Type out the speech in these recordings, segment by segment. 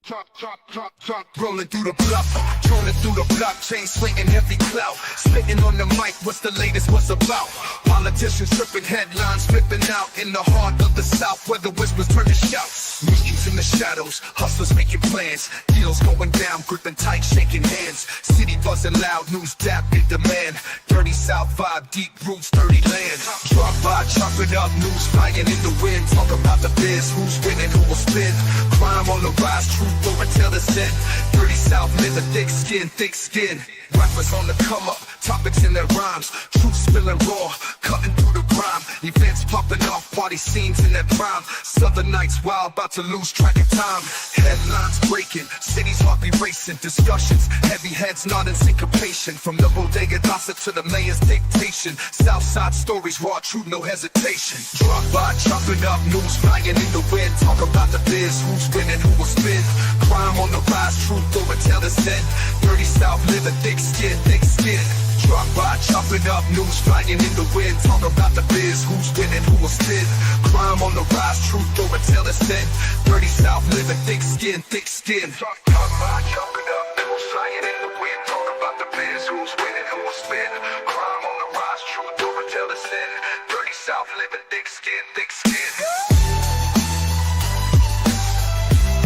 Rolling through the block, trolling through the blockchain, slinging heavy clout. Spitting on the mic, what's the latest, what's about? Politicians tripping, headlines flipping out. In the heart of the South, where the whispers turn to shouts. Millions in the shadows, hustlers making plans. Deals going down, gripping tight, shaking hands. City buzzing loud, news dap in demand. Dirty South vibe, deep roots, dirty land. Drop by, chop it up, news flying in the wind. Talk about the biz, who's winning, who will spin. Crime on the rise, truth over till the end. Dirty South, live a thick skin, thick skin. Rappers on the come up, topics in their rhymes. Truth spilling raw, cutting through the grime. Events popping off, party scenes in their prime. Southern nights wild, about to lose track of time. Headlines breaking, cities heartbeat racing. Discussions, heavy heads nodding syncopation. From the bodega gossip to the mayor's dictation. Southside stories, raw truth, no hesitation. Drop by, chopping up, news flying in the wind. Talk about the biz, who's winning, who will spin. Crime on the rise, truth over till the end. Dirty South, live a thick skin, thick skin. Drop by, chopping up, news flying in the wind. Talk about the biz, who's winning, who will spin. Crime on the rise, truth over till the end. Dirty South, live a thick skin, thick skin. Drop by, chopping up, news flying in the wind. Talk about the biz, who's winning, who will spin. Crime on the rise, truth over till the end. Dirty South, live a thick skin, thick skin.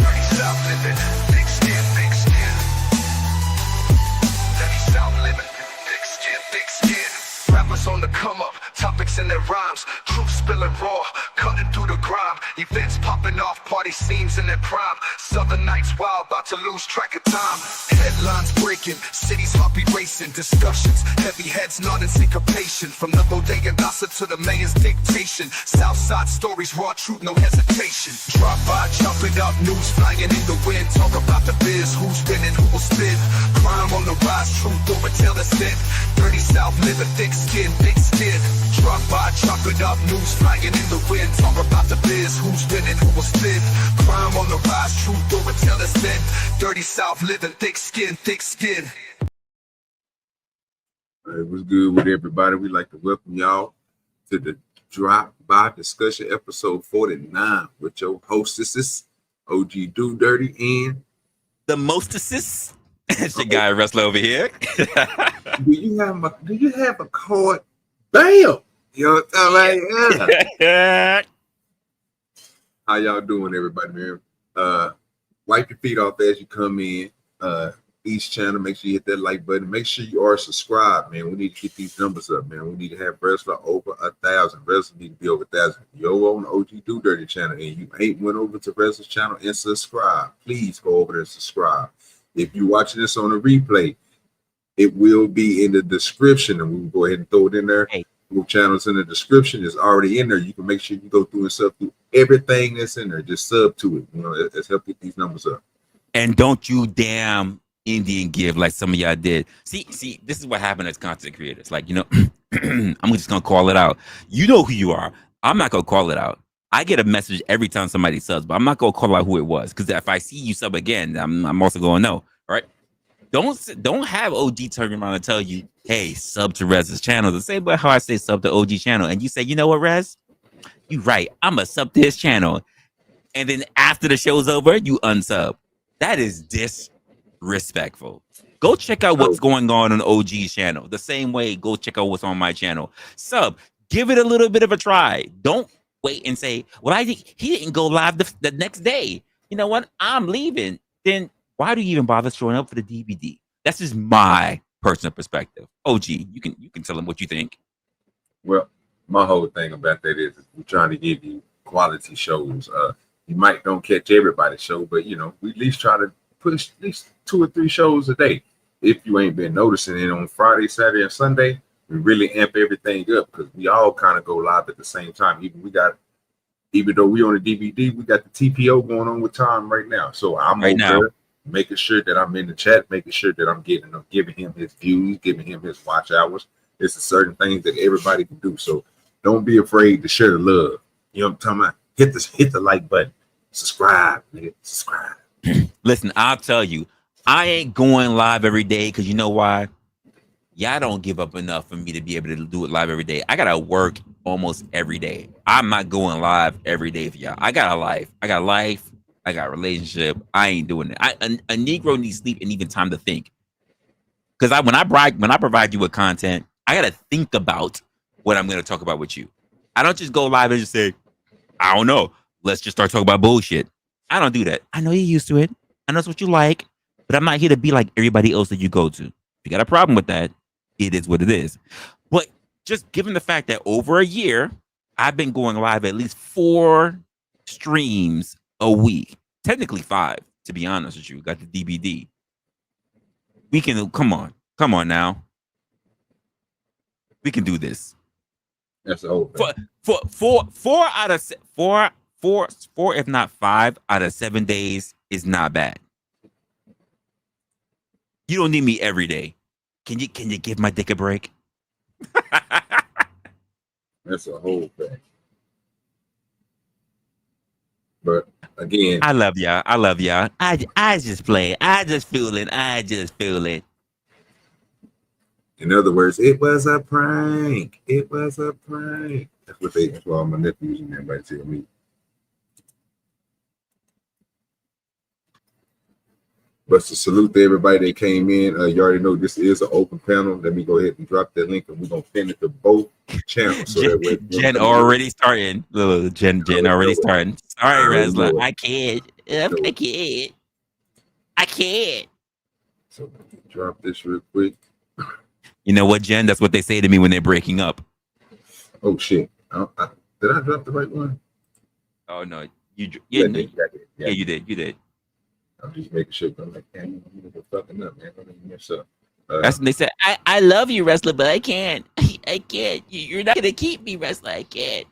Dirty South, living thick skin, thick skin. Dirty South, living thick skin, thick skin. Rappers on the come up, topics in their rhymes. Truth spilling raw, cutting through the grime. Events popping off, party scenes in their prime. Southern nights wild, about to lose track of time. Headlines breaking, cities heartbeat racing. Discussions, heavy heads nodding syncopation. From the bodega gossip to the mayor's dictation. Southside stories, raw truth, no hesitation. Drop by, jumping up, news flying in the wind. Talk about the biz, who's winning, who will spin. Crime on the rise, truth over till the end. Dirty South, live a thick skin, thick skin. Drop by, chop it up, news flying in the wind. Talk about the biz, who's winning, who will spin. Crime on the rise, truth over till the end. Dirty South, living thick skin, thick skin. It was good with everybody. We'd like to welcome y'all to the Drop By Discussion episode 49 with your hostesses, OGDoDirty and the mostesses. It's your guy Resla over here. Do you have a card? Bam! You know what I'm saying? Yeah. How y'all doing, everybody, man? Wipe your feet off as you come in. Each channel, make sure you hit that like button. Make sure you are subscribed, man. We need to get these numbers up, man. We need to have Resla over 1,000. Resla need to be over 1,000. You're on the OGDoDirty channel and you ain't went over to Resla's channel and subscribe. Please go over there and subscribe. If you're watching this on a replay, it will be in the description, and we will go ahead and throw it in there. Hey. Group channels in the description is already in there. You can make sure you go through and sub through everything that's in there. Just sub to it. You know, let's help get these numbers up. And don't you damn Indian give like some of y'all did. See, this is what happened as content creators. Like, you know, I'm just gonna call it out. You know who you are. I'm not gonna call it out. I get a message every time somebody subs, but I'm not gonna call out who it was, because if I see you sub again, I'm also gonna know. All right. Don't have OG turn around and tell you, hey, sub to Rez's channel. The same way how I say sub to OG channel. And you say, you know what, Rez? You right. I'm going to sub to his channel. And then after the show's over, you unsub. That is disrespectful. Go check out what's going on OG's channel. The same way, go check out what's on my channel. Sub. Give it a little bit of a try. Don't wait and say, well, he didn't go live the next day. You know what? I'm leaving. Then why do you even bother showing up for the D.B.D? That's just my personal perspective. OG, you can tell them what you think. Well, my whole thing about that is we're trying to give you quality shows. You might don't catch everybody's show, but you know, we at least try to push at least 2 or 3 shows a day. If you ain't been noticing it, on Friday, Saturday, and Sunday, we really amp everything up because we all kind of go live at the same time. Even though we on the D.B.D, we got the TPO going on with Tom right now. So I'm right over there making sure that I'm in the chat, making sure that I'm giving him his views, giving him his watch hours. It's a certain things that everybody can do. So don't be afraid to share the love. You know what I'm talking about? Hit the like button. Subscribe, nigga. Subscribe. Listen, I'll tell you, I ain't going live every day because you know why? Y'all don't give up enough for me to be able to do it live every day. I gotta work almost every day. I'm not going live every day for y'all. I got a life. I I got a relationship. I ain't doing it. A Negro needs sleep and even time to think. Because when I provide you with content, I gotta think about what I'm gonna talk about with you. I don't just go live and just say, I don't know. Let's just start talking about bullshit. I don't do that. I know you're used to it. I know that's what you like, but I'm not here to be like everybody else that you go to. If you got a problem with that, it is what it is. But just given the fact that over a year, I've been going live at least 4 streams a week. Technically 5, to be honest with you. Got the D.B.D. We can come on now. We can do this. That's the whole thing. Four out of 4, if not 5 out of 7 days is not bad. You don't need me every day. Can you give my dick a break? That's a whole thing. But again, I love y'all. I just play. I just feel it. in other words, it was a prank. It was a prank. That's what all my nephews and everybody tell me. But to salute to everybody that came in, you already know this is an open panel. Let me go ahead and drop that link, and we're gonna pin it to both channels. So that way, Jen already starting. Jen already starting. Sorry, Resla. I can't. I can't. So drop this real quick. You know what, Jen? That's what they say to me when they're breaking up. Oh shit! Did I drop the right one? Oh no, you Yeah, you did. I'm just making sure. I'm like, damn, I'm fucking up, man. I'm gonna mess up. That's when they said, I love you, Wrestler, but I can't. I can't. You're not gonna keep me, Wrestler. I can't.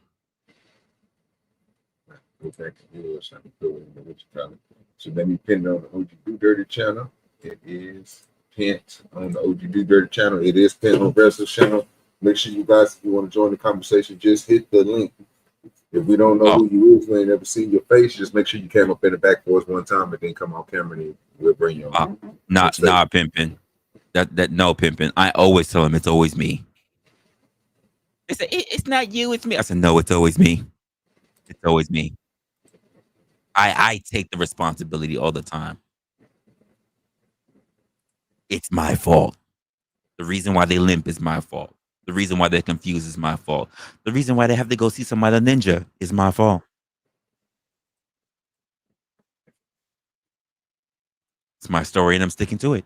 Go back to yours. I'm going to what you call it. So let me pin it on the OGDoDirty channel. It is pinned on the OGDoDirty channel. It is pinned on Wrestler's channel. Make sure you guys, if you want to join the conversation, just hit the link. If we don't know who you is, we ain't never seen your face, just make sure you came up in the back for us one time and then come on camera and we'll bring you on. Nah, pimping. That no pimping. I always tell them it's always me. They say it's not you, it's me. I said, no, it's always me. It's always me. I take the responsibility all the time. It's my fault. The reason why they limp is my fault. The reason why they're confused is my fault. The reason why they have to go see some other ninja is my fault. It's my story and I'm sticking to it.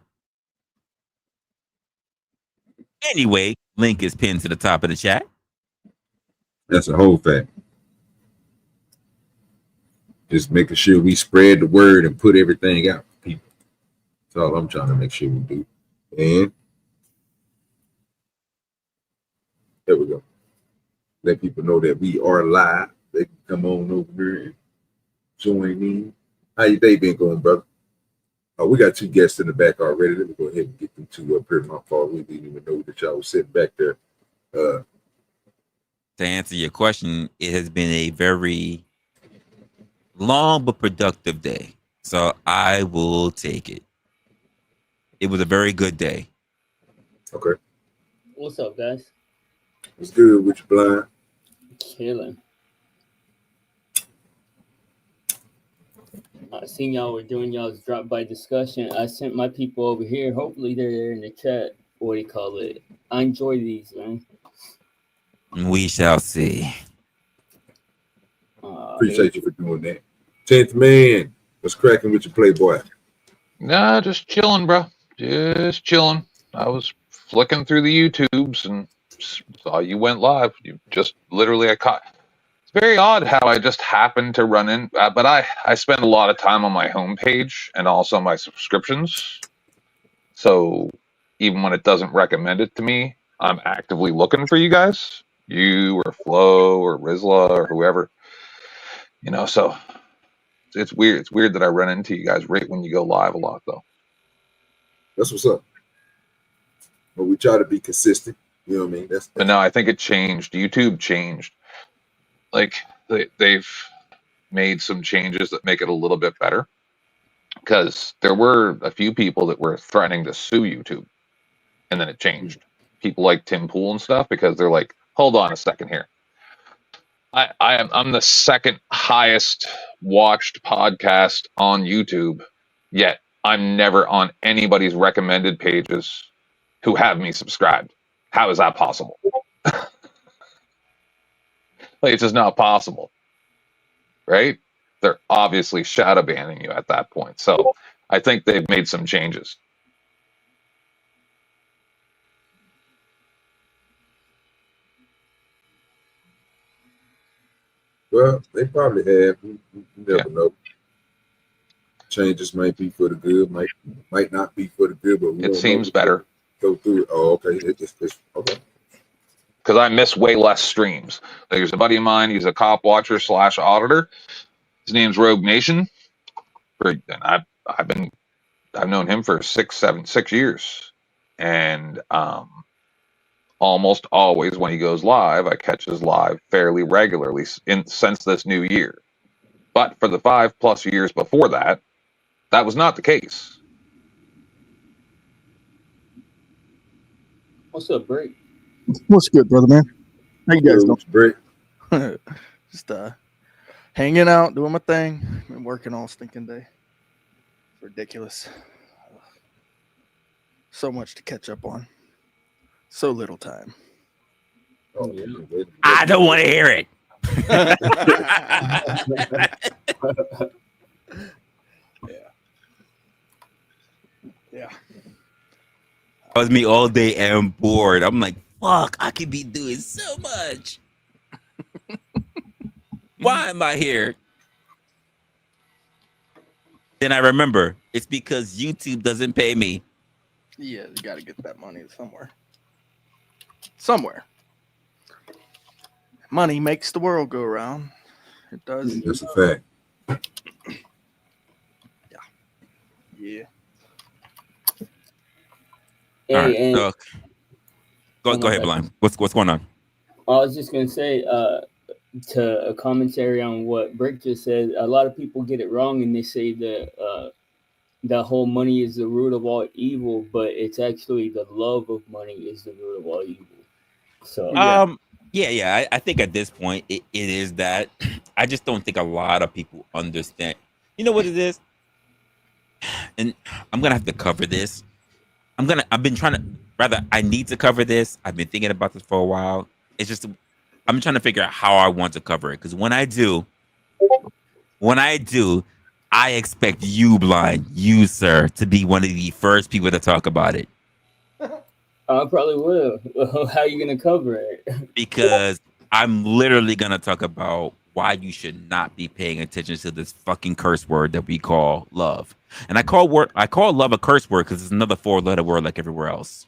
Anyway, link is pinned to the top of the chat. That's a whole fact. Just making sure we spread the word and put everything out for people. That's all I'm trying to make sure we do. And there we go. Let people know that we are live. They can come on over here and join in. How your day been going, brother? Oh, we got 2 guests in the back already. Let me go ahead and get them 2 up here. My fault. We didn't even know that y'all was sitting back there. To answer your question, it has been a very long but productive day. So I will take it. It was a very good day. Okay. What's up, guys? What's good with you, Blind? Chilling. I seen y'all were doing y'all's drop by discussion. I sent my people over here. Hopefully they're there in the chat. What do you call it? I enjoy these, man. We shall see. Appreciate you for doing that. 10th man, what's cracking with your Playboy? Nah, just chilling, bro. Just chilling. I was flicking through the YouTubes and saw you went live. You just literally, I caught. It's very odd how I just happened to run in, but I spend a lot of time on my homepage and also my subscriptions. So even when it doesn't recommend it to me, I'm actively looking for you guys, you or Flo or Resla or whoever, so it's weird. It's weird that I run into you guys right when you go live a lot, though. That's what's up. But we try to be consistent. You know what I mean? But no, I think it changed. YouTube changed. Like they've made some changes that make it a little bit better. Because there were a few people that were threatening to sue YouTube, and then it changed. People like Tim Pool and stuff, because they're like, hold on a second here. I'm the second highest watched podcast on YouTube, yet I'm never on anybody's recommended pages who have me subscribed. How is that possible? Like, it's just not possible, right? They're obviously shadow banning you at that point. So I think they've made some changes. Well, they probably have. You never know. Changes might be for the good, might not be for the good, but we It don't seems know. better Go through it. Oh, okay. It's okay. because I miss way less streams. There's a buddy of mine. He's a cop watcher / auditor. His name's Rogue Nation. And I've known him for 6 years, and almost always when he goes live, I catch his live fairly regularly since this new year. But for the 5+ years before that, that was not the case. What's up, Brick? What's good, brother, man? How you guys Brick. doing? Just hanging out, doing my thing. Been working all stinking day. It's ridiculous. So much to catch up on. So little time. Oh, Yeah. I don't want to hear it. Yeah. That was me all day and bored. I'm like, fuck, I could be doing so much. Why am I here? Then I remember it's because YouTube doesn't pay me. Yeah, you got to get that money somewhere. Somewhere. Money makes the world go round. It does. That's a fact. Yeah. Hey, All right, and so, go ahead, Blind. What's going on? I was just gonna say, to a commentary on what Brick just said, a lot of people get it wrong and they say that that whole money is the root of all evil, but it's actually the love of money is the root of all evil. So Yeah. I think at this point it is that. I just don't think a lot of people understand. You know what it is? And I'm gonna have to cover this. I need to cover this. I've been thinking about this for a while. It's just I'm trying to figure out how I want to cover it. Because when I do, I expect you, Blind, you, sir, to be one of the first people to talk about it. I probably will. How are you gonna cover it? Because I'm literally gonna talk about why you should not be paying attention to this fucking curse word that we call love. And I call love a curse word because it's another 4-letter word like everywhere else.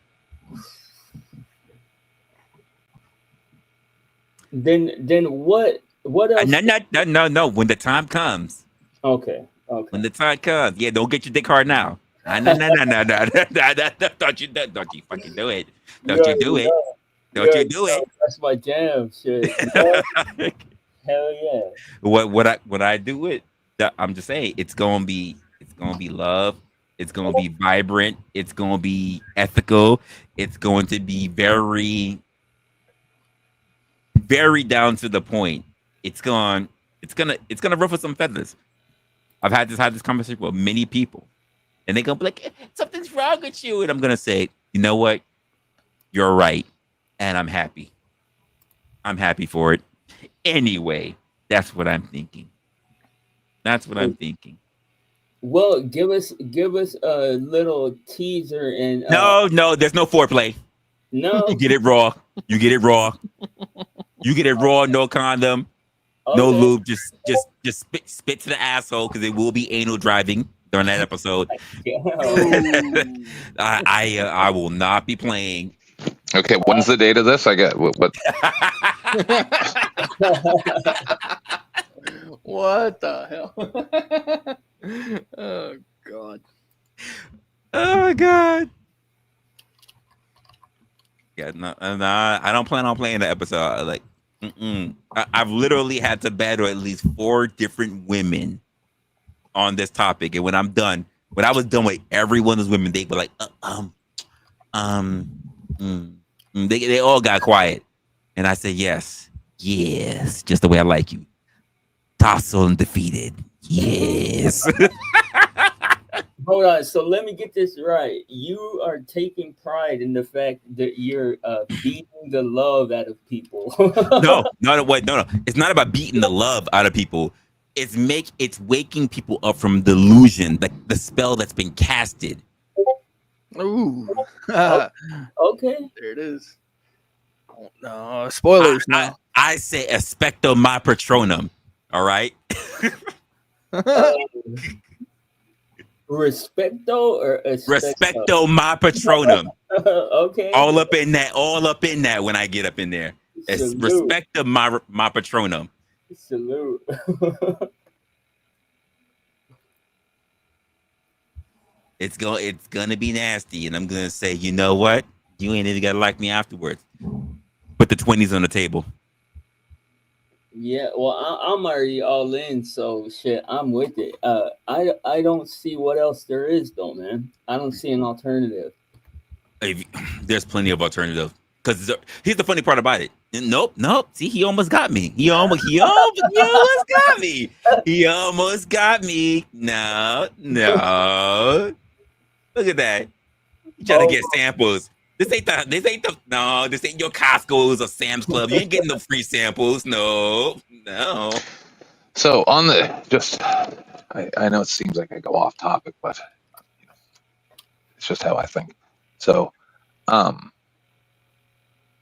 Then what else? No. When the time comes. Okay. When the time comes. Yeah, don't get your dick hard now. No. Don't you fucking do it. Don't you do it. Don't you do it. That's my jam, shit. Hell yeah. What I do it, I'm just saying it's gonna be love. It's gonna be vibrant. It's gonna be ethical. It's going to be very, very down to the point. It's gonna ruffle some feathers. I've had this conversation with many people, and they're gonna be like, "Something's wrong with you," and I'm gonna say, "You know what? You're right, and I'm happy. I'm happy for it." Anyway, that's what I'm thinking. Well, give us a little teaser and No, there's no foreplay. no. You get it raw. You get it raw. No condom, no Okay. lube. Just spit to the asshole because it will be anal driving during that episode. Yeah. I will not be playing. Okay, when's the date of this? I get what? What the hell? Oh God. Oh my God. Yeah, no, I don't plan on playing the episode. Like, I've literally had to battle at least 4 different women on this topic, and when I was done with every one of those women, they were like, they all got quiet, and I said, yes, Yes, just the way I like you. Docile and defeated. Yes. Hold on. So let me get this right. You are taking pride in the fact that you're beating the love out of people. No. It's not about beating the love out of people. It's waking people up from delusion, like the spell that's been casted. Ooh. Okay. There it is. Oh, no, spoilers now. I say expecto my patronum. All right. Respecto or Respecto my patronum. Okay. All up in that when I get up in there. It's Salute. respecto my patronum. Salute. It's gonna be nasty, and I'm gonna say, you know what? You ain't even gotta like me afterwards. Put the 20s on the table. Yeah, well, I'm already all in, so shit, I'm with it. I don't see what else there is though, man. I don't see an alternative. There's plenty of alternative. Because here's the funny part about it. Nope. See, he almost got me. He almost got me. He almost got me. No. Look at that. You trying to get samples. This ain't your Costco's or Sam's Club. You ain't getting no free samples. No. So on I know it seems like I go off topic, but it's just how I think. So,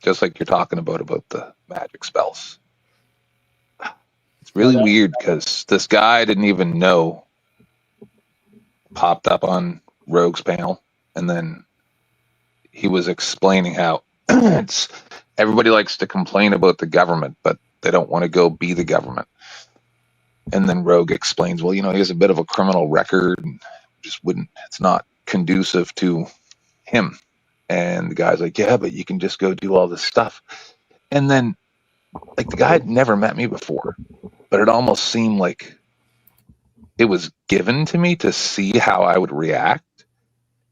just like you're talking about the magic spells, it's really weird because this guy didn't even know, popped up on Rogue's panel, and then he was explaining how everybody likes to complain about the government, but they don't want to go be the government. And then Rogue explains, well, he has a bit of a criminal record, and it's not conducive to him. And the guy's like, yeah, but you can just go do all this stuff. And then, like, the guy had never met me before, but it almost seemed like it was given to me to see how I would react.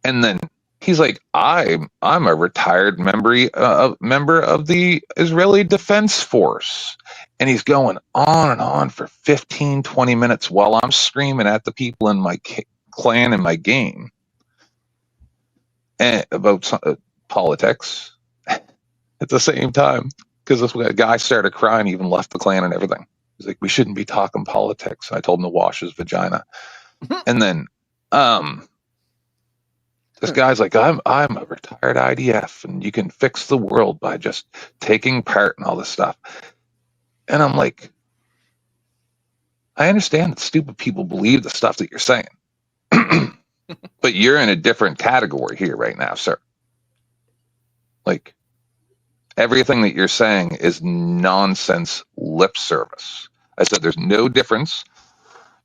And then he's like, I'm a retired member of the Israeli Defense Force. And he's going on and on for 15, 20 minutes while I'm screaming at the people in my clan and my game and about politics at the same time. Because this guy started crying, he even left the clan and everything. He's like, we shouldn't be talking politics. And I told him to wash his vagina. And then this guy's like, I'm a retired IDF, and you can fix the world by just taking part in all this stuff. And I'm like, I understand that stupid people believe the stuff that you're saying, but you're in a different category here right now, sir. Like, everything that you're saying is nonsense lip service. I said there's no difference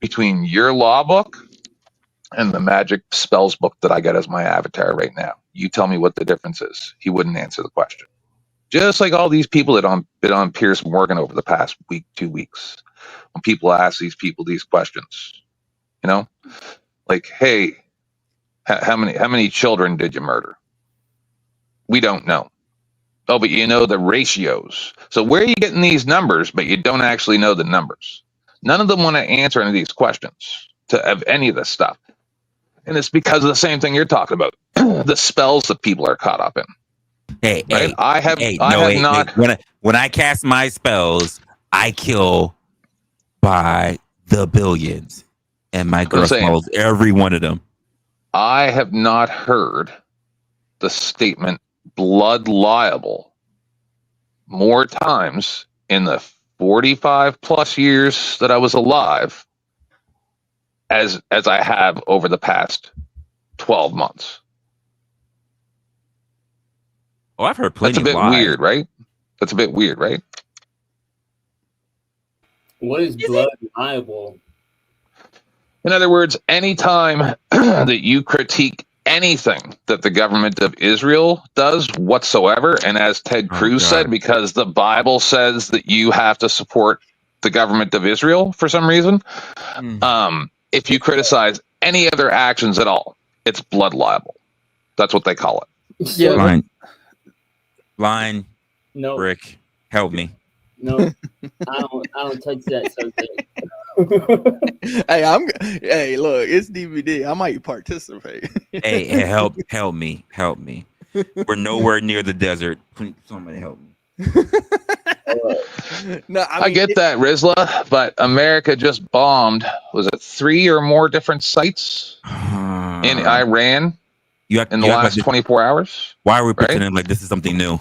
between your law book and the magic spells book that I got as my avatar right now. You tell me what the difference is. He wouldn't answer the question. Just like all these people that been on Piers Morgan over the past week, 2 weeks, when people ask these people these questions, like, hey, how many children did you murder? We don't know. Oh, but you know the ratios. So where are you getting these numbers, but you don't actually know the numbers? None of them want to answer any of these questions of any of this stuff. And it's because of the same thing you're talking about, the spells that people are caught up in. Hey, right? When I cast my spells, I kill by the billions, and my girl swallows every one of them. I have not heard the statement blood liable more times in the 45 plus years that I was alive as I have over the past 12 months. Oh, I've heard plenty. That's a bit weird, right? That's a bit weird, right? What is blood liable? In other words, anytime that you critique anything that the government of Israel does whatsoever, and as Ted Cruz said, because the Bible says that you have to support the government of Israel for some reason, if you criticize any other actions at all, it's blood libel. That's what they call it. Line. No. Rick, help me. No, I don't touch that subject. Hey, look, it's D.B.D. I might participate. Hey, help me. We're nowhere near the desert. Please, somebody help me. No, I get that, Resla, but America just bombed, was it 3 or more different sites in Iran in the last 24 hours? Why are we pretending like this is something new?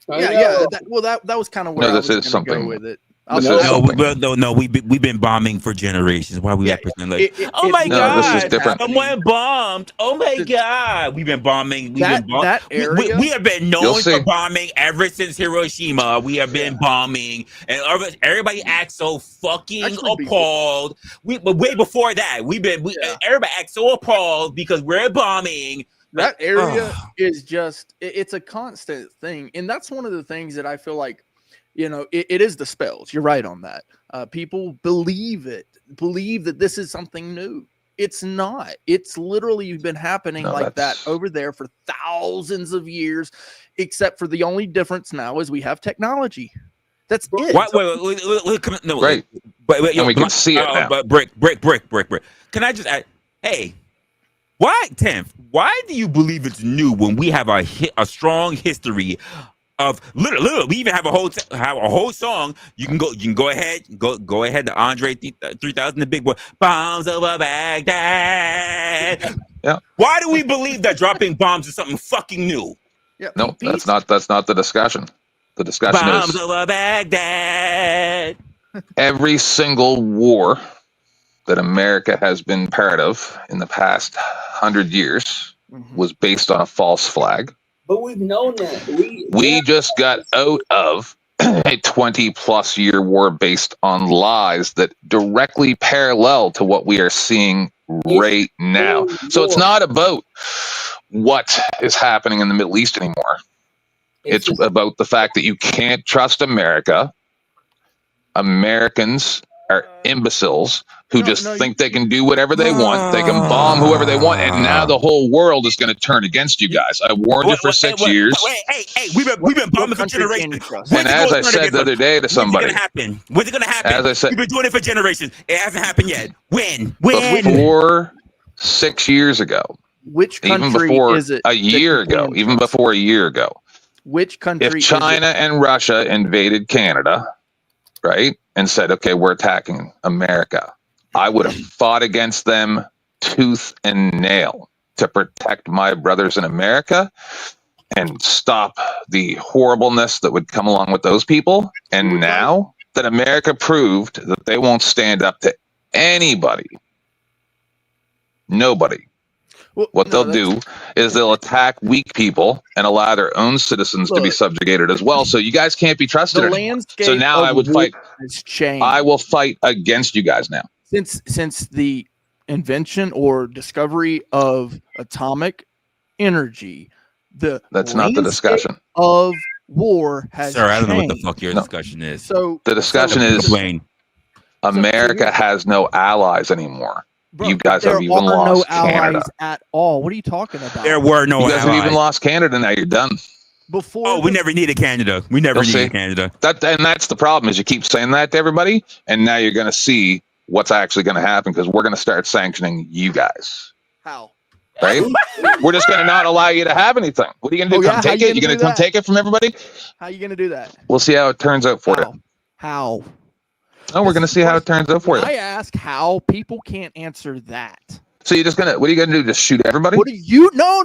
Yeah. That was kind of where I was going to go with it. We've been bombing for generations. Why are we pretending like? Oh my God! This is different. Someone bombed. Oh my God! We've been bombing. That area. We have been known for bombing ever since Hiroshima. We have been bombing, and everybody acts so fucking appalled. But way before that, everybody acts so appalled because we're bombing. That area is it's a constant thing. And that's one of the things that I feel like, it is the spells. You're right on that. People believe that this is something new. It's not. It's literally been happening that over there for thousands of years, except for the only difference now is we have technology. That's it. Wait, and we can see it now. But break. Can I just add, hey, why, Tim? Why do you believe it's new when we have a strong history of literally? We even have a whole song. You can go ahead to Andre 3000, the big boy. Bombs over Baghdad. Yeah. Why do we believe that dropping bombs is something fucking new? Yeah. No, that's not the discussion. The discussion bombs is over Baghdad. Every single war that America has been part of in the past 100 years was based on a false flag. But we've known that. We just got out of a 20-plus year war based on lies that directly parallel to what we are seeing right now. So it's not about what is happening in the Middle East anymore. It's about the fact that you can't trust America. Americans are imbeciles who think they can do whatever they want. They can bomb whoever they want, and now the whole world is going to turn against you guys. I warned you for 6 years. Hey, we've been bombing for generations. And as I said the other day to somebody, when's it going to happen? As I said, we've been doing it for generations. It hasn't happened yet. When? Before 6 years ago. Which country even before is it? A year ago. Even before a year ago. Which country? If China and Russia invaded Canada, right, and said, okay, we're attacking America, I would have fought against them tooth and nail to protect my brothers in America and stop the horribleness that would come along with those people. And now that America proved that they won't stand up to anybody, nobody, what they'll do is they'll attack weak people and allow their own citizens to be subjugated as well. So you guys can't be trusted anymore. So now I would fight. I will fight against you guys now. Since the invention or discovery of atomic energy, that's not the discussion of war has changed. I don't know what the fuck your discussion is. So the discussion is America has no allies anymore. Bro, you guys have even lost Canada at all. What are you talking about? There were no allies. You guys have even lost Canada. Now you're done. We never needed Canada. We never needed Canada. And that's the problem is you keep saying that to everybody, and now you're going to see what's actually going to happen because we're going to start sanctioning you guys. How? Right? We're just going to not allow you to have anything. What are you going to do? Come take it? You're going to come take it from everybody? How are you going to do that? We'll see how it turns out for you. How? Oh, we're going to see how it turns out for you. I ask how. People can't answer that. So you're just going to, what are you going to do? Just shoot everybody? What do you, no.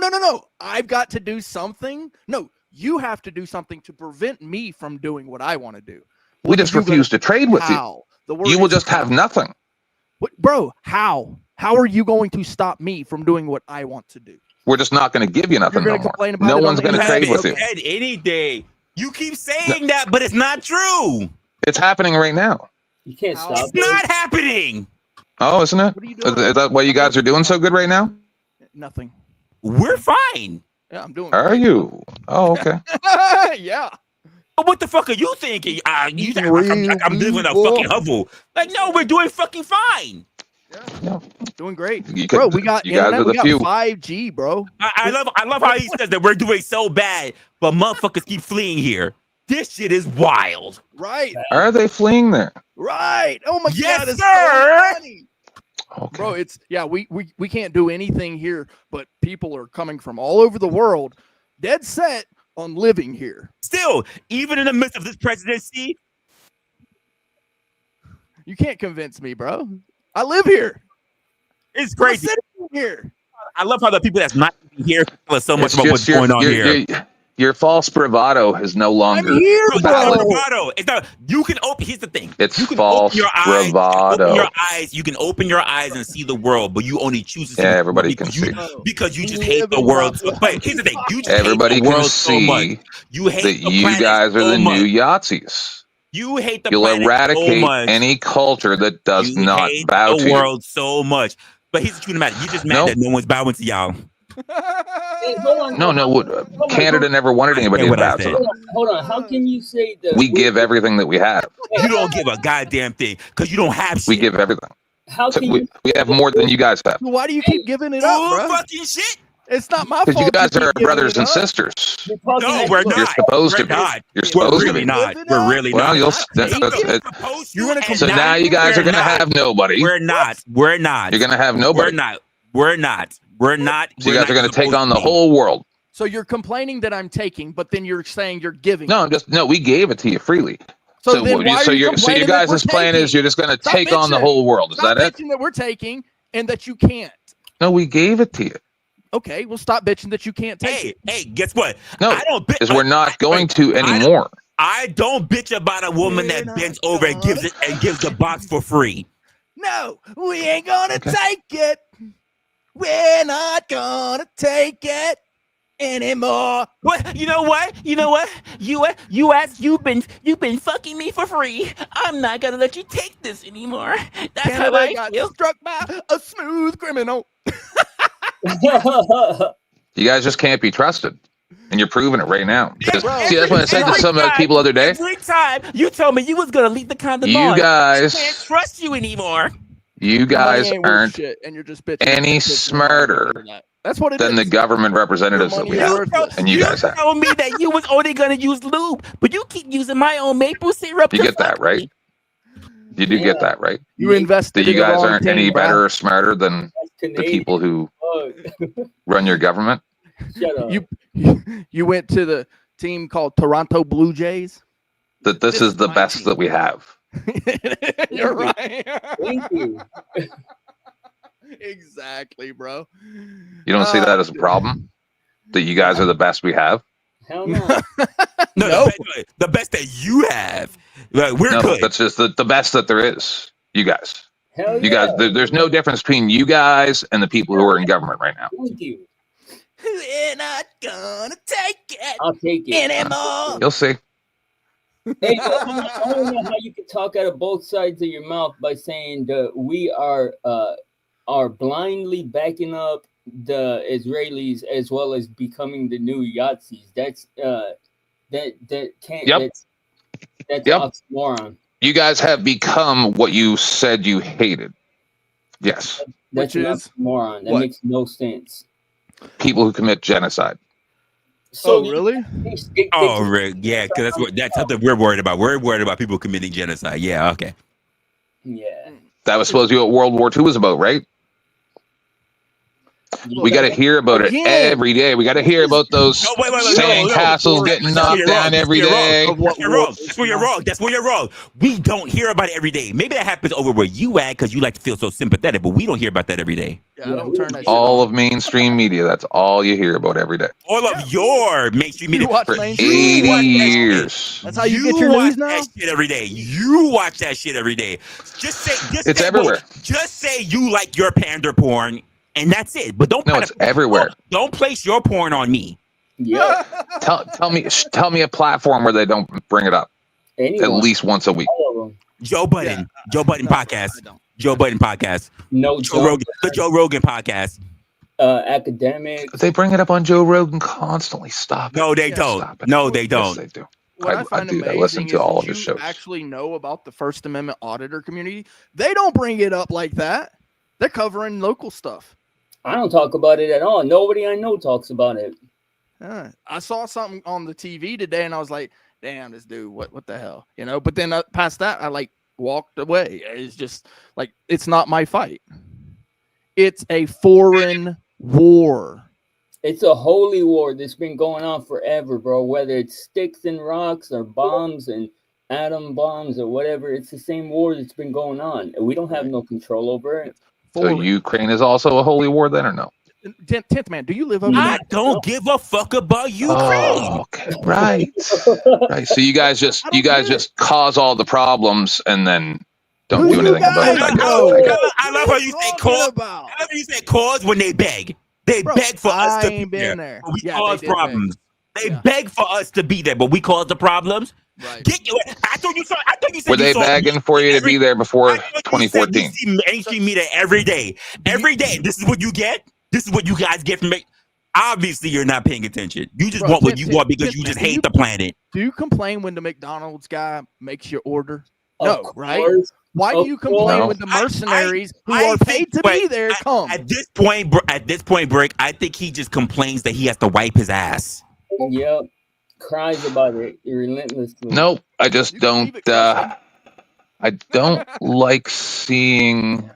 I've got to do something. No, you have to do something to prevent me from doing what I want to do. We just refuse to trade with you. You will just have nothing. What, bro, how? How are you going to stop me from doing what I want to do? We're just not going to give you nothing no more. No one's going to trade with you. Any day. You keep saying that, but it's not true. It's happening right now. You can't stop it. It's not happening. Oh, isn't it? Is that why you guys are doing so good right now? Nothing. We're fine. Yeah, I'm doing. Are you? Oh, okay. Yeah. What the fuck are you thinking? I'm living a fucking hovel. Like, no, we're doing fucking fine. Yeah. Doing great, bro. We got internet. We got 5G, bro. I love how he says that we're doing so bad, but motherfuckers keep fleeing here. This shit is wild. Right. Are they fleeing there? Right. Oh my Yes, God, it's sir. so funny. Okay. Bro, it's we can't do anything here, but people are coming from all over the world, dead set on living here. Still, even in the midst of this presidency, You can't convince me, bro. I live here. it's I'm a crazy. citizen here. I love how the people that's not even here tell us so much It's about what's just going on here. Your false bravado is no I'm longer here, Bro, it's not valid. bravado. It's not. You can open. Here's the thing. It's You can false open your eyes. You can bravado. open your eyes. You can open your eyes and see the world, but you only choose to see Yeah, the world everybody can because you see. because you You just hate live the in world. Rock But here's the thing. You just Everybody hate the can world so much. see You hate that the you planet guys are so the much. new Yahtzees. You hate the You'll planet so eradicate much. any culture that does You not hate bow the to you. world so much. But here's the truth of the matter. You're just mad Nope. that no one's bowing to y'all. Hey, hold on. No. Canada never wanted anybody said to what I bow to said. them. Hold on. How can you say that? We give everything that we have. You don't give a goddamn thing because you don't have shit. We give everything. How So can you? we have more than you guys have. Why do you keep giving it up, Oh, bro? fucking shit. It's not my fault. Because you guys keep are giving brothers it and up. sisters. You're talking No, at- we're look, You're not. supposed We're to be. not. You're We're supposed really to be. not. Give it We're up. really Well, not. you'll. No, You're supposed to You're gonna and So complain. now you guys we're are going to not. have nobody. We're not. We're not. You're going to have We're nobody. not. We're not. We're not. So you we're guys are not going to take supposed on the be. whole world. So you're complaining that I'm taking, but then you're saying you're giving. No, we gave it to you freely. So then why are you your complaining that we're guys' plan is taking? you're just going to Stop take on the bitching. whole world. Is Stop that it? bitching that we're taking and that you can't. No, we gave it to you. Okay, well stop bitching that you can't take Hey, guess what? No, I don't bitch. because we're not going to I don't- anymore. I don't bitch about a woman We're that bends not over and gives it and gives the box for free. No, we ain't gonna Okay. take it. We're not gonna take it anymore. What? You know what? You asked. You've been fucking me for free. I'm not gonna let you take this anymore. That's how Canada I got feel. struck by a smooth criminal. You guys just can't be trusted. And you're proving it right now. Because, Bro, see, that's what I said to every some time- people the other day. Every time you told me you was gonna leave the condom You on, I guys, can't trust you anymore. you guys Money ain't worth aren't shit, and you're just bitching. any Bitching smarter about that. That's what it than the is. government representatives that Your we money is have. worthless. And you guys have. told me that you was only gonna use lube, but you keep using my own maple syrup. You to get that, fuck right? me. You do get that, right? You invested That you in the guys wrong aren't team, any bro. better or smarter than the Canadian. people who Fuck. run your government. Shut up. You went to the team called Toronto Blue Jays. That this This is is the my best team. that we have. You're right. Thank you. Exactly, bro. You don't see that as a problem? That you guys are the best we have? Hell no. No, No. the best that you have. Like, we're No, good. that's just the best that there is. You guys. Hell You yeah. guys, there's no difference between you guys and the people who are in government right now. Thank you. We're not gonna take it I'll take it. anymore. You'll see. Hey, I don't know how you can talk out of both sides of your mouth by saying that we are blindly backing up the Israelis as well as becoming the new Yahtzees. That's that can't. Yep. That's Yep. oxymoron. You guys have become what you said you hated. Yes. That's Which an is oxymoron. That what? makes no sense. People who commit genocide. Oh, really? Oh, Rick, yeah, because that's something we're worried about. We're worried about people committing genocide. Yeah, okay. Yeah. That was supposed to be what World War II was about, right? We got to hear about it Again. every day. We got to hear about those No, wait, sandcastles no. getting That's knocked where you're down wrong. every That's where you're day. Of what You're wrong. war- That's where you're wrong. That's where you're wrong. We don't hear about it every day. Maybe that happens over where you at because you like to feel so sympathetic, but we don't hear about that every day. Yeah, I don't turn that shit All on. of mainstream media, that's all you hear about every day. All of your mainstream media. You watch For mainstream 80 media? years. That's how you get your news watch now? that shit every day. You watch that shit every day. Just It's say, everywhere. Just say you like your pander porn, and that's it. But don't. No, it's everywhere. Don't place your porn on me. Yeah. Tell me a platform where they don't bring it up Anyone. at least once a week. All of them. Joe Budden. Joe Budden No, podcast. I don't. Joe Budden podcast. No Joe Rogan. The Joe Rogan podcast. academics. They bring it up on Joe Rogan constantly. Stop it. No, they Yeah, don't. Stop it. No, they Yes, don't. they do. What I I find do. I amazing listen to is all that of his you shows. actually know about the First Amendment auditor community. They don't bring it up like that. They're covering local stuff. I don't talk about it at all. Nobody I know talks about it. I saw something on the TV today, and I was like, damn, this dude, what the hell, you know? But then past that, I like walked away. It's just like, it's not my fight. It's a foreign war. It's a holy war that's been going on forever, bro. Whether it's sticks and rocks or bombs and atom bombs or whatever, it's the same war that's been going on. And we don't have no control over it. So Ukraine is also a holy war then, or no? 10th man, do you live over I there? don't give a fuck about Ukraine. Oh, okay. Right. Right. So you guys just cause all the problems and then don't do anything about it. I love how you say cause. I love how you say cause when they beg. They beg for us to be there. We cause problems. They beg for us to be there, but we cause the problems. Right. I thought you said. Were they begging for you to be there before 2014? You see mainstream media every day. Every day. This is what you get. This is what you guys get from it. Obviously, you're not paying attention. You just want what you want because you just hate the planet. Do you complain when the McDonald's guy makes your order? Of No, right? course. Why do you complain when the mercenaries who are paid to be there come? At this point, Brick, I think he just complains that he has to wipe his ass. Yep. Cries about it relentlessly. Nope. I just don't. I don't like seeing.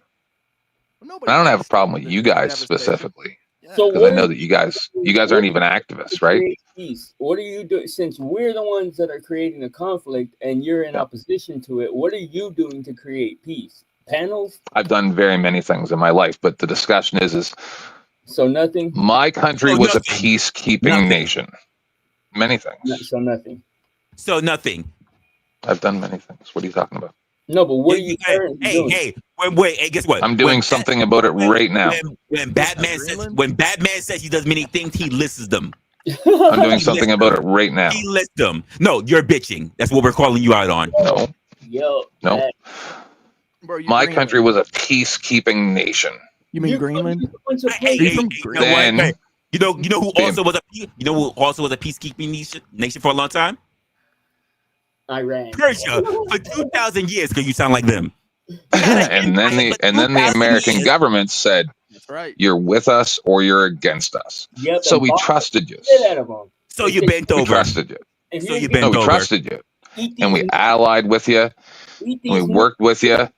I don't have a problem with you guys specifically, So because I know that you guys aren't even activists, right? Peace. What are you doing? Since we're the ones that are creating a conflict and you're in opposition to it, what are you doing to create peace? Panels? I've done very many things in my life, but the discussion is So nothing? my country was a peacekeeping nation. Many things. So nothing. So nothing. I've done many things. What are you talking about? No, but what are you doing? Hey, guess what? I'm doing something about it right now. When Batman says he does many things, he lists them. I'm doing something about it right now. He lists them. No, you're bitching. That's what we're calling you out on. No. No. Bro, my country was a peacekeeping nation. You mean Greenland? You know who also was a peacekeeping nation for a long time? Iran. Persia for 2,000 years, because you sound like them. and then the American government said, "That's right. You're with us or you're against us." Yep, so we trusted you. So you bent over. We trusted you. So you bent over. We trusted you, and we allied with you, and we worked with you,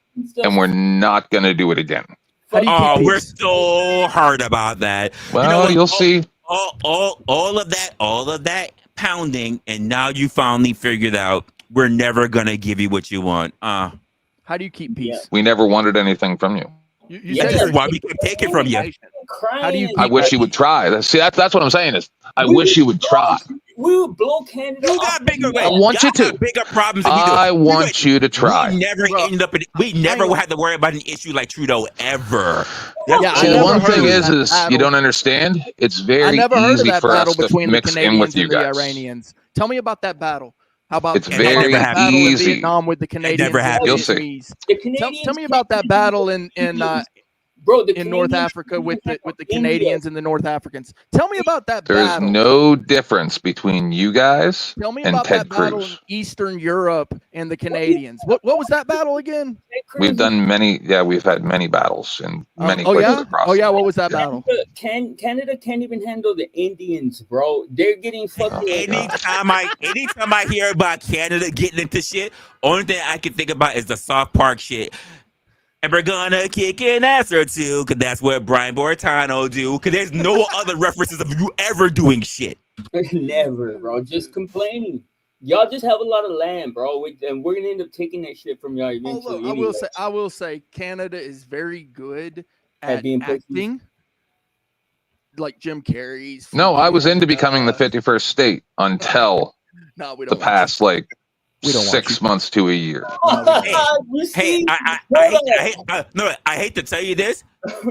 and we're not going to do it again. Oh, we're so hard about that. Well, you'll see. All of that pounding, and now you finally figured out we're never gonna give you what you want. How do you keep peace? We never wanted anything from you. That's why we can take it from you. How do you? I wish you would try. See, that's what I'm saying is, I wish you would try. We would blow Canada. You got bigger. I want you to. Bigger problems. Than we do. I want you to try. We never had to worry about an issue like Trudeau ever. See, the one thing is you don't understand. It's very easy for us to mix in with you guys. The Iranians. Tell me about that battle. How about it's very easy. Vietnam with the Canadians? Never happened. You'll see. Tell me about that battle in North Africa with the Canadians and the North Africans. Tell me about that battle. There's no difference between you guys Tell me and about Ted that battle Cruz. in Eastern Europe and the Canadians. What was that battle again? We've done many. Yeah, we've had many battles in many places across. Oh yeah, what was that battle? Canada can't even handle the Indians, bro. They're getting fucking. Anytime I hear about Canada getting into shit, only thing I can think about is the South Park shit. And we're gonna kick an ass or two, because that's what Brian Bortano do. Because there's no other references of you ever doing shit. Never, bro. Just complaining. Y'all just have a lot of land, bro. And we're gonna end up taking that shit from y'all eventually. I will say, Canada is very good at being acting. Like Jim Carrey's. No, I was into becoming the 51st state until the past 6 months to a year. Hey, I hate to tell you this,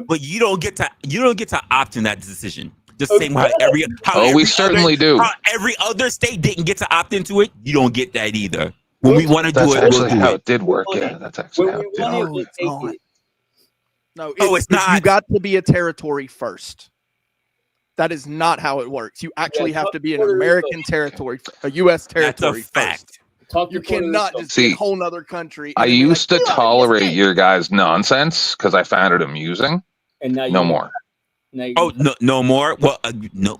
but you don't get to opt in that decision. The same how we certainly do. How every other state didn't get to opt into it, you don't get that either. When we want to do it, we'll do it did work. Yeah, that's actually how it did. No, it's not. You got to be a territory first. That is not how it works. You actually have to be an American territory, a U.S. territory. That's a fact. You cannot just be a whole other country. I used to tolerate your guys' nonsense because I found it amusing. And now no more. No more. Well,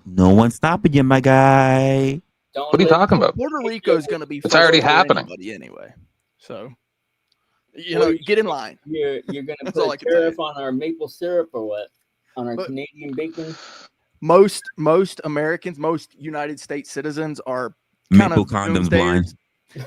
no one's stopping you, my guy. Don't What are you let talking about? Puerto Rico is going to be. It's already first for happening. anybody anyway. So, you know, get in line. You're gonna That's all I put a can tell tariff on our maple syrup or what? On our But- Canadian bacon? Most Americans, most United States citizens are kind Maple of condoms doomsdayers.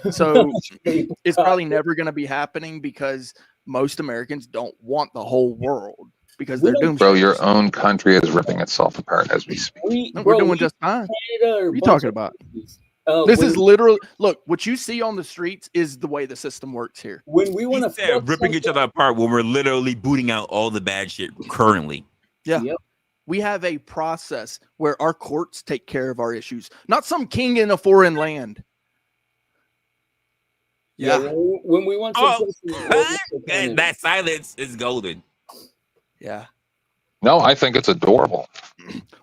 blind. So Maple it's probably condom. never going to be happening because most Americans don't want the whole world because We they're don't- doomsdayers. Bro, your own country is ripping itself apart as we speak. No, Bro, we're doing we- just fine. Canada or What are you bunch talking of about? countries. This when, is literally look. What you see on the streets is the way the system works here. when we want He to said ripping each other apart when we're literally booting out all the bad shit currently. Yeah. Yep. We have a process where our courts take care of our issues, not some king in a foreign land. Yeah, Yeah. when we want Oh, to that silence is golden. Yeah. No, I think it's adorable.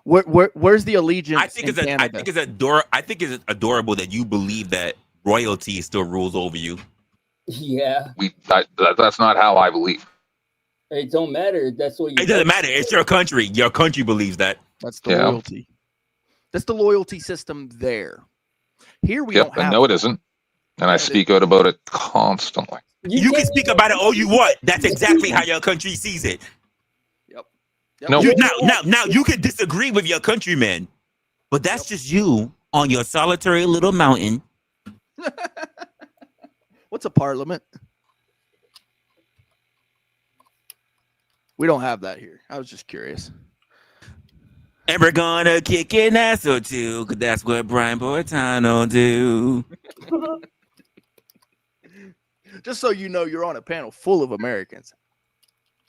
Where's the allegiance I think in Canada? I think it's adorable that you believe that royalty still rules over you. yeah, That's not how I believe. it don't matter. That's what you. It doesn't matter. It's your country. Your country believes that. That's the Yeah. loyalty. That's the loyalty system there. Here we Yep, don't and have no, it that. isn't. And I Yeah, it speak out about it constantly. You can can't speak even- about it all you want. That's exactly how your country sees it. Yep. No. Now you can disagree with your countrymen, but that's just you on your solitary little mountain. What's a parliament? We don't have that here. I was just curious. And we're gonna kick an ass or two, cause that's what Brian Bortano do. Just so you know, you're on a panel full of Americans.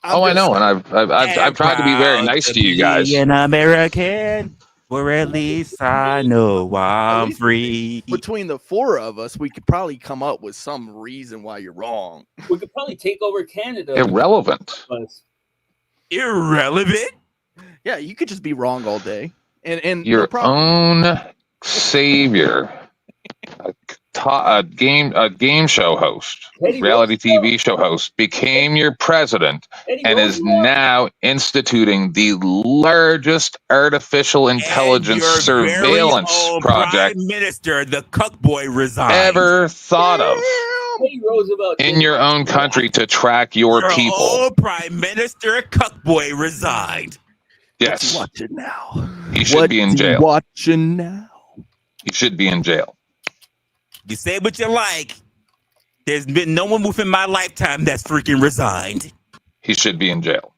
I know, and I've tried to be very nice to you guys. An American, or at least I know I'm least free. Between the four of us, we could probably come up with some reason why you're wrong. We could probably take over Canada. Irrelevant. But Irrelevant. Yeah, you could just be wrong all day. And no Your problem. own savior, a game show host, Teddy reality Roosevelt. TV show host, became your president Teddy and is Roosevelt. now instituting the largest artificial intelligence And your very surveillance own project Prime Minister, the cuck boy, resigned. ever thought of Teddy Roosevelt in did your not own do country to track your people. own Prime Minister, cuck boy, resigned. What's he Yes, watching now? he should be in What's he jail. watching now? He should be in jail. You say what you like. There's been no one within my lifetime that's freaking resigned. He should be in jail.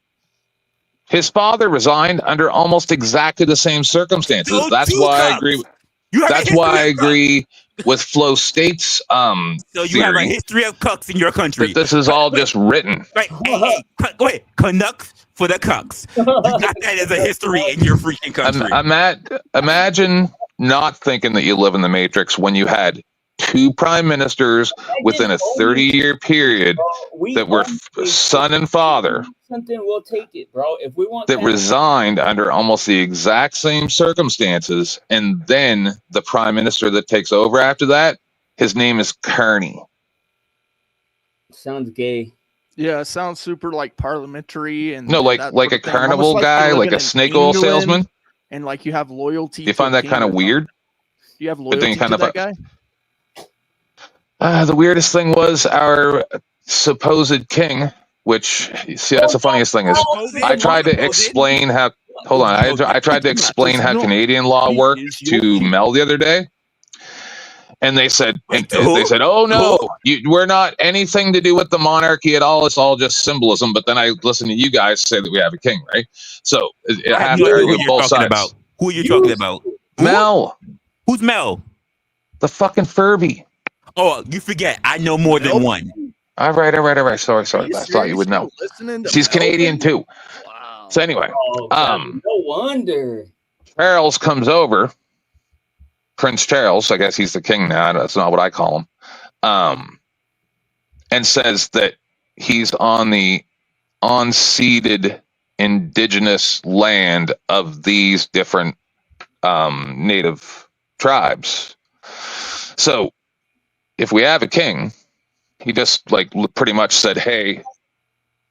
His father resigned under almost exactly the same circumstances. Those That's two why I cucks. agree. You have a That's history why I of cucks. agree with Flo State's So you have a theory history of cucks in your country. that this is all just written. Right? Hey, go ahead. Canucks for the cucks. You got that as a history in your freaking country. Imagine not thinking that you live in the Matrix when you had two prime ministers within a 30-year period that were son and father something, we'll take it, bro. If we want that Canada, resigned under almost the exact same circumstances, and then the prime minister that takes over after that, his name is Kearney. sounds gay. Yeah, it sounds super like parliamentary and No, like that like sort a of thing. carnival Almost guy, you're like living a in snake oil England, salesman. and like you have loyalty. You to find a that king kind of or weird? something. Do you have then loyalty you kind to of that guy? The weirdest thing was our supposed king, which, see, that's the funniest thing is I tried to explain how. Hold on, I tried to explain how Canadian law worked to Mel the other day, and they said, "Oh no, we're not anything to do with the monarchy at all. It's all just symbolism." But then I listened to you guys say that we have a king, right? So I have to argue with both sides. About. Who are you talking about? Mel, Who's Mel? the fucking Furby. Oh, you forget. I know more than one. All right. Sorry. Are you I thought you would know. listening to She's Melvin? Canadian too. Wow. So anyway, Oh, God, no wonder. Charles comes over. Prince Charles, I guess he's the king now. That's not what I call him. And says that he's on the unceded indigenous land of these different native tribes. So if we have a king, he just like pretty much said, "Hey,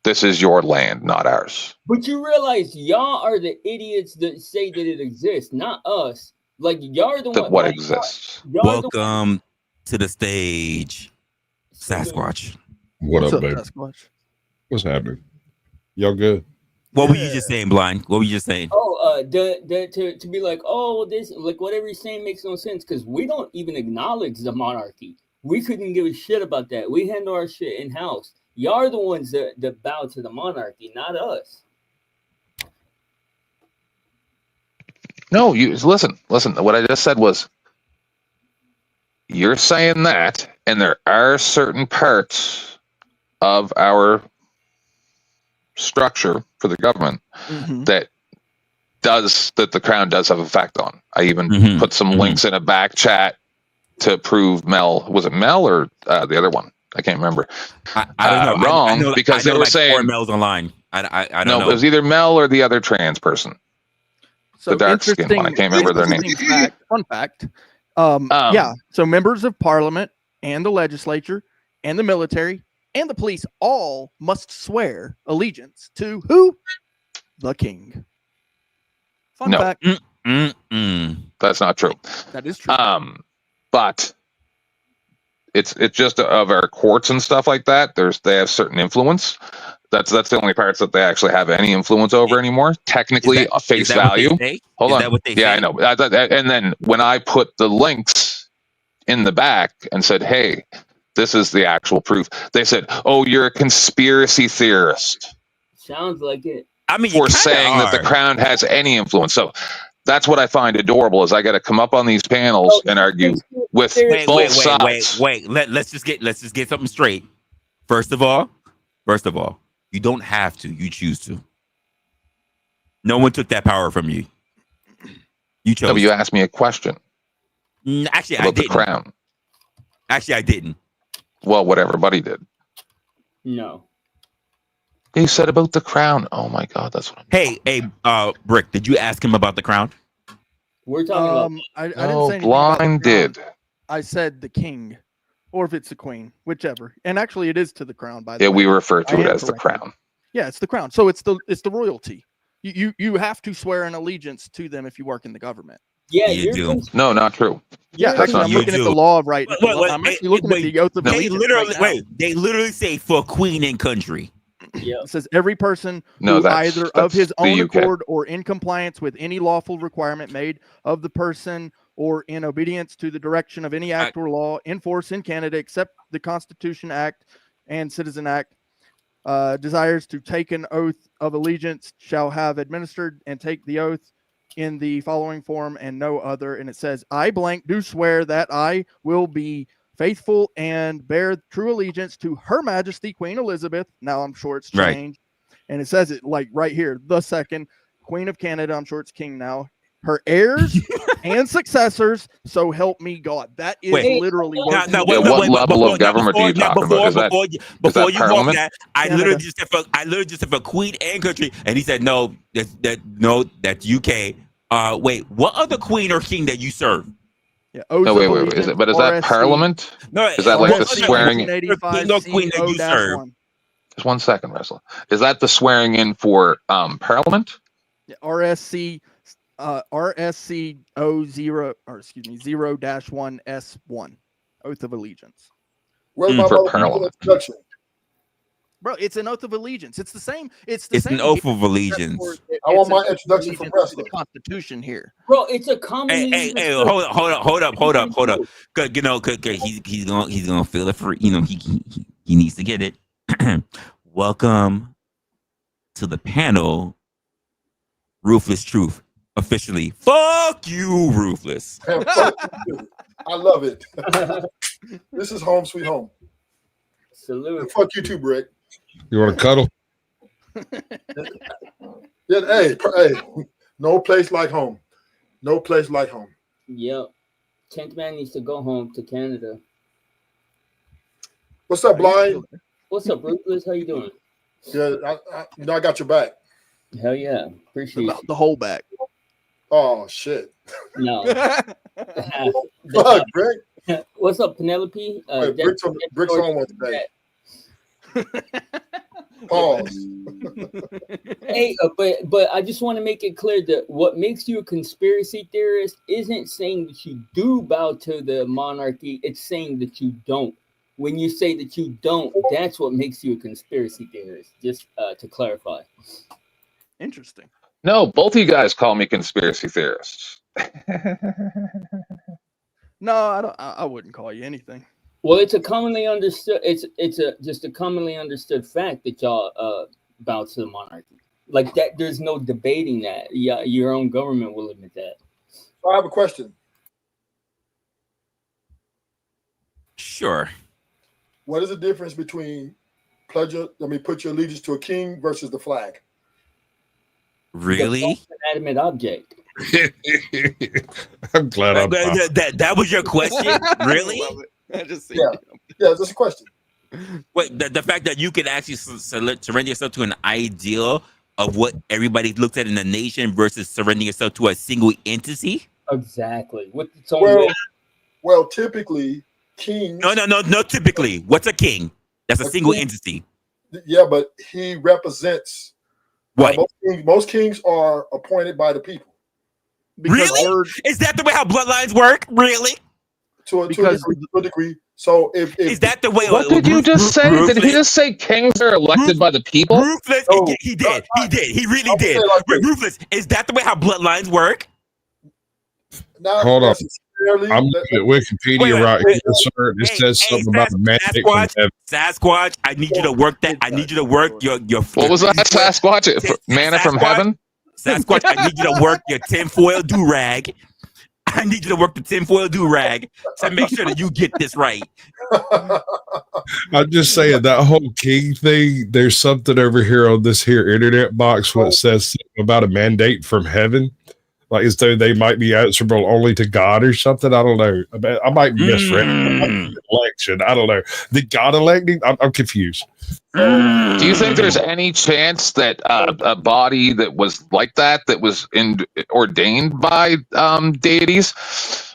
this is your land, not ours." But you realize y'all are the idiots that say that it exists, not us. Like y'all are the that one. what like, exists. y'all are the one- Welcome to the stage, Sasquatch. What What's up, baby? Sasquatch? What's happening? Y'all good? What were you just saying, Blind? What were you just saying? Oh, to be like, oh, this, like, whatever you're saying makes no sense because we don't even acknowledge the monarchy. We couldn't give a shit about that. We handle our shit in house. Y'all are the ones that bow to the monarchy, not us. No, you listen. What I just said was, you're saying that, and there are certain parts of our structure for the government Mm-hmm. that the crown does have effect on. I even Mhm, put some mhm. links in a back chat to prove Mel, was it Mel or the other one? I can't remember. I don't know. Wrong, I know, because I know they were like 4 saying males online. I don't no, know. it was either Mel or the other trans person, So the dark skinned one. I can't remember their name. interesting fact, fun fact. Um, Yeah. So members of parliament and the legislature and the military and the police all must swear allegiance to who? The king. Fun No. fact. That's not true. That is true. But it's just of our courts and stuff like that. They have certain influence. That's the only parts that they actually have any influence over anymore. Technically, Is face that what they value. say? Hold Is on. that what they Yeah, say? I know. And then when I put the links in the back and said, "Hey, this is the actual proof," they said, "Oh, you're a conspiracy theorist Sounds like it. I mean, you for kind saying of that the are. crown has any influence." So that's what I find adorable is I got to come up on these panels and argue with Wait, both sides. Let's just get something straight. First of all, you don't have to. You choose to. No one took that power from you. You chose. No, but you asked me a question Actually, I about the didn't. crown. Actually, I didn't. Well, what everybody did. No. He said about the crown. Oh my God, that's what I'm. Hey, Brick, did you ask him about the crown? We're talking about. I didn't No, say anything about the Blind crown. did. I said the king, or if it's the queen, whichever. And actually, it is to the crown. By the Yeah, way, we refer I to it am as the corrected. crown. Yeah, it's the crown. So it's the royalty. You have to swear an allegiance to them if you work in the government. Yeah, You do. No, not true. Yeah, That's actually, not I'm true. looking at the You do. law right now. Wait, I'm actually looking at the oath of They allegiance literally right now. They literally say for queen and country. Yeah. It says every person No, who that's either of his the own UK. accord or in compliance with any lawful requirement made of the person or in obedience to the direction of any act or law in force in Canada, except the Constitution Act and Citizen Act, desires to take an oath of allegiance shall have administered and take the oath in the following form and no other. And it says, I blank do swear that I will be faithful and bear true allegiance to Her Majesty Queen Elizabeth. Now I'm sure it's Right. changed. And it says it like right here, the second Queen of Canada. I'm sure it's king now. Her heirs and successors. So help me God. That is literally Now, what. now, Yeah, what level of government are you talking about? Is that before you walk Parliament? that? I literally just said for queen and country, and he said no. That's UK. Wait, what other queen or king that you serve? Yeah, No, wait. Is that Parliament? No, Is that like the RSC swearing? 1985 king or queen that you serve? CO-1. Just 1 second, Resla. Is that the swearing in for Parliament? Yeah, RSC 0-1 S1 Oath of Allegiance. Where's my For motherfucking Parliament. introduction? Bro, it's an oath of allegiance. It's the same. It's an oath of allegiance. I want my introduction from allegiance to the wrestling. Constitution here. Bro, it's a common. Hey, hold up. Cause he's gonna feel it for he needs to get it. Welcome to the panel, Ruthless Truth. Officially, fuck you, Ruthless. Man, fuck you. I love it. This is home sweet home. Salute. And fuck you too, Brick. You want to cuddle? Yeah, hey, no place like home. No place like home. Yep. 10th man needs to go home to Canada. What's up, Blind? What's up, Ruthless? How you doing? Yeah, I got your back. Hell yeah. Appreciate you. The whole back. Oh shit. No. Fuck, Brick. What's up, Penelope? Brick's on one today. Pause. Hey, but I just want to make it clear that what makes you a conspiracy theorist isn't saying that you do bow to the monarchy. It's saying that you don't. When you say that you don't, that's what makes you a conspiracy theorist. Just to clarify. Interesting. No, both of you guys call me conspiracy theorists. No, I don't. I wouldn't call you anything. Well, it's a commonly understood. It's just a commonly understood fact that y'all bow to the monarchy. Like that, there's no debating that. Yeah, your own government will admit that. I have a question. Sure. What is the difference between put your allegiance to a king versus the flag? Really? Inanimate object. I'm glad I'm that was your question? Really? I just Yeah, that's a question. Wait, the fact that you can actually surrender yourself to an ideal of what everybody looks at in the nation versus surrendering yourself to a single entity? Exactly. With its own way. Well, typically kings. No. Typically, what's a king? That's a single entity. Yeah, but he represents. What? Most kings are appointed by the people. Really? Is that the way how bloodlines work? Really? To a degree. So if is that the way? What did you just say? Ruthless? Did he just say kings are elected by the people? Ruthless. No, he did. He really did. Ruthless. Is that the way how bloodlines work? Hold on. I'm looking at Wikipedia right here, sir. It says something about the mandate from heaven. Sasquatch, I need you to work that. I need you to work your. What was that? Sasquatch? Manna from heaven? Sasquatch, I need you to work your tinfoil do-rag. I need you to work the tinfoil do-rag to make sure that you get this right. I'm just saying that whole king thing, there's something over here on this here internet box what says something about a mandate from heaven. Like as though they might be answerable only to God or something. I don't know. I might be misread election. I don't know. Did God elect him? I'm confused. Do you think there's any chance that a body that was like that was ordained by deities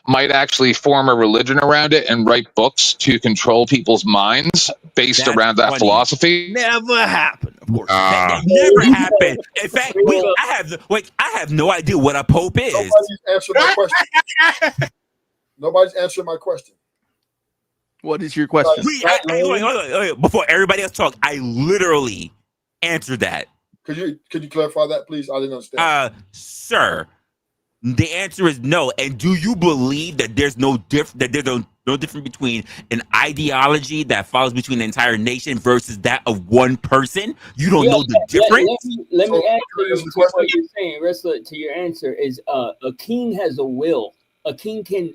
might actually form a religion around it and write books to control people's minds based around that philosophy? Never happened, of course. That never happened. In fact, I have no idea what a pope is. Nobody's answering my question. Nobody's answering my question. What is your question? Wait, before everybody else talk, I literally answered that. Could you clarify that, please? I didn't understand. Sir, the answer is no. And do you believe that there's no difference between an ideology that follows between the entire nation versus that of one person? You don't know the difference? Let me answer you what you're saying, Resla, to your answer is a king has a will. A king can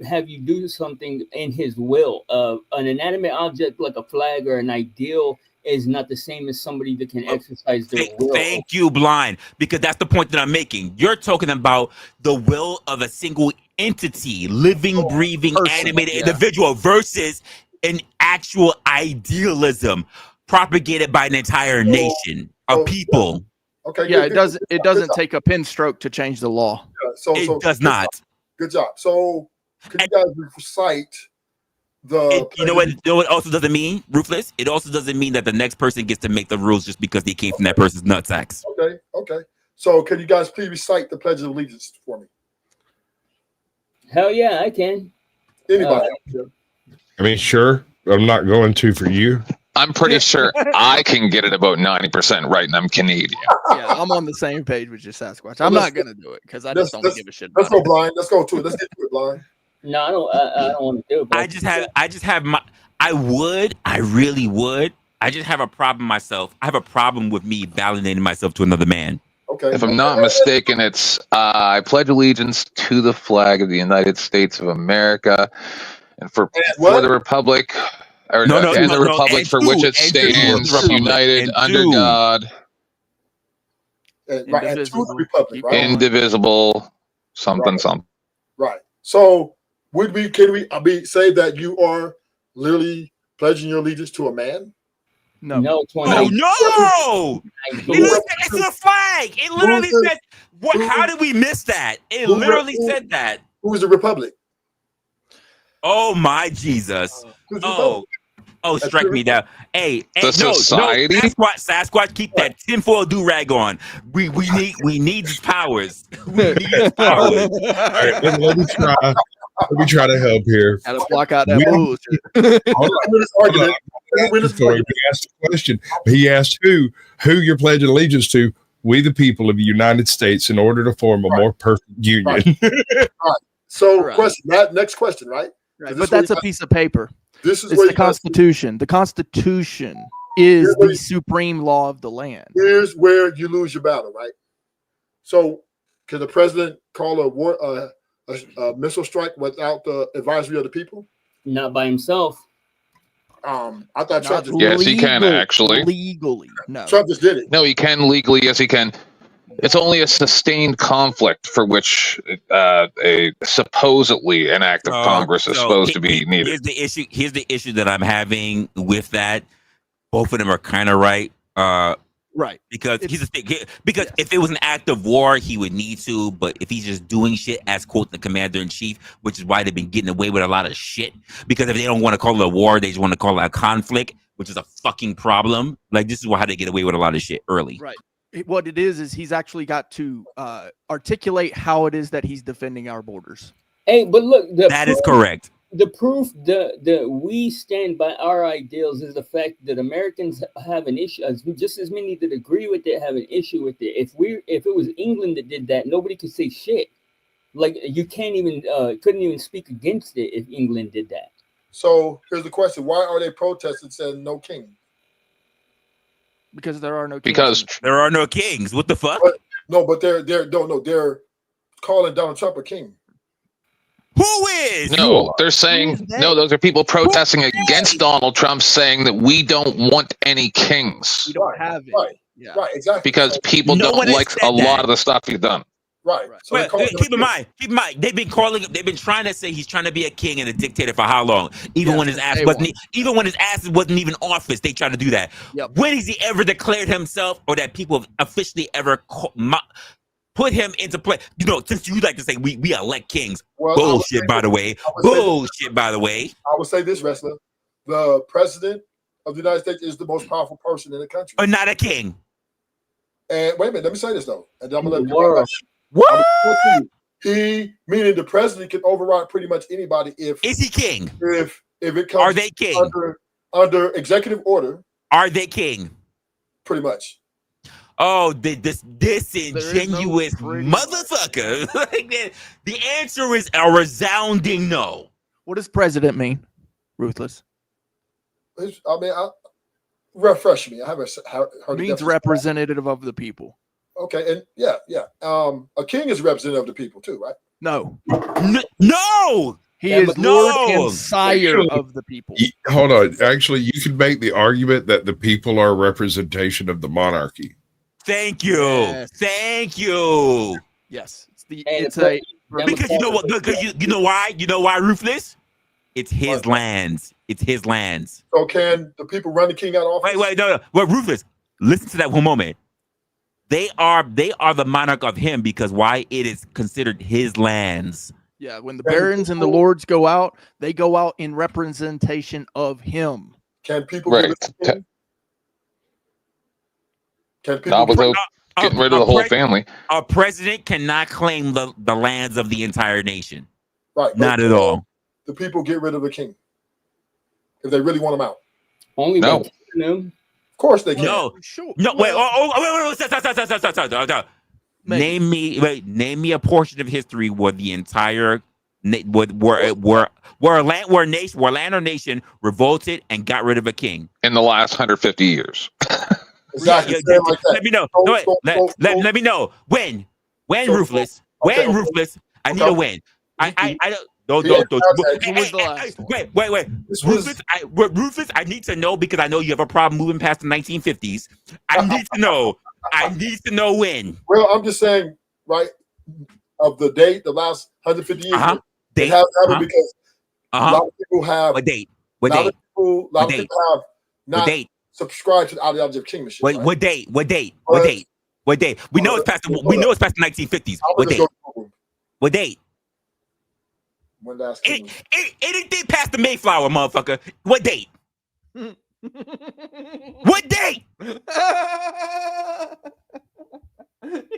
have you do something in his will. An inanimate object like a flag or an ideal is not the same as somebody that can exercise their will. Thank you, Blind, because that's the point that I'm making. You're talking about the will of a single entity, living, breathing, animated individual versus an actual idealism propagated by an entire nation of people. Okay. Yeah, it doesn't take a pen stroke to change the law. It does not. Good job. So, can you guys recite the? You know what also doesn't mean, Ruthless? It also doesn't mean that the next person gets to make the rules just because they came from that person's nutsacks. Okay. So, can you guys please recite the Pledge of Allegiance for me? Hell yeah, I can. Anybody? I mean, sure. I'm not going to for you. I'm pretty sure I can get it about 90% right, and I'm Canadian. Yeah, I'm on the same page with your Sasquatch. I'm not gonna do it because I just don't give a shit. Let's go blind. Let's go to it. Let's get to it, blind. No, I don't want to do it. I just have my. I really would. I just have a problem myself. I have a problem with me validating myself to another man. Okay. If I'm not mistaken, it's I pledge allegiance to the flag of the United States of America, and for the Republic. The Republic for which it stands, united under God, indivisible, something. Right. So, can we say that you are literally pledging your allegiance to a man? No. No. It's a flag. It literally said. How did we miss that? It literally said that. Who's the Republic? Oh my Jesus! Oh, strike me down. Hey, The society? Sasquatch, keep that tinfoil do-rag on. We need his powers. We need his powers. All right, let me try. Let me try to help here. Got to block out that We- bullshit. Hold on. Win this argument. Win this Before he argument. asked the question, he asked who you're pledging allegiance to. We, the people of the United States, in order to form a more perfect union. So, Right. question. That next question, right? Right, This but is where that's you a piece of paper. This is It's where the Constitution. The Constitution is Here's where the you- supreme law of the land. Here's where you lose your battle, right? So, can the president call a war, a missile strike without the advisory of the people? Not by himself. I thought Trump Not just, Yes, he can, legal- actually. Legally, no. Trump just did it. No, he can legally. Yes, he can. It's only a sustained conflict for which a supposedly an act of Congress is supposed to be needed. Here's the issue. Here's the issue that I'm having with that. Both of them are kind of right. Right. Because It's- he's a thing. Because yes. if it was an act of war, he would need to. But if he's just doing shit as quote the commander in chief, which is why they've been getting away with a lot of shit. Because if they don't want to call it a war, they just want to call it a conflict, which is a fucking problem. Like this is how they get away with a lot of shit early. Right. What it is he's actually got to articulate how it is that he's defending our borders. Hey, but look, That is correct. The proof that we stand by our ideals is the fact that Americans have an issue. Just as many that agree with it have an issue with it. If it was England that did that, nobody could say shit. Like you couldn't even speak against it if England did that. So here's the question: why are they protesting saying no king? Because there are no kings. Because There are no kings. What the fuck? No, but they're calling Donald Trump a king. Who is? no, they're saying Who's they? no. Those are people protesting against Donald Trump, saying that we don't want any kings we don't have it. Right. Yeah. Right, exactly. because people No don't one has like said a lot that. of the stuff he's done. right. Right. So they're Well, calling him a keep in king. mind, they've been trying to say he's trying to be a king and a dictator for how long? Even Yeah, when his ass day wasn't, one. even when his ass wasn't even office, they tried to do that. Yep. When has he ever declared himself, or that people have officially ever put him into play? You know, since you like to say we elect kings, Well, I would bullshit. say By the this- way, I would say this- bullshit. By the way, I would say this, wrestler: the president of the United States is the most powerful person in the country. or not a king. And wait a minute, let me say this though, and then I'm gonna let The world. What he, meaning the president, can override pretty much anybody if is he king? if it comes Are they king? under executive order, Are they king? pretty much. Oh, this disingenuous pretty motherfucker. Like, the answer is a resounding no. What does president mean? Ruthless. I mean, refresh me. I haven't heard the Means definition. representative of the people. Okay, and yeah. A king is a representative of the people too, right? No. No! He Yeah, is but Lord no. and Sire of the people. Hold on. Actually, you can make the argument that the people are a representation of the monarchy. Thank you. Yes. Thank you. Yes. And It's a Because you know what? Because you know why? You know why, Ruthless? It's his lands. It's his lands. So can the people run the king out of office? Wait, no. Well, Ruthless, listen to that one moment. They are the monarch of him because why? It is considered his lands. yeah, when the barons and the lords go out, they go out in representation of him. Can people Right. get rid of the king? Can people Not without A- getting rid a of the whole pres- family. A president cannot claim the lands of the entire nation. right? Not but at all. The people get rid of the king if they really want him out. Only No. by killing him. Of course they can. No. Sure. No, wait. Wait. Stop. Maybe. Name me a portion of history where the entire where land or nation revolted and got rid of a king. In the last 150 years. Exactly. Yeah, Say it like that. let me know. Go, No, wait, go, go, let me know when Go, Ruthless. okay, When okay. Ruthless. I need Okay. a win. I don't. Yeah, Who was the last one? Wait. This was Ruthless, I need to know because I know you have a problem moving past the 1950s. I need to know. I need to know when. well. I'm just saying, right? Of the date, the last 150 years, Uh-huh. it Date. has happened because a Uh-huh. lot of people have. What date? a What lot date? of people, lot of What people have What not date? subscribed to the ideology of kingship. What right? what date? What date? What But- date? What date? We know it's past the 1950s. I What would just date? go to Google What date? when last king. Anything past the Mayflower, motherfucker. What date? What date?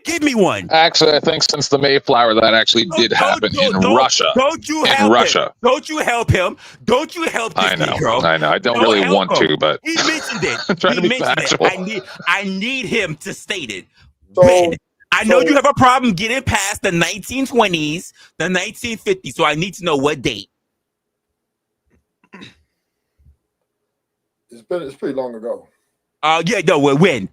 Give me one. Actually, I think since the Mayflower, that actually did happen in Russia. Don't you In help Russia. him? Don't you help him? Don't you help this I know. Negro? I know. I don't Don't really help want him. to, but He mentioned it. I'm trying He to be mentioned it. factual. I need him to state it. So- When? I know so- you have a problem getting past the 1920s, the 1950s, so I need to know what date. It's pretty long ago. Yeah, no, when?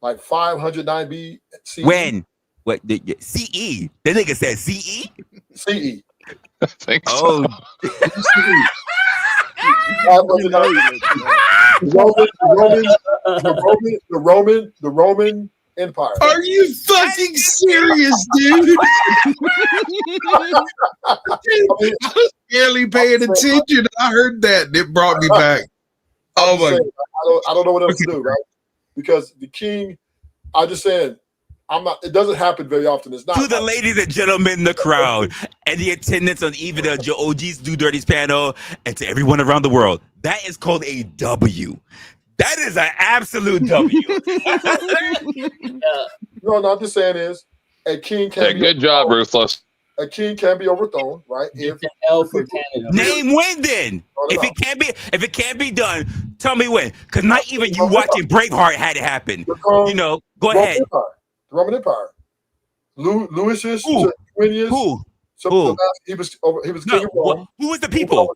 Like 509 BC. When? What? CE? That nigga said CE? CE. I think Oh, so. The Roman Empire. Are you fucking serious, dude? I was barely paying attention. I heard that and it brought me back. Oh my! I don't know what else to do, right? Because the king, I'm just saying, I'm not. It doesn't happen very often. It's not. to the ladies and gentlemen in the crowd and the attendants on even the OG's Do Dirty's panel, and to everyone around the world, that is called a W. That is an absolute W. No, I'm just saying is a king can Yeah, be good job, Ruthless. a king can be overthrown, right? If It's an L for Canada. Name when then. If it can't be done, tell me when. Because not even you watching Braveheart had it happen. You know, go Roman ahead. Empire. The Roman Empire. Louisius Who? Tarquinius. Who? He was king of Rome. Who was the people?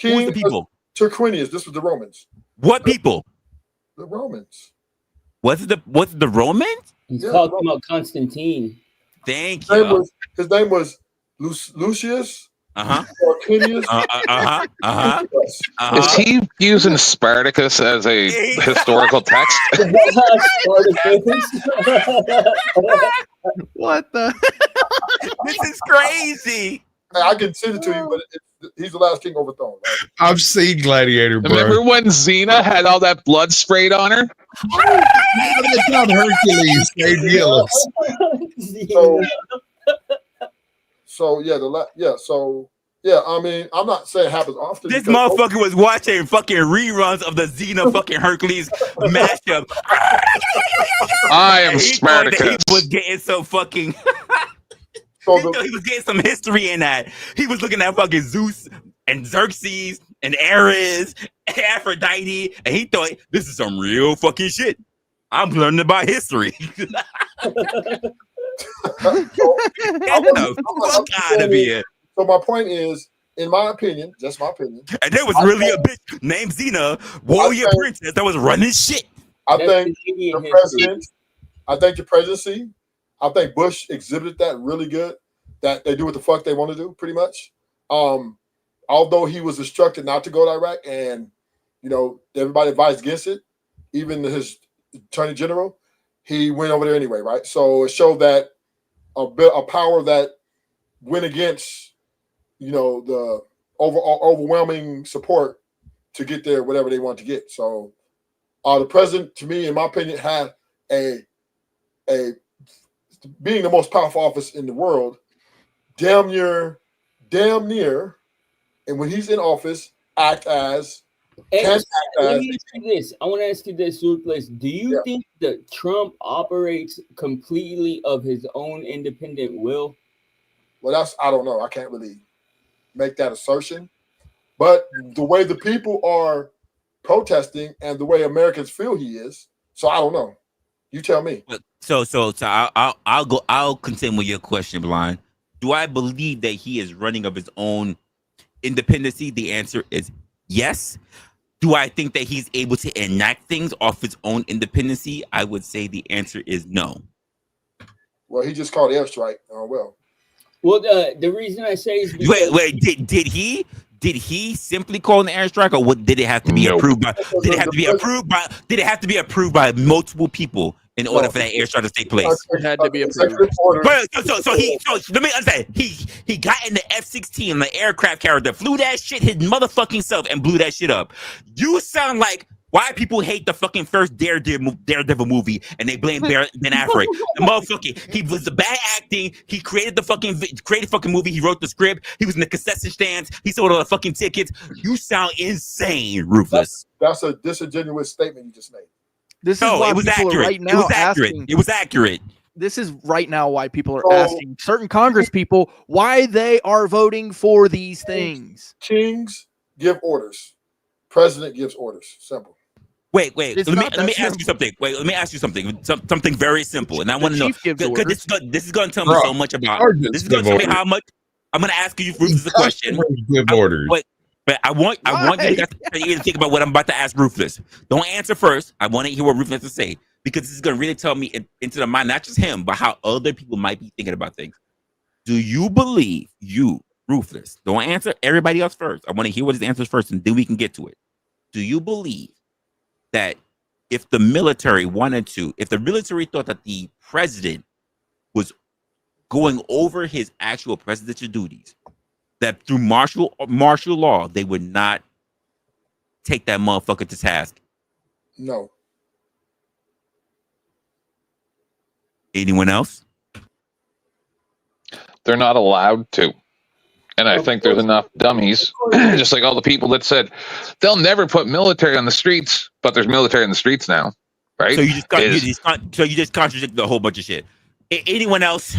Who was the people? Tarquinius. This was the Romans. What people? The Romans. Was it the Romans? He's Yeah, talking about Constantine. Thank His name you. was Lucius Uh-huh. Tarquinius. Is he using Spartacus as a historical text? What the? This is crazy. I can send it to you, but he's the last king overthrown. Right? I've seen Gladiator, bro. Remember when Xena had all that blood sprayed on her? It's not Hercules, St. Gillis. So yeah, I mean, I'm not saying it happens often. This because- motherfucker was watching fucking reruns of the Xena fucking Hercules mashup. I am And he thought that Spartacus. He was getting some fucking. So he thought he was getting some history in that. He was looking at fucking Zeus and Xerxes and Ares and Aphrodite, and he thought this is some real fucking shit. I'm learning about history. Get the fuck out of here. So my point is, in my opinion, just my opinion, And there was really a bitch named Xena, warrior princess, that was running shit. I That's think Canadian the history. president, I think the presidency, I think Bush exhibited that really good. That they do what the fuck they want to do, pretty much. Although he was instructed not to go to Iraq, and everybody advised against it, even his attorney general, he went over there anyway, right? So it showed that a power that went against, the overwhelming support to get there, whatever they want to get. So the president, to me, in my opinion, had a being the most powerful office in the world, damn near, and when he's in office, act as. Let me ask you this. I want to ask you this, Ruthless. Do you think that Trump operates completely of his own independent will? Well, I don't know. I can't really make that assertion. But the way the people are protesting and the way Americans feel he is, so I don't know. You tell me. So I'll contend with your question, Blind. Do I believe that he is running of his own independency? The answer is yes. Do I think that he's able to enact things off his own independency? I would say the answer is no. Well, he just called the airstrike. Oh well. Well, the reason I say is because Wait. Did he simply call an airstrike, or what? Did it have to be approved by? Did it have to be approved by? Did it have to be approved by multiple people in order for that airstrike to take place? It had to be approved. But so let me understand. He got in the F-16, the aircraft carrier, flew that shit his motherfucking self and blew that shit up. You sound like Why people hate the fucking first Daredevil movie and they blame Ben Affleck? The motherfucker, he was the bad acting. He created the fucking movie. He wrote the script. He was in the concession stands. He sold all the fucking tickets. You sound insane, Ruthless. That's a disingenuous statement you just made. This is why it was people accurate. are right now asking. It was accurate. This is right now why people are asking certain Congress people why they are voting for these things. Kings give orders. President gives orders. Simple. Wait. Let me ask you something. Wait, let me ask you something. Something very simple. And I want to know because this is going to tell me so much about. This is going to tell me how much. I'm going to ask you Rufus a question. Give orders. But I want you guys to think about what I'm about to ask Ruthless. Don't answer first. I want to hear what Ruthless has to say because this is going to really tell me into the mind, not just him, but how other people might be thinking about things. Do you believe Ruthless? Don't answer everybody else first. I want to hear what his answers first, and then we can get to it. Do you believe that if the military thought that the president was going over his actual presidential duties, that through martial law, they would not take that motherfucker to task? No. Anyone else? They're not allowed to. And I think there's enough dummies, just like all the people that said they'll never put military on the streets, but there's military in the streets now, right? So you just contradict the whole bunch of shit. Anyone else?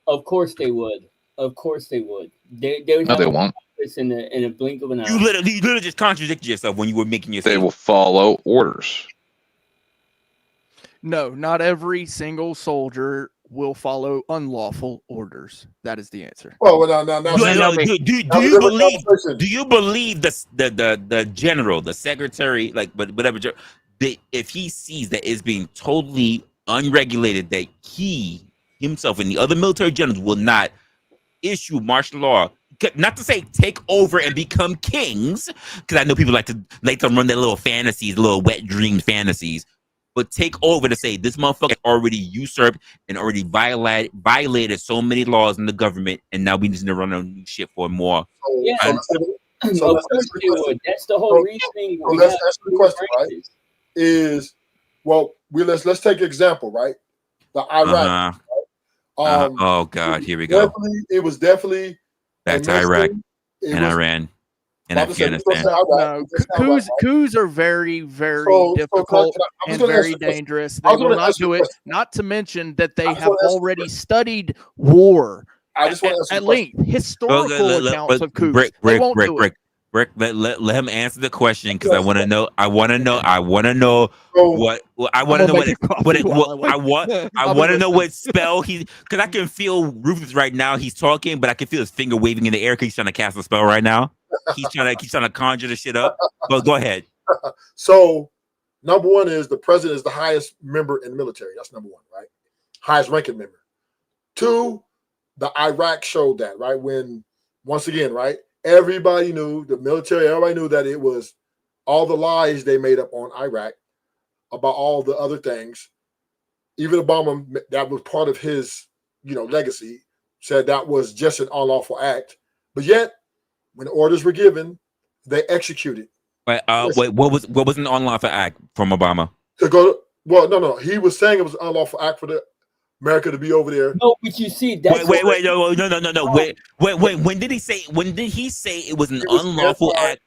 Of course they would. Of course they would. They would No, they won't. in a blink of an eye. You literally just contradicted yourself when you were making your. They will follow orders. No, not every single soldier will follow unlawful orders. That is the answer. Well, now. Do you believe the general, the secretary, like whatever, if he sees that it's being totally unregulated, that he himself and the other military generals will not issue martial law, not to say take over and become kings, because I know people like to run their little fantasies, little wet dream fantasies, but take over to say this motherfucker already usurped and already violated so many laws in the government, and now we just need to run on new shit for more. Yeah, so of course they would. That's the whole reasoning. So let's ask the question, right? Let's take an example, right? The Iraq. Oh God, here we go. It was definitely back to Iraq and Iran and Afghanistan. No, coups are very, very difficult and very dangerous. They will not do it. Not to mention that they have already studied war at length, historical accounts of coups. They won't do it. Rick, let him answer the question because I want to know what spell he, because I can feel Rufus right now. He's talking, but I can feel his finger waving in the air because he's trying to cast a spell right now. He's trying to conjure the shit up. But go ahead. So number one is the president is the highest member in the military. That's number one, right? Highest ranking member. Two, the Iraq showed that, right? When once again, right? Everybody knew, the military, everybody knew that it was all the lies they made up on Iraq about all the other things. Even Obama, that was part of his, legacy, said that was just an unlawful act. But yet, when orders were given, they executed. Wait, what was an unlawful act from Obama? To go, no. He was saying it was an unlawful act for America to be over there. No, but you see, that's wait, no. Wait. When did he say it was an unlawful act?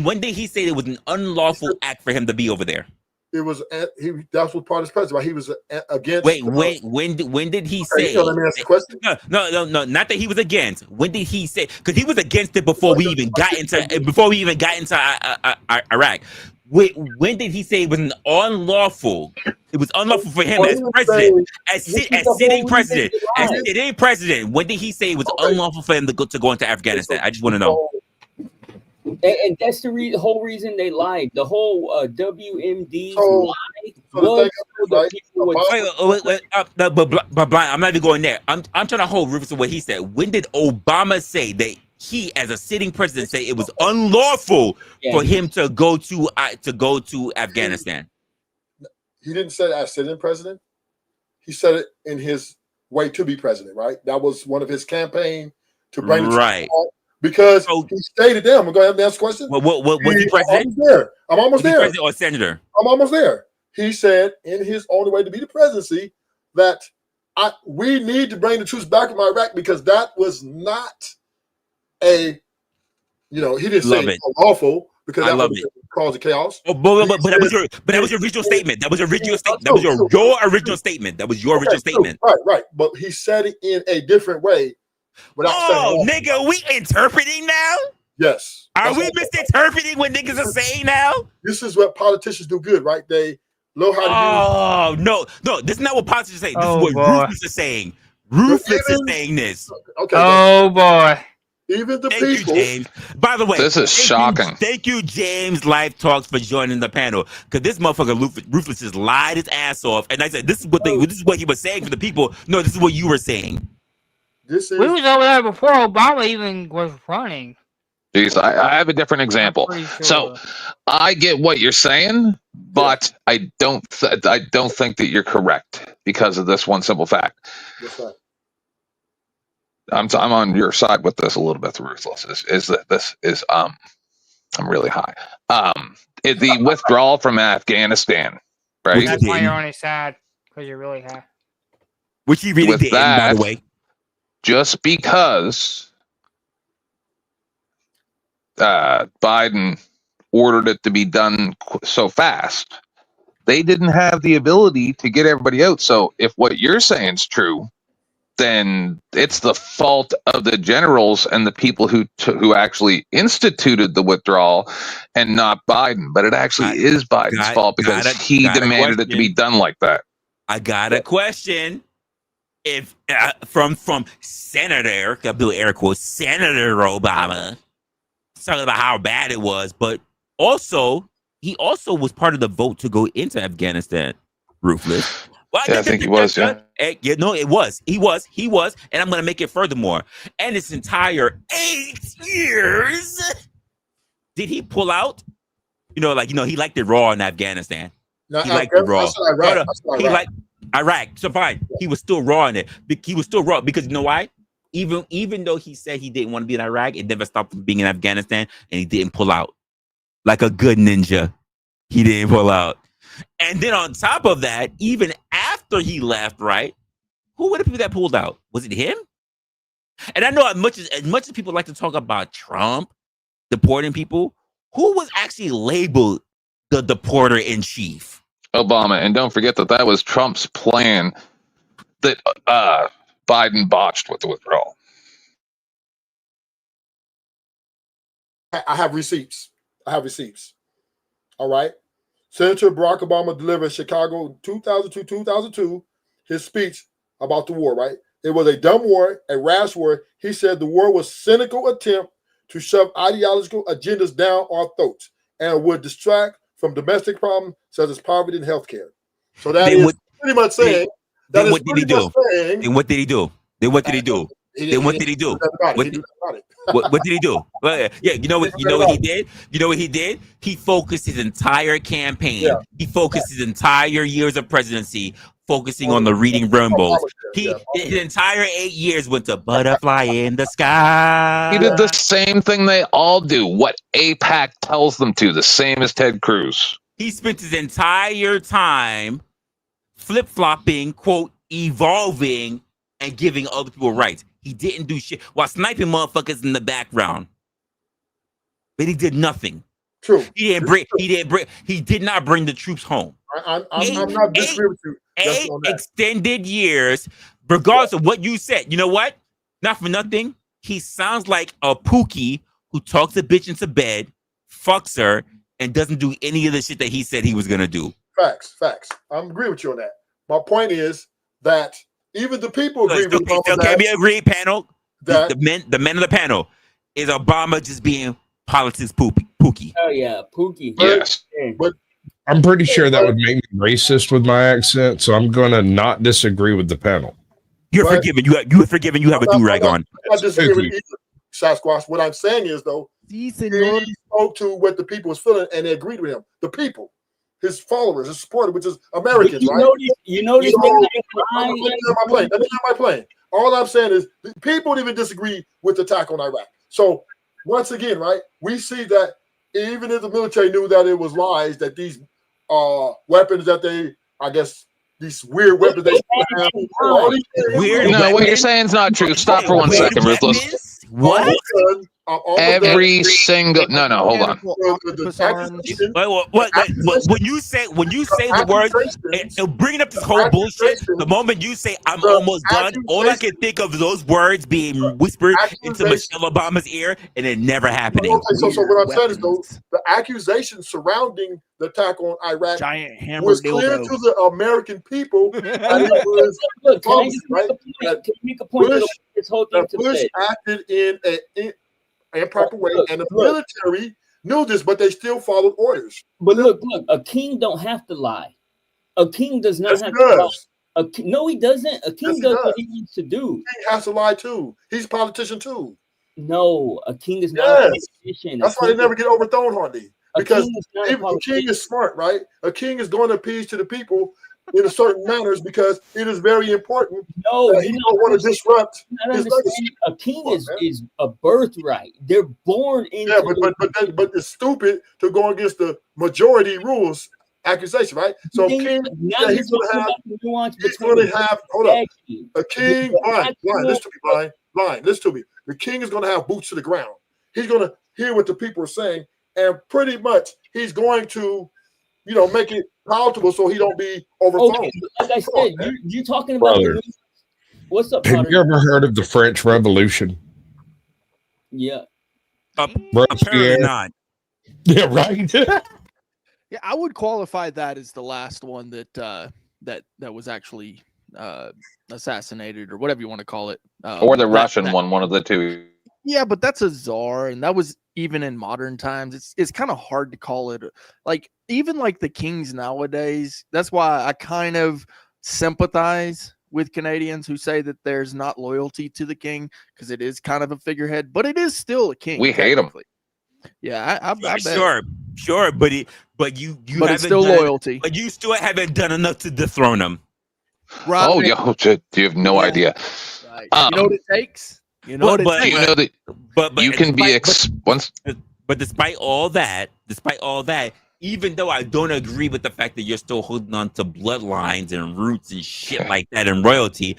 When did he say it was an unlawful act for him to be over there? It was that was part of his president. Right? He was against. When did he say? Let me ask the question. No, not that he was against. When did he say? Because he was against it before we even got into Iraq. When did he say it was an unlawful? It was unlawful for him as president, as sitting president. When did he say it was unlawful for him to go into Afghanistan? I just want to know. And that's the whole reason they lied. The whole WMD lie was so people would. But Brian, I'm not even going there. I'm trying to hold Rufus to what he said. When did Obama say that he, as a sitting president, say it was unlawful for him to go to Afghanistan? He didn't say that as sitting president. He said it in his way to be president. Right. That was one of his campaign to bring the right. because So- he stated them. Go ahead and ask the question. What was he president? I'm almost Was he there. president or senator? I'm almost there. He said in his only way to be the presidency that we need to bring the troops back from Iraq because that was not he didn't say it's lawful because that would cause the chaos. Oh, but that was your original statement. That was your original statement. That was your original statement. That was your original statement. Right. But he said it in a different way. Nigga, we interpreting now? Yes. Are we misinterpreting what niggas are saying now? This is what politicians do good, right? They know how to use. No, this is not what politicians say. This is what Ruthless is saying. Ruthless is saying this. Okay. Oh boy. Even the Thank people. you, James. By the way, This is shocking. Thank you, James Life Talks, for joining the panel. Because this motherfucker Ruthless just lied his ass off. And I said, this is what he was saying for the people. No, this is what you were saying. We was over there before Obama even was running. Jeez, I have a different example. Sure. So I get what you're saying, but I don't think that you're correct because of this one simple fact. What's that? I'm on your side with this a little bit. Ruthless is that this is I'm really high. The withdrawal from Afghanistan, right? That's why you're on his side, because you're really high. Which he really With did, that, by the way. Just because Biden ordered it to be done so fast, they didn't have the ability to get everybody out. So if what you're saying is true, then it's the fault of the generals and the people who actually instituted the withdrawal and not Biden. But it actually is Biden's fault because he demanded it to be done like that. I got a question. If from Senator, I'll do air quotes, Senator Obama, talking about how bad it was, but he also was part of the vote to go into Afghanistan. Ruthless. Well, yeah, I think he was. Yeah. No, it was. He was, and I'm gonna make it furthermore. And this entire 8 years, did he pull out? He liked it raw in Afghanistan. No, he liked it raw. He liked Iraq. So fine, he was still raw in it. He was still raw because you know why? Even though he said he didn't want to be in Iraq, it never stopped from being in Afghanistan, and he didn't pull out. Like a good ninja, he didn't pull out. And then on top of that, even after he left, right? Who were the people that pulled out? Was it him? And I know as much as people like to talk about Trump deporting people, who was actually labeled the deporter in chief? Obama. And don't forget that was Trump's plan that Biden botched with the withdrawal. I have receipts. All right. Senator Barack Obama delivered in Chicago 2002, his speech about the war, right? It was a dumb war, a rash war. He said the war was a cynical attempt to shove ideological agendas down our throats and would distract from domestic problems such as poverty and healthcare. So that is pretty much saying that is pretty much saying. Then what did he do? What did he do? What did he do? Well, yeah, you know what he did? You know what he did? He focused his entire campaign. Yeah. He focused his entire years of presidency focusing on the reading rainbows. His entire 8 years went to butterfly in the sky. He did the same thing they all do. What AIPAC tells them to, the same as Ted Cruz. He spent his entire time flip-flopping, quote, evolving, and giving other people rights. He didn't do shit while sniping motherfuckers in the background. But he did nothing. True. He did not bring the troops home. I'm not disagreeing with you. 8 extended years, regardless of what you said. You know what? Not for nothing. He sounds like a Pookie who talks a bitch into bed, fucks her, and doesn't do any of the shit that he said he was gonna do. Facts. I'm agreeing with you on that. My point is that even the people agree with you. Can we agree, panel? The men of the panel, is Obama just being politics Pookie? Oh yeah, Pookie. Yes. But I'm pretty sure that would make me racist with my accent, so I'm gonna not disagree with the panel. You're forgiven. You are forgiven. You have a do-rag on. I'm not disagreeing with either, Sasquatch. What I'm saying is, though, he spoke to what the people was feeling, and they agreed with him. The people, his followers, his supporters, which is Americans, right? You notice let me land my plane. All I'm saying is, people even disagree with the attack on Iraq. So once again, right, we see that even if the military knew that it was lies, that these weapons that they, I guess, these weird weapons they have, all these Weird No, what weapons? you're saying is not true. Stop for 1 Weird second, Ruthless. weapons? What? Every single no, hold on. When you say the words, bringing up this whole bullshit, the moment you say I'm almost done, all I can think of is those words being whispered into Michelle Obama's ear and it never happening. Okay, so what I'm saying is, though, the accusations surrounding the attack on Iraq was clear to the American people that it was false, right? That Bush acted in an improper way, and the military knew this, but they still followed orders. But look, a king don't have to lie. A king does not have to lie. No, he doesn't. A king does what he needs to do. He has to lie too. He's a politician too. No, a king is not a politician. That's why they never get overthrown, Hardy. Because a king is smart, right? A king is going to appease to the people in a certain manners because it is very important. No, you don't want to disrupt his legacy. A king is a birthright. They're born into. Yeah, but it's stupid to go against the majority rules accusation, right? So he's going to have. Hold up. A king, blind. Listen to me. The king is going to have boots to the ground. He's going to hear what the people are saying, and pretty much he's going to, make it palatable so he don't be overthrown. Okay, like I said, you're talking about what's up, Potter? Have you ever heard of the French Revolution? Yeah. Apparently not. Yeah, right. Yeah, I would qualify that as the last one that was actually assassinated or whatever you want to call it, or the Russian one of the two. Yeah, but that's a czar, and that was even in modern times. It's kind of hard to call it like even like the kings nowadays. That's why I kind of sympathize with Canadians who say that there's not loyalty to the king because it is kind of a figurehead, but it is still a king. We hate him. Yeah, I bet. Sure, but it's still loyalty. But you still haven't done enough to dethrone him. Right. Oh, you have no idea. Right. You know what it takes. You know But you can be once. But despite all that, even though I don't agree with the fact that you're still holding on to bloodlines and roots and shit like that and royalty,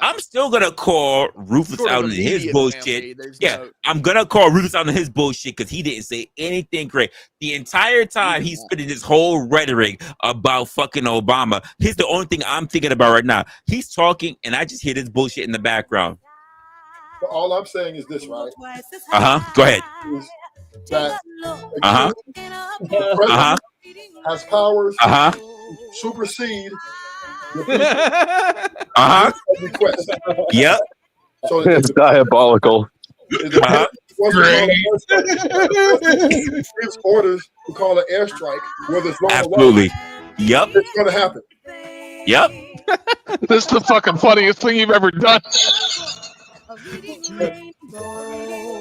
I'm still gonna call Rufus out on his bullshit. I'm gonna call Rufus out on his bullshit because he didn't say anything great the entire time. He's spitting this whole rhetoric about fucking Obama. Here's the only thing I'm thinking about right now. He's talking, and I just hear this bullshit in the background. But all I'm saying is this, right? Go ahead. That the president has powers to supersede the request. Yep. So it's diabolical. Gives orders to call an airstrike, whether it's wrong absolutely. Or right. Yep. It's going to happen. Yep. This is the fucking funniest thing you've ever done.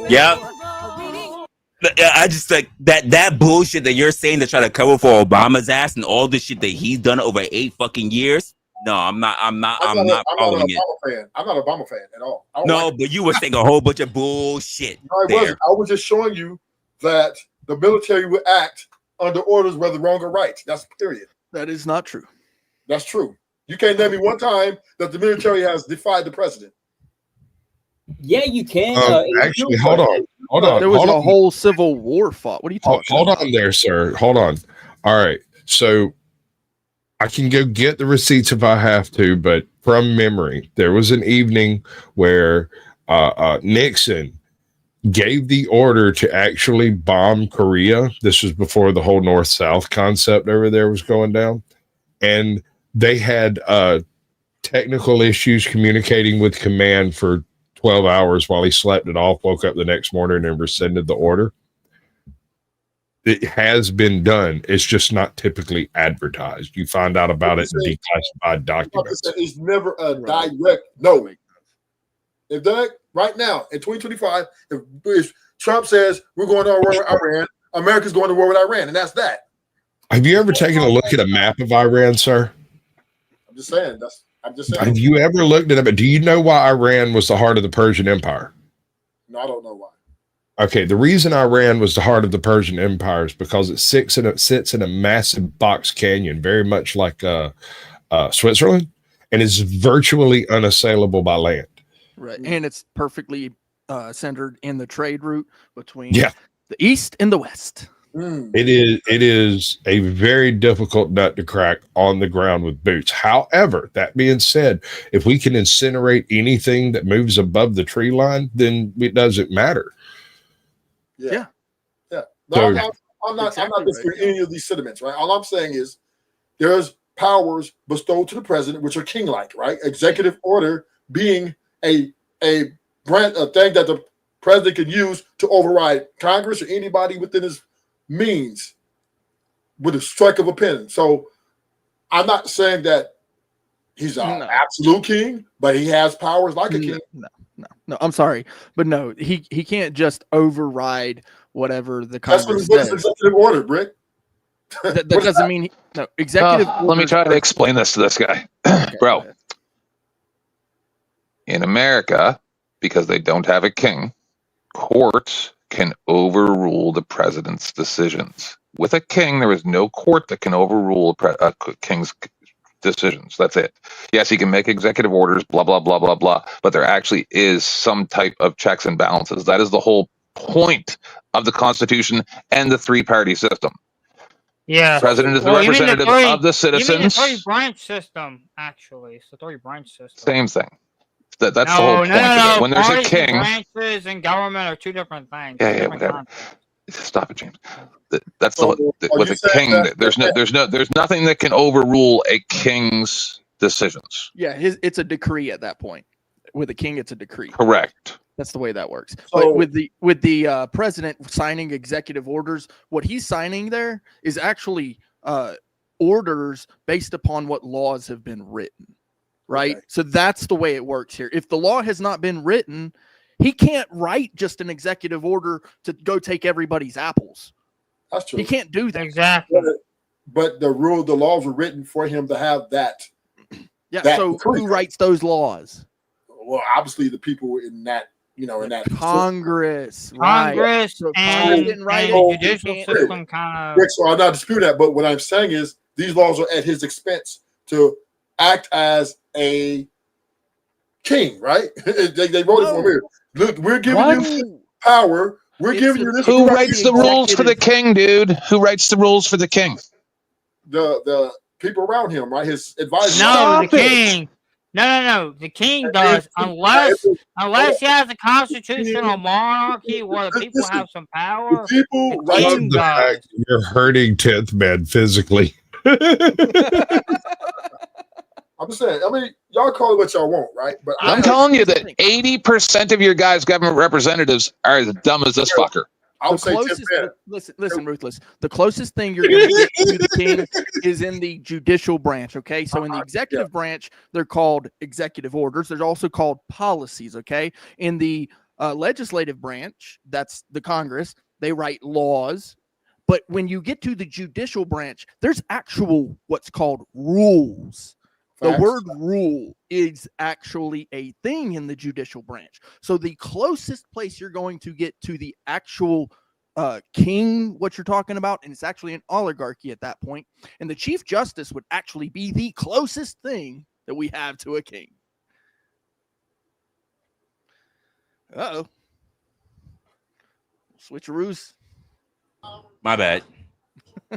Yep. I just like that bullshit that you're saying to try to cover for Obama's ass and all this shit that he's done over 8 fucking years. No, I'm not following it. I'm not an Obama fan at all. No, but you were saying a whole bunch of bullshit. No, I wasn't. I was just showing you that the military would act under orders, whether wrong or right. That's period. That is not true. That's true. You can't name me one time that the military has defied the president. Yeah, you can. Actually, hold on. There was a whole civil war fought. What are you talking about? Hold on there, sir. Hold on. All right. So I can go get the receipts if I have to, but from memory, there was an evening where Nixon gave the order to actually bomb Korea. This was before the whole North-South concept over there was going down. And they had technical issues communicating with command for 12 hours while he slept it off, woke up the next morning and rescinded the order. It has been done. It's just not typically advertised. You find out about it in declassified documents. It's never a direct no. If that right now in 2025, if Trump says we're going to war with Iran, America's going to war with Iran, and that's that. Have you ever taken a look at a map of Iran, sir? I'm just saying. Have you ever looked at it? Do you know why Iran was the heart of the Persian Empire? No, I don't know why. Okay, the reason Iran was the heart of the Persian Empire is because it sits in a massive box canyon, very much like Switzerland, and is virtually unassailable by land. Right, and it's perfectly centered in the trade route between Yeah. the east and the west. It is a very difficult nut to crack on the ground with boots. However, that being said, if we can incinerate anything that moves above the tree line, then it doesn't matter. Yeah. No, So- I'm not Exactly disputing right. any of these sentiments, right? All I'm saying is there's powers bestowed to the president, which are king-like, right? Executive order being a thing that the president can use to override Congress or anybody within his means with a strike of a pen. So I'm not saying that he's an No. absolute king, but he has powers like a king. No, I'm sorry, but no, he can't just override whatever the That's Congress what is says. executive order, Brick. That doesn't mean executive. Let me orders try to are- explain this to this guy. Okay, Bro, go ahead. in America, because they don't have a king, courts can overrule the president's decisions. With a king, there is no court that can overrule a king's decisions. That's it. Yes, he can make executive orders, blah, blah, blah, blah, blah, but there actually is some type of checks and balances. That is the whole point of the Constitution and the three-party system. Yeah. The president is the Well, you mean the representative three- of the You mean the citizens. three-branch system, actually. It's the three-branch system. Same thing. That's the No, whole no, point no, of no. it. When there's a Parties and king, branches and government are two different things. Yeah, Two yeah, different whatever. concepts. Stop it, James. That's So, the are with you a saying king. that- There's nothing that can overrule a king's decisions. Yeah, it's a decree at that point. With a king, it's a decree. Correct. That's the way that works. So- But with the president signing executive orders, what he's signing there is actually orders based upon what laws have been written, right? Okay. So that's the way it works here. If the law has not been written, he can't write just an executive order to go take everybody's apples. That's true. He can't do that. Exactly. But the laws were written for him to have that. Yeah. that So decree. who writes those laws? Well, obviously the people in that, in that Congress. Right. Congress So and, Congress didn't write and it, the judicial you can't- system kind of. Rick, so I'm not disputing that, but what I'm saying is these laws are at his expense to act as a king, right? they wrote it for him here. Look, we're giving you power. We're It's giving a- you this. Who Who writes the executive- rules for the king, dude? Who writes the rules for the king? The people around him, right? His advisors. No, Stop the it. king. No. The king does unless he has a constitutional monarchy where the people have some power. The people The right king The fact does. that you're hurting 10th man physically. I'm just saying. I mean, y'all call it what y'all want, right? But I'm telling you that 80% of your guys' government representatives are as dumb as this fucker. I would The say 10th closest, man. listen, Ruthless. The closest thing you're going to get to the king is in the judicial branch. Okay, so in the executive branch, they're called executive orders. They're also called policies. Okay, in the legislative branch, that's the Congress. They write laws. But when you get to the judicial branch, there's actual what's called rules. The Facts. word rule is actually a thing in the judicial branch. So the closest place you're going to get to the actual king, what you're talking about, and it's actually an oligarchy at that point. And the chief justice would actually be the closest thing that we have to a king. Uh-oh. Switcheroos. My bad.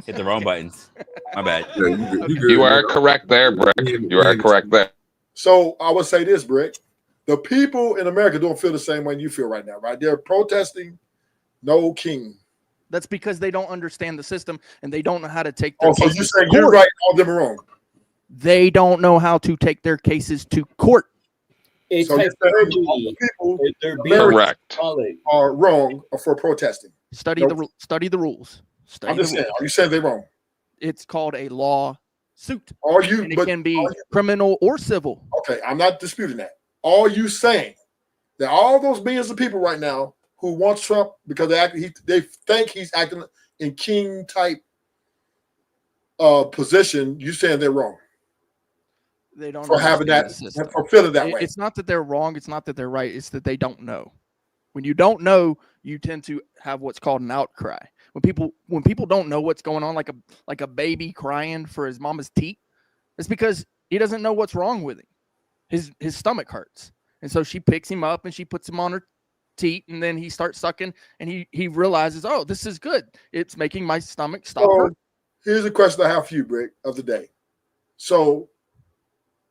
Hit the wrong buttons. My bad. Yeah, you good, You are know. correct there, Brick. You are correct there. So I would say this, Brick. The people in America don't feel the same way you feel right now, right? They're protesting no king. That's because they don't understand the system and they don't know how to take their Oh, so cases you're to saying you're court. right, all of them are wrong. They don't know how to take their cases to court. It's So you're saying all the people they're Correct. are wrong for protesting. Study Nope. the study the rules. Study I'm the just saying, rules. are you saying they're wrong? It's called a lawsuit, Are you? and it But can be are you- criminal or civil. okay, I'm not disputing that. Are you saying that all those millions of people right now who want Trump because they think he's acting in king type position, you saying they're wrong They don't for having understand that, the system. for feeling that way? It's not that they're wrong. It's not that they're right. It's that they don't know. When you don't know, you tend to have what's called an outcry. When people don't know what's going on, like a baby crying for his mama's teeth, it's because he doesn't know what's wrong with him. His stomach hurts, and so she picks him up and she puts him on her teat, and then he starts sucking, and he realizes, oh, this is good. It's making my stomach stop hurting. Here's a question I have for you, Brick, of the day. So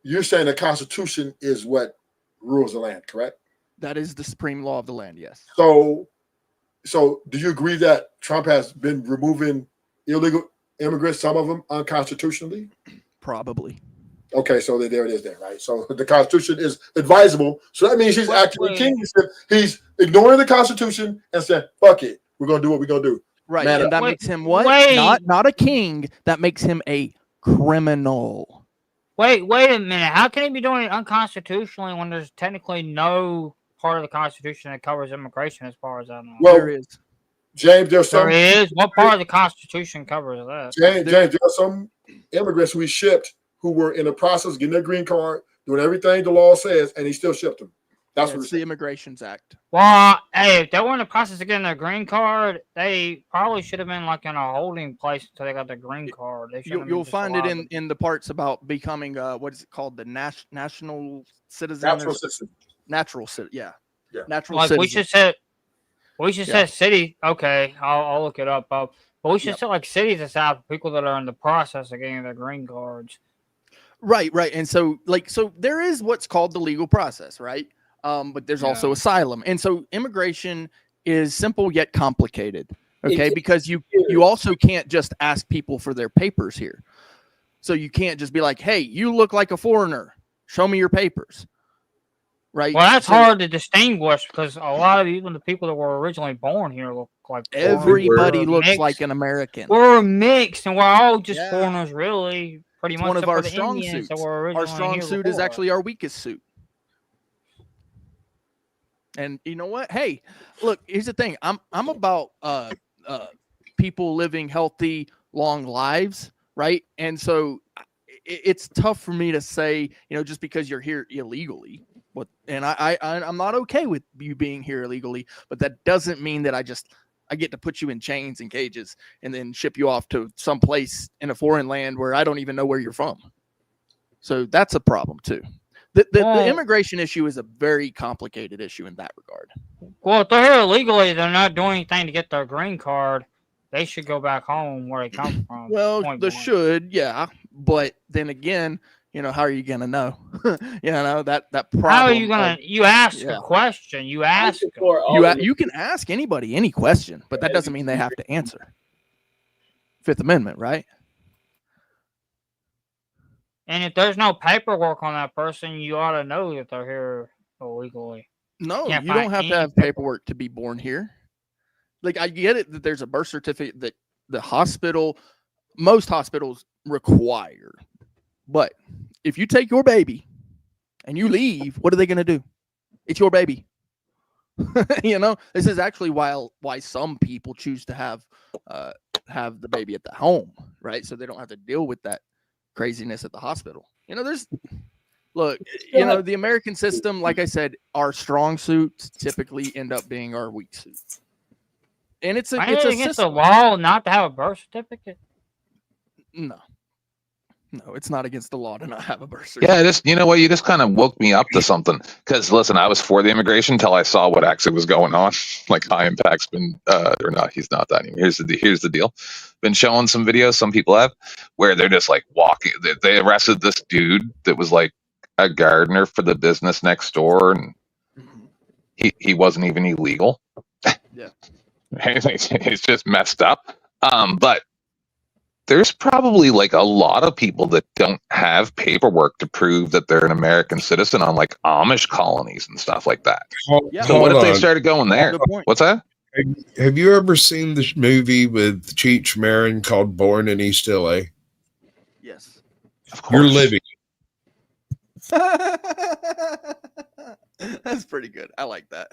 you're saying the Constitution is what rules the land, correct? That is the supreme law of the land, yes. So do you agree that Trump has been removing illegal immigrants, some of them unconstitutionally? Probably. Okay, so there it is then, right? So the Constitution is advisable. So that means he's actually king. He's ignoring the Constitution and saying, fuck it. We're going to do what we're going to do. Right, Man, and that makes him what? Not a king. That makes him a criminal. Wait a minute. How can he be doing it unconstitutionally when there's technically no part of the Constitution that covers immigration, as far as I know? Well, there is. James, there's some. There is? What part of the Constitution covers that? James, there are some immigrants we shipped who were in the process of getting their green card, doing everything the law says, and he still shipped them. That's what it's the Immigrations Act. Well, hey, if they were in the process of getting their green card, they probably should have been like in a holding place until they got their green card. You'll find it in the parts about becoming what is it called, the national citizen? Natural citizen. Natural citizen. Yeah. Natural like citizen. We should say city. Okay, I'll look it up. But we should say like cities aside for people that are in the process of getting their green cards. Right. And so there is what's called the legal process, right? But there's also asylum. And so immigration is simple yet complicated. Okay, because you also can't just ask people for their papers here. So you can't just be like, hey, you look like a foreigner. Show me your papers. Right. Well, that's hard to distinguish because a lot of even the people that were originally born here look like everybody looks like an American. We're mixed and we're all just foreigners, really. Pretty much one of our strong suits. Our strong suit is actually our weakest suit. And you know what? Hey, look, here's the thing. I'm about people living healthy, long lives, right? And so it's tough for me to say, just because you're here illegally. And I'm not okay with you being here illegally, but that doesn't mean that I get to put you in chains and cages and then ship you off to some place in a foreign land where I don't even know where you're from. So that's a problem too. The immigration issue is a very complicated issue in that regard. Well, if they're here illegally, they're not doing anything to get their green card. They should go back home where they come from. Well, they should, yeah. But then again, how are you going to know? that problem. How are you going to, you ask a question. You ask. You can ask anybody any question, but that doesn't mean they have to answer. Fifth Amendment, right? And if there's no paperwork on that person, you ought to know that they're here illegally. No, you don't have to have paperwork to be born here. Like, I get it that there's a birth certificate that most hospitals require. But if you take your baby and you leave, what are they going to do? It's your baby. This is actually why some people choose to have the baby at the home, right? So they don't have to deal with that craziness at the hospital. The American system, like I said, our strong suits typically end up being our weak suits. And it's against the law not to have a birth certificate. No, it's not against the law to not have a birth certificate. Yeah, you just kind of woke me up to something. Because listen, I was for the immigration until I saw what actually was going on. Like High Impact's been, or not, he's not that anymore. Here's the deal. Been showing some videos, some people have, where they're just like walking. They arrested this dude that was like a gardener for the business next door, and he wasn't even illegal. Yeah, it's just messed up. But there's probably like a lot of people that don't have paperwork to prove that they're an American citizen on like Amish colonies and stuff like that. So what if they started going there? What's that? Have you ever seen this movie with Cheech Marin called Born in East LA? Yes. Of course. You're living. That's pretty good. I like that.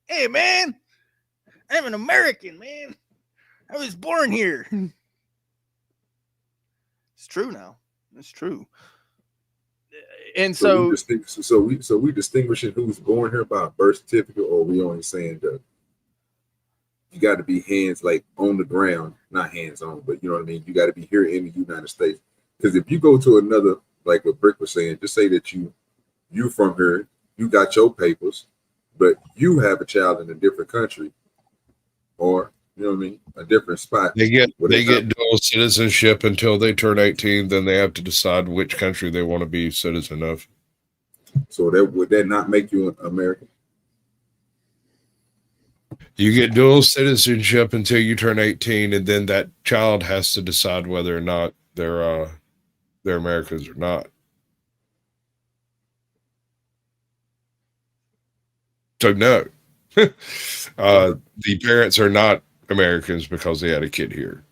Hey, man. I'm an American, man. I was born here. It's true now. It's true. And So so we distinguishing who's born here by a birth certificate, or we only saying that you got to be hands like on the ground, not hands on, but you know what I mean. You got to be here in the United States. Because if you go to another, like what Brick was saying, just say that you from here, you got your papers, but you have a child in a different country, or you know what I mean, a different spot. They get dual citizenship until they turn 18. Then they have to decide which country they want to be citizen of. So that would that not make you an American? You get dual citizenship until you turn 18, and then that child has to decide whether or not they're Americans or not. So no, the parents are not Americans because they had a kid here.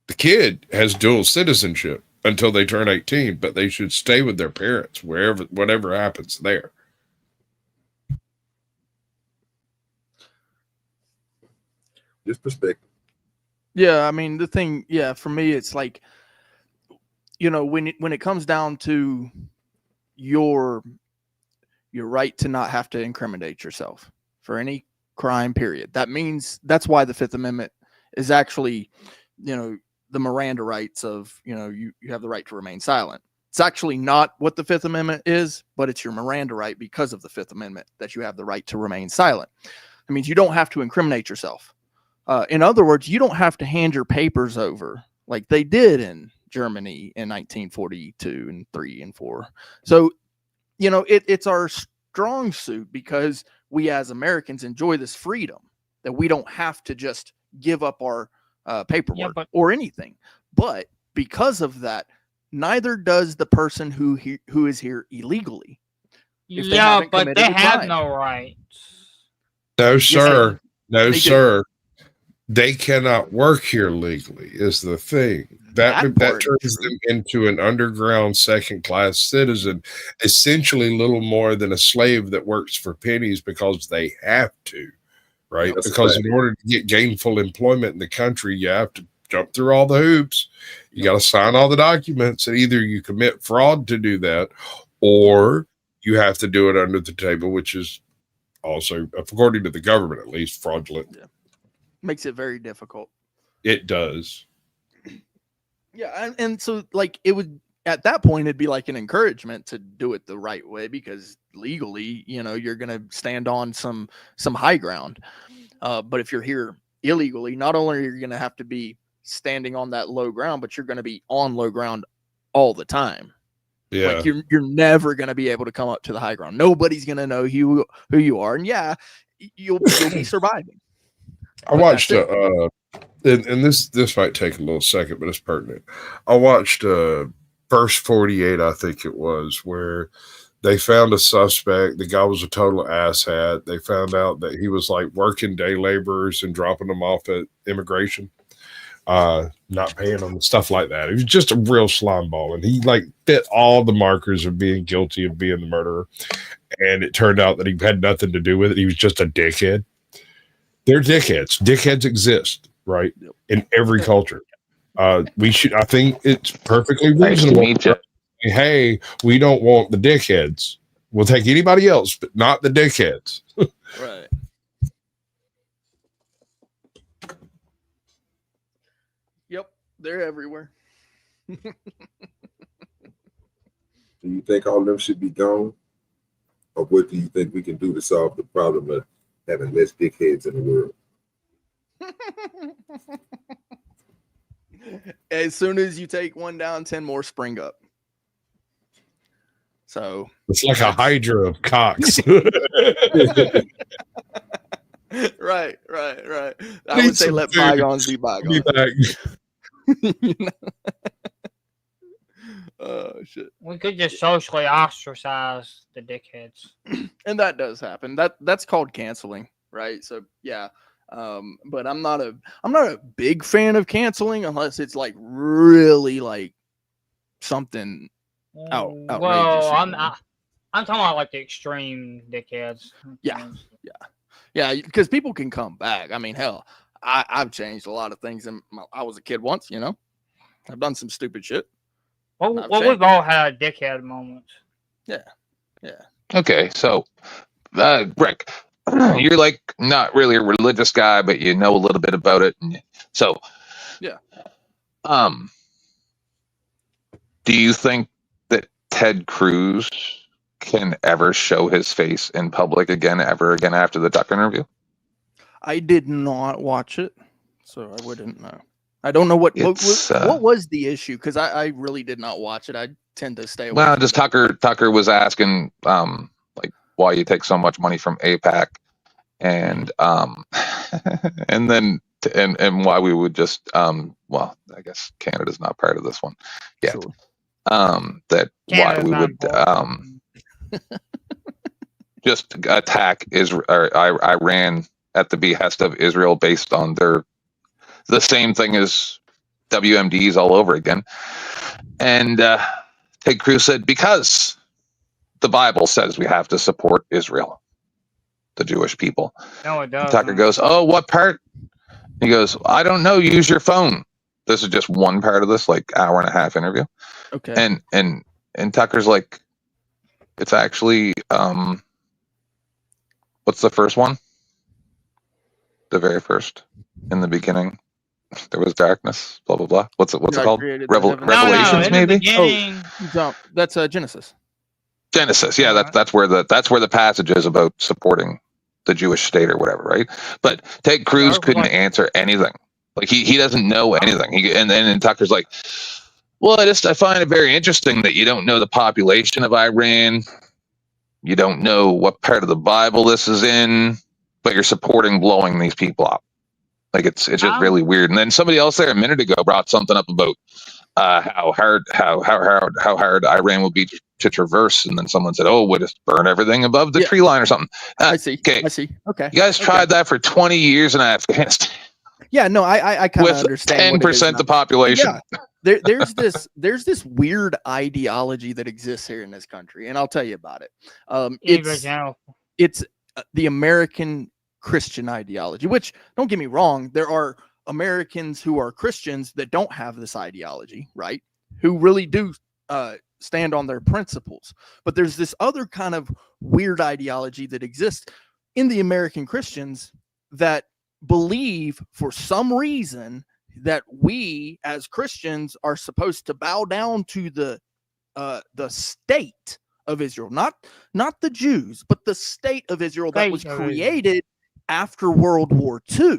The kid has dual citizenship until they turn 18, but they should stay with their parents whatever happens there. Just perspective. yeah, I mean the thing, yeah, for me it's like, when it comes down to your right to not have to incriminate yourself for any crime, period. That means that's why the Fifth Amendment is actually, the Miranda rights of, you have the right to remain silent. It's actually not what the Fifth Amendment is, but it's your Miranda right because of the Fifth Amendment that you have the right to remain silent. It means you don't have to incriminate yourself. In other words, you don't have to hand your papers over like they did in Germany in 1942 and 3 and 4. So, it's our strong suit because we as Americans enjoy this freedom that we don't have to just give up our paperwork or anything. But because of that, neither does the person who is here illegally. Yeah, but they have no rights. No, sir. No, They do. sir. They cannot work here legally is the thing. That turns them into an underground second-class citizen, essentially little more than a slave that works for pennies because they have to, right? That's Because in order to get gainful employment in the country, you have to jump through all the hoops. You got to sign all the documents, and either you commit fraud to do that, or you have to do it under the table, which is also, according to the government at least, fraudulent. Yeah. Makes it very difficult. It does. Yeah, and so like it would at that point it'd be like an encouragement to do it the right way because legally, you're gonna stand on some high ground. But if you're here illegally, not only are you gonna have to be standing on that low ground, but you're gonna be on low ground all the time. Yeah, like you're never gonna be able to come up to the high ground. Nobody's gonna know who you are, and yeah, you'll be surviving. I watched and this might take a little second, but it's pertinent. I watched First 48, I think it was, where they found a suspect. The guy was a total asshat. They found out that he was like working day laborers and dropping them off at immigration, not paying them and stuff like that. He was just a real slime ball, and he like fit all the markers of being guilty of being the murderer. And it turned out that he had nothing to do with it. He was just a dickhead. They're dickheads. Dickheads exist, right? In every culture. I think it's perfectly reasonable. Hey, we don't want the dickheads. We'll take anybody else, but not the dickheads. Right. Yep. They're everywhere. Do you think all of them should be gone? Or what do you think we can do to solve the problem of having less dickheads in the world? As soon as you take one down, 10 more spring up. So it's like a hydra of cocks. Right. I would say let bygones be bygones. Oh shit. We could just socially ostracize the dickheads. And that does happen. That's called canceling, right? So yeah. But I'm not a big fan of canceling unless it's like really like something outrageous. Well, I'm talking about like the extreme dickheads. Yeah, because people can come back. I mean, hell, I've changed a lot of things, and I was a kid once. I've done some stupid shit. Well, I've we've changed. all had dickhead moments. Yeah. Okay, so Rick, you're like not really a religious guy, but you know a little bit about it. So, Yeah. Do you think that Ted Cruz can ever show his face in public ever again after the Tucker interview? I did not watch it, so I wouldn't know. I don't know what was the issue, because I really did not watch it. I tend to stay away. Well, from just it. Tucker was asking like why you take so much money from APAC, and and then and why we would just well, I guess Canada's not part of this one yet. Sure. That Canada's why we would just attack Israel or Iran at the behest of Israel based on the same thing as WMDs all over again. And Ted Cruz said, because the Bible says we have to support Israel, the Jewish people. No, it doesn't. Tucker goes, oh, what part? He goes, I don't know, use your phone. This is just one part of this like hour and a half interview. Okay. And Tucker's like, it's actually what's the first one? The very first. In the beginning, there was darkness. Blah blah blah. What's it called? Revelations, in maybe. The beginning, that's Genesis. Genesis. Yeah, that's where the passage is about supporting the Jewish state or whatever, right? But Ted Cruz couldn't answer anything. Like he doesn't know anything. And Tucker's like, well, I find it very interesting that you don't know the population of Iran. You don't know what part of the Bible this is in, but you're supporting blowing these people up. Like it's just really weird. And then somebody else there a minute ago brought something up about how hard Iran would be to traverse, and then someone said, "Oh, we'll just burn everything above the tree line or something." I see. Okay. I see. Okay. You guys tried that for 20 years in Afghanistan. Yeah. No, I kind of understand. 10% the population. Yeah. There's this weird ideology that exists here in this country, and I'll tell you about it. It's the American Christian ideology, which, don't get me wrong, there are Americans who are Christians that don't have this ideology, right? Who really do stand on their principles. But there's this other kind of weird ideology that exists in the American Christians that believe for some reason that we as Christians are supposed to bow down to the state of Israel, not the Jews, but the state of Israel that was created after World War II.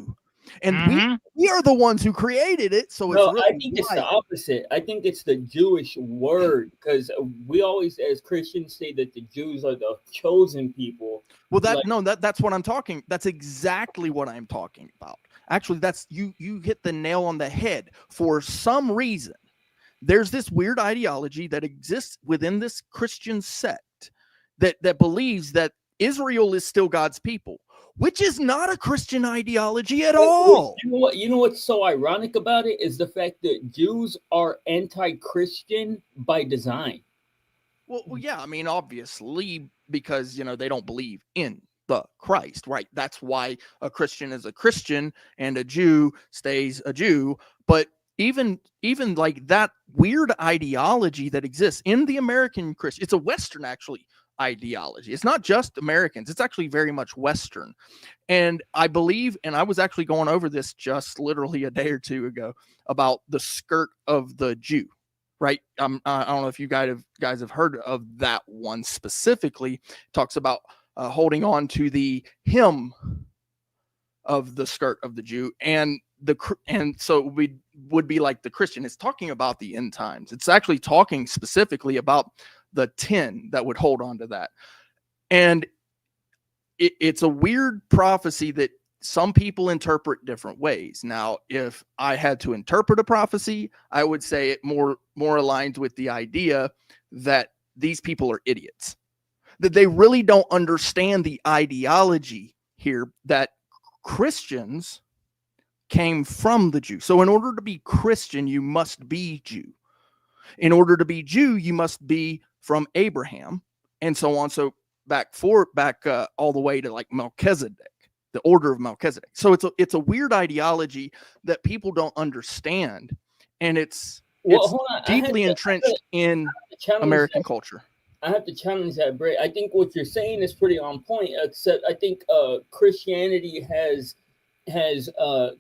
And we are the ones who created it. So it's really I think it's the opposite. I think it's the Jewish word, because we always, as Christians, say that the Jews are the chosen people. Well, that's what I'm talking. That's exactly what I'm talking about. Actually, that's you hit the nail on the head. For some reason, there's this weird ideology that exists within this Christian sect that believes that Israel is still God's people, which is not a Christian ideology at all. You know what's so ironic about it is the fact that Jews are anti-Christian by design. Well, yeah, I mean, obviously, because, they don't believe in the Christ, right? That's why a Christian is a Christian and a Jew stays a Jew. But even like that weird ideology that exists in the American Christian, it's a Western actually ideology. It's not just Americans. It's actually very much Western. And I believe, and I was actually going over this just literally a day or two ago about the skirt of the Jew, right? I don't know if you guys have heard of that one specifically. It talks about holding on to the hem of the skirt of the Jew, and so we would be like the Christian. It's talking about the end times. It's actually talking specifically about the 10 that would hold on to that. And it's a weird prophecy that some people interpret different ways. Now, if I had to interpret a prophecy, I would say it more aligns with the idea that these people are idiots, that they really don't understand the ideology here, that Christians came from the Jew. So in order to be Christian, you must be Jew. In order to be Jew, you must be from Abraham, and so on. So back all the way to like Melchizedek, the order of Melchizedek. So it's a weird ideology that people don't understand, and it's Well, It's hold on. deeply entrenched in challenge American that. culture. I have to challenge that, Bray. I think what you're saying is pretty on point. Except I think Christianity has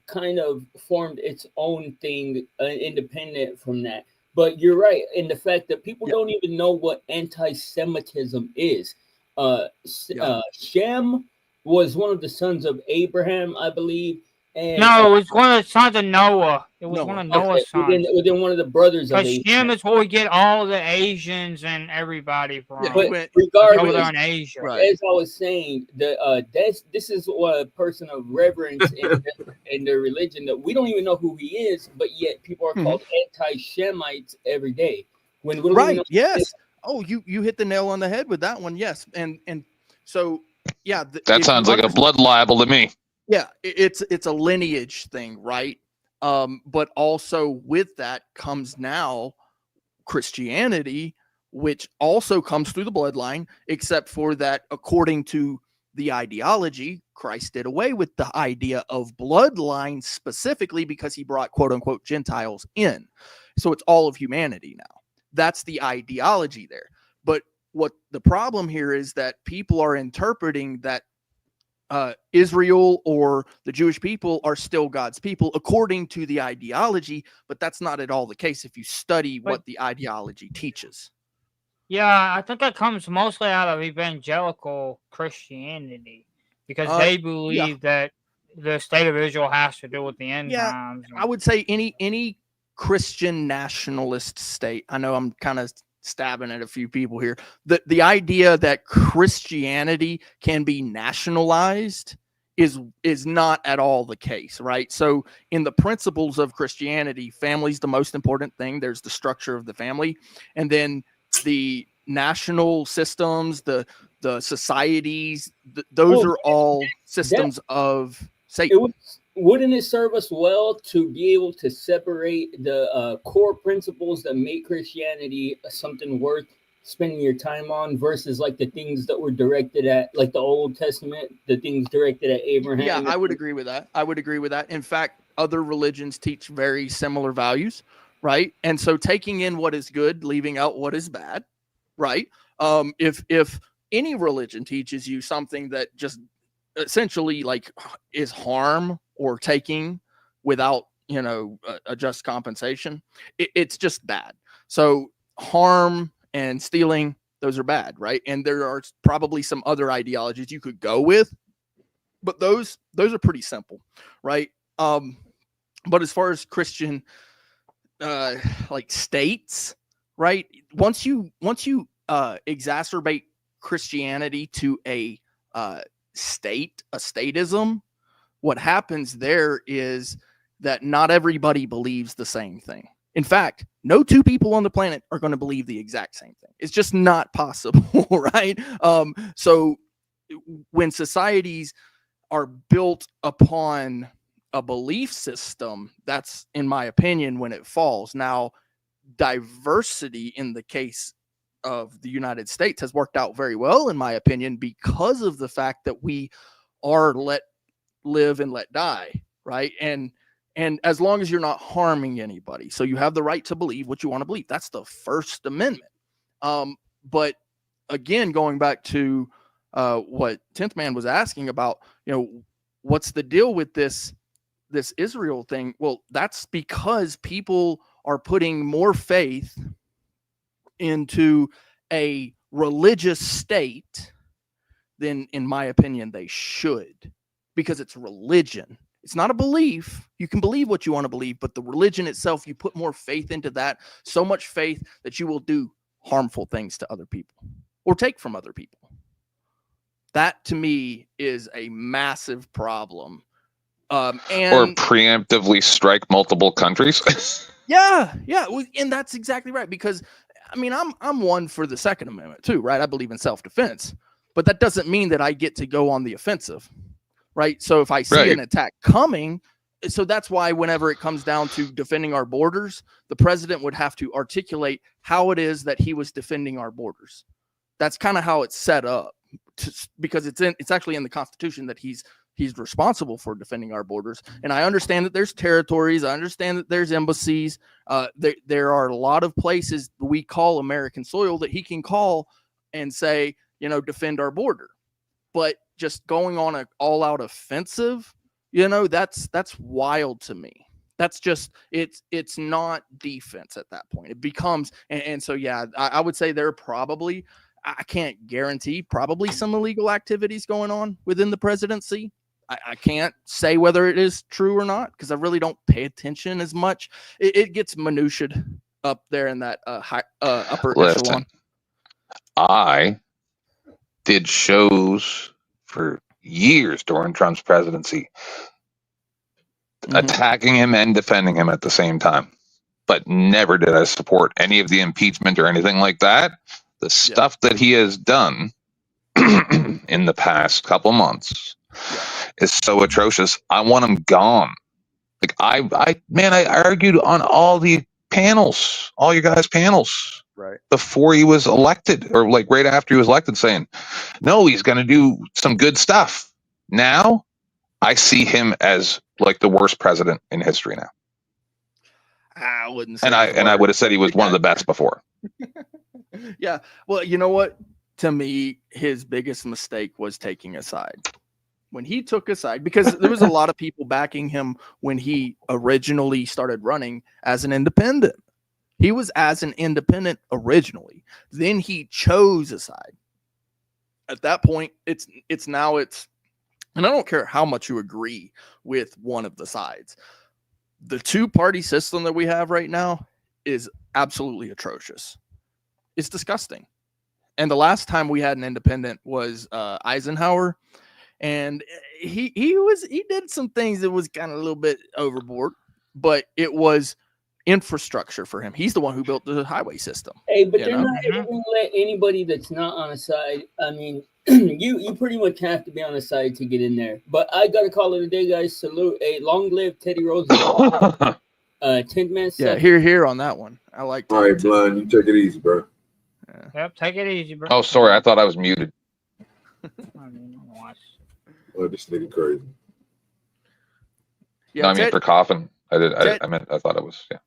kind of formed its own thing independent from that. But you're right in the fact that people Yeah. don't even know what anti-Semitism is. Yeah. Shem was one of the sons of Abraham, I believe, and No, it was one of the sons of Noah. It was one Noah. of Noah's sons. within one of the brothers of Because Shem Abraham. is where we get all the Asians and everybody from. Yeah, he But went regardless, over there in Asia. right. as I was saying, this is what a person of reverence in their religion that we don't even know who he is, but yet people are called anti-Shemites every day. When we don't even Right. know Yes. Oh, you hit the nail on the head with that one. Yes. And so yeah, That sounds like a blood libel to me. Yeah, it's a lineage thing, right? But also with that comes now Christianity, which also comes through the bloodline, except for that, according to the ideology, Christ did away with the idea of bloodline specifically because he brought quote unquote Gentiles in. So it's all of humanity now. That's the ideology there. But what the problem here is that people are interpreting that Israel or the Jewish people are still God's people according to the ideology, but that's not at all the case if you study what the ideology teaches. Yeah, I think that comes mostly out of evangelical Christianity because they believe that the state of Israel has to do with the end times. I would say any Christian nationalist state. I know I'm kind of stabbing at a few people here. The idea that Christianity can be nationalized is not at all the case, right? So in the principles of Christianity, family's the most important thing. There's the structure of the family, and then the national systems, the societies, those are all systems of Satan. Wouldn't it serve us well to be able to separate the core principles that make Christianity something worth spending your time on versus like the things that were directed at like the Old Testament, the things directed at Abraham? Yeah, I would agree with that. In fact, other religions teach very similar values, right? And so taking in what is good, leaving out what is bad, right? If any religion teaches you something that just essentially like is harm or taking without a just compensation, it's just bad. So harm and stealing, those are bad, right? And there are probably some other ideologies you could go with, but those are pretty simple, right? But as far as Christian like states, right, once you exacerbate Christianity to a statism, what happens there is that not everybody believes the same thing. In fact, no two people on the planet are going to believe the exact same thing. It's just not possible, right? So when societies are built upon a belief system, that's, in my opinion, when it falls. Now, diversity in the case of the United States has worked out very well, in my opinion, because of the fact that we are let live and let die, right? And as long as you're not harming anybody, so you have the right to believe what you want to believe. That's the First Amendment. But again, going back to what 10th Man was asking about, what's the deal with this Israel thing? Well, that's because people are putting more faith into a religious state than, in my opinion, they should, because it's religion. It's not a belief. You can believe what you want to believe, but the religion itself, you put more faith into that, so much faith that you will do harmful things to other people or take from other people. That, to me, is a massive problem. Or preemptively strike multiple countries. Yeah, and that's exactly right. Because, I mean, I'm one for the Second Amendment too, right? I believe in self-defense, but that doesn't mean that I get to go on the offensive, right? So if I see an attack coming, so that's why whenever it comes down to defending our borders, the president would have to articulate how it is that he was defending our borders. That's kind of how it's set up, because it's actually in the Constitution that he's He's responsible for defending our borders. And I understand that there's territories. I understand that there's embassies. There are a lot of places we call American soil that he can call and say, defend our border. But just going on an all-out offensive, that's wild to me. That's just it's not defense at that point. It becomes and so yeah, I would say there are probably, I can't guarantee, probably some illegal activities going on within the presidency. I can't say whether it is true or not because I really don't pay attention as much. It gets minutiaed up there in that upper echelon. I did shows for years during Trump's presidency, attacking him and defending him at the same time. But never did I support any of the impeachment or anything like that. The stuff that he has done in the past couple months is so atrocious. I want him gone. Like I argued on all the panels, all you guys' panels, right before he was elected, or like right after he was elected, saying, no, he's going to do some good stuff. Now I see him as like the worst president in history now. I wouldn't say, and I would have said he was one of the best before. Yeah. Well, you know what? To me, his biggest mistake was taking a side. When he took a side, because there was a lot of people backing him when he originally started running as an independent. He was as an independent originally. Then he chose a side. At that point, it's and I don't care how much you agree with one of the sides. The two-party system that we have right now is absolutely atrocious. It's disgusting. And the last time we had an independent was Eisenhower, and he did some things that was kind of a little bit overboard, but it was infrastructure for him. He's the one who built the highway system. Hey, but they're not ever going to let anybody that's not on a side. I mean, you pretty much have to be on a side to get in there. But I got to call it a day, guys. Salute. Hey, long live Teddy Roosevelt. 10 minutes. Yeah, here on that one. I like that. All right, Blind, you take it easy, bro. Yep, take it easy, bro. Oh, sorry, I thought I was muted. Oh, this nigga crazy. Yeah, No, I mean for coughing. I thought it was, yeah.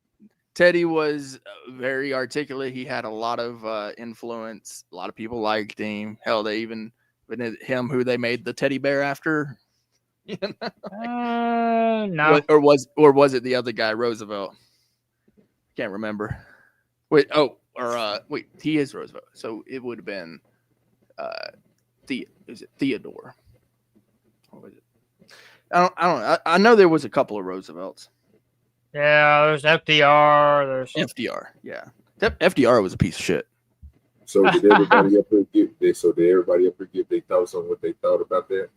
Teddy was very articulate. He had a lot of influence. A lot of people liked him. Hell, they even him who they made the teddy bear after. No. Or was it the other guy, Roosevelt? Can't remember. Wait, he is Roosevelt. So it would have been Theodore? What was it? I don't know. I know there was a couple of Roosevelts. Yeah, there's FDR. There's FDR. Yeah, FDR was a piece of shit. So did everybody up here give their thoughts on what they thought about that?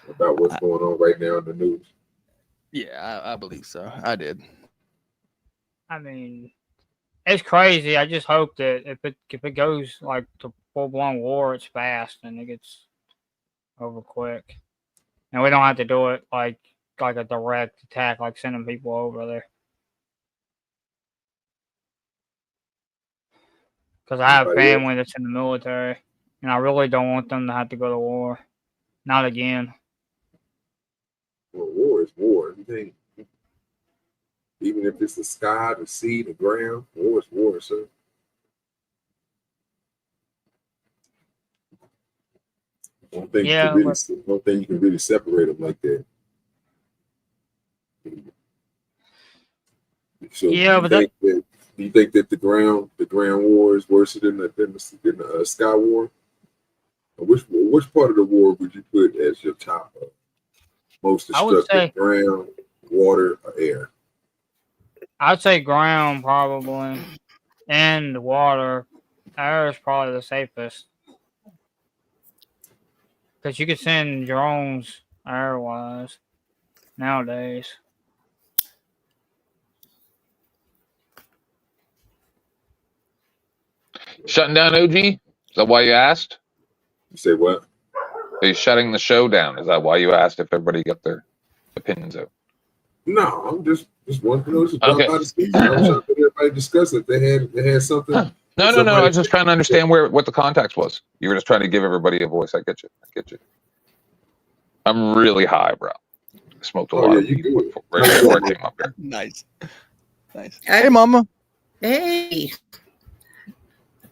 About what's going on right now in the news? Yeah, I believe so. I did. I mean, it's crazy. I just hope that if it goes like to full-blown war, it's fast and it gets over quick. And we don't have to do it like a direct attack, like sending people over there. Because I have family that's in the military, and I really don't want them to have to go to war. Not again. Well, war is war. Even if it's the sky, the sea, the ground, war is war, sir. One thing you can really separate them like that. So do you think that the ground war is worse than the sky war? Which part of the war would you put as your top most destructive? Ground, water, or air? I'd say ground probably, and water. Air is probably the safest because you could send drones air-wise nowadays. Shutting down OG? Is that why you asked? You say what? Are you shutting the show down? Is that why you asked if everybody got their opinions out? No, I'm just wanting to know. Okay. I was trying to let everybody discuss it. They had something. No. I was just trying to understand what the context was. You were just trying to give everybody a voice. I get you. I'm really high, bro. I smoked a Oh, lot yeah, of you weed good. right before I came up here. Nice. Hey, Mama. Hey,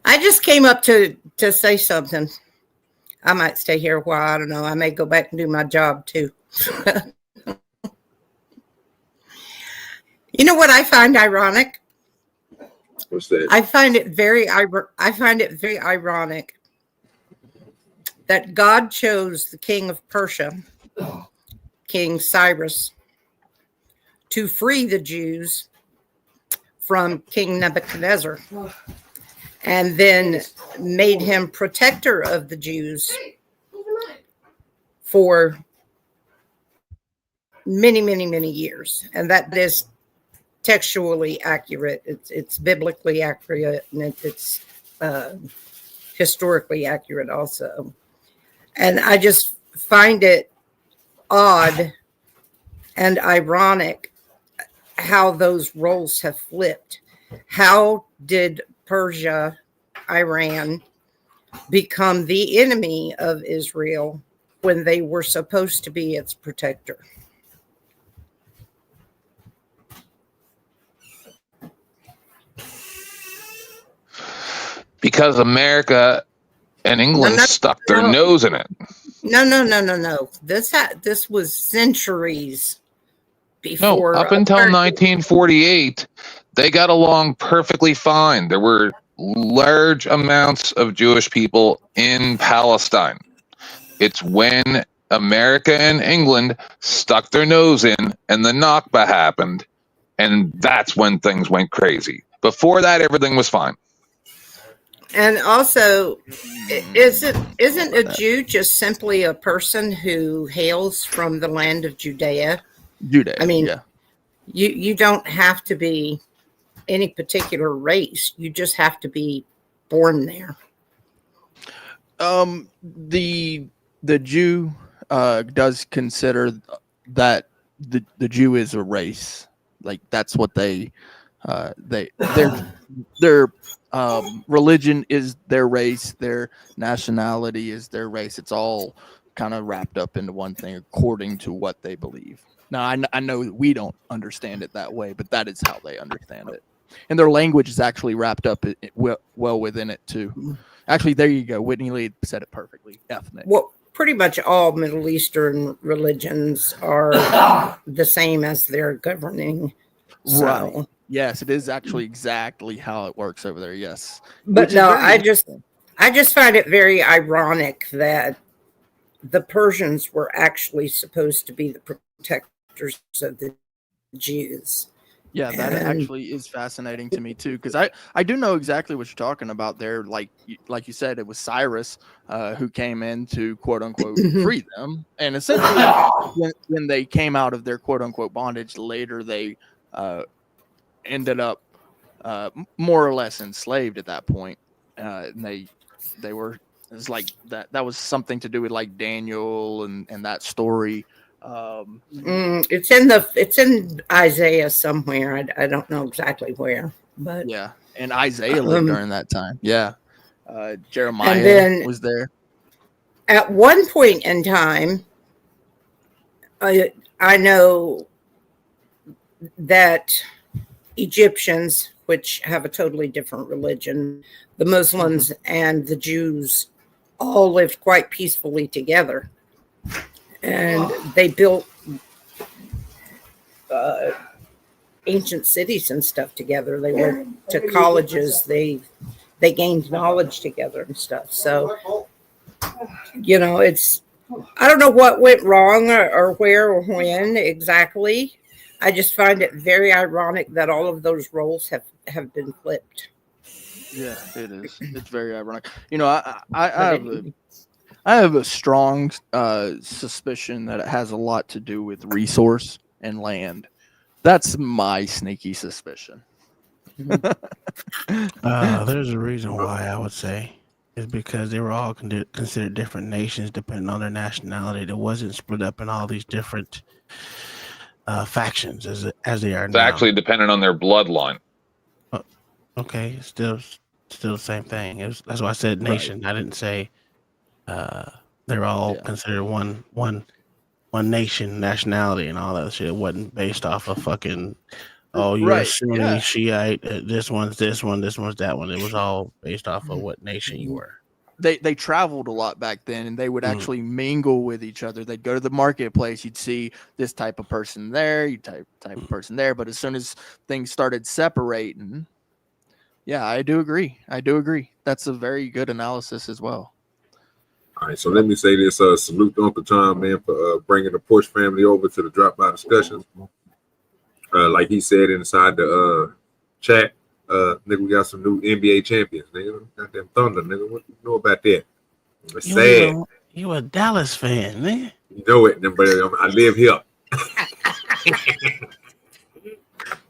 I just came up to say something. I might stay here a while. I don't know. I may go back and do my job too. You know what I find ironic? What's that? I find it very ironic that God chose the king of Persia, King Cyrus, to free the Jews from King Nebuchadnezzar, and then made him protector of the Jews for many, many, many years. And that is textually accurate. It's biblically accurate, and it's historically accurate also. And I just find it odd and ironic how those roles have flipped. How did Persia, Iran, become the enemy of Israel when they were supposed to be its protector? Because America and England stuck their nose in it. No. This was centuries before. No, up until 1948, they got along perfectly fine. There were large amounts of Jewish people in Palestine. It's when America and England stuck their nose in and the Nakba happened, and that's when things went crazy. Before that, everything was fine. And also, isn't a Jew just simply a person who hails from the land of Judea? Judea. I mean, yeah. You don't have to be any particular race. You just have to be born there. The Jew does consider that the Jew is a race. Like that's what their religion is their race, their nationality is their race. It's all kind of wrapped up into one thing according to what they believe. Now, I know we don't understand it that way, but that is how they understand it. And their language is actually wrapped up well within it, too. Actually, there you go. Whitney Lee said it perfectly. Ethnic. Well, pretty much all Middle Eastern religions are the same as their governing. So. Right. Yes, it is actually exactly how it works over there. Yes. But no, I just find it very ironic that the Persians were actually supposed to be the protectors of the Jews. Yeah, that actually is fascinating to me too, because I do know exactly what you're talking about there. Like you said, it was Cyrus who came in to quote unquote free them, and essentially when they came out of their quote unquote bondage later, they ended up more or less enslaved at that point. And they were, it's like that was something to do with like Daniel and that story. It's in Isaiah somewhere. I don't know exactly where, but yeah, and Isaiah lived during that time. Yeah, Jeremiah was there. At one point in time, I know that Egyptians, which have a totally different religion, the Muslims and the Jews all lived quite peacefully together. And they built ancient cities and stuff together. They went to colleges. They gained knowledge together and stuff. So, you know, I don't know what went wrong or where or when exactly. I just find it very ironic that all of those roles have been flipped. Yeah, it is. It's very ironic. You know, I have a strong suspicion that it has a lot to do with resource and land. That's my sneaky suspicion. There's a reason why I would say is because they were all considered different nations depending on their nationality. It wasn't split up in all these different factions as they are it's now. It's actually dependent on their bloodline. Okay, still the same thing. That's why I said nation. Right. I didn't say they're all considered one nation, nationality, and all that shit. It wasn't based off of fucking. Oh, you're a Right, Sunni, yeah. Shiite. This one's this one. This one's that one. It was all based off of what nation you were. They traveled a lot back then, and they would actually mingle with each other. They'd go to the marketplace. You'd see this type of person there, you type of person there. But as soon as things started separating, yeah, I do agree. That's a very good analysis as well. All right, so let me say this: salute to Uncle Tom, man, for bringing the Porsche family over to the Drop By discussion. Like he said inside the chat, nigga, we got some new NBA champions, nigga. Goddamn Thunder, nigga. What you know about that? It's sad. You a Dallas fan, man. You know it, but I live here.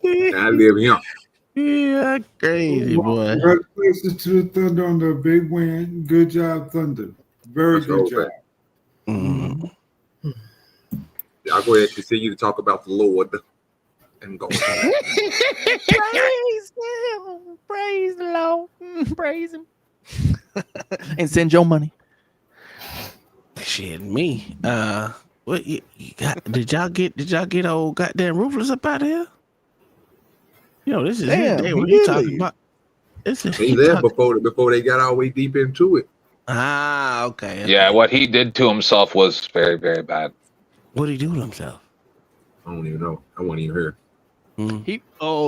I live here. Yeah, crazy boy. Congratulations to the Thunder on the big win. Good job, Thunder. Very good job. Mm-hmm. I'll go ahead and continue to talk about the Lord and go. Praise the Lord, praise him, and send your money. Shit, me. What you got? Did y'all get old goddamn Ruthless up out of here? You know, this is his day when he talking about. He's there before they got all the way deep into it. Ah, okay. Yeah, what he did to himself was very, very bad. What did he do to himself? I don't even know. I wasn't even here.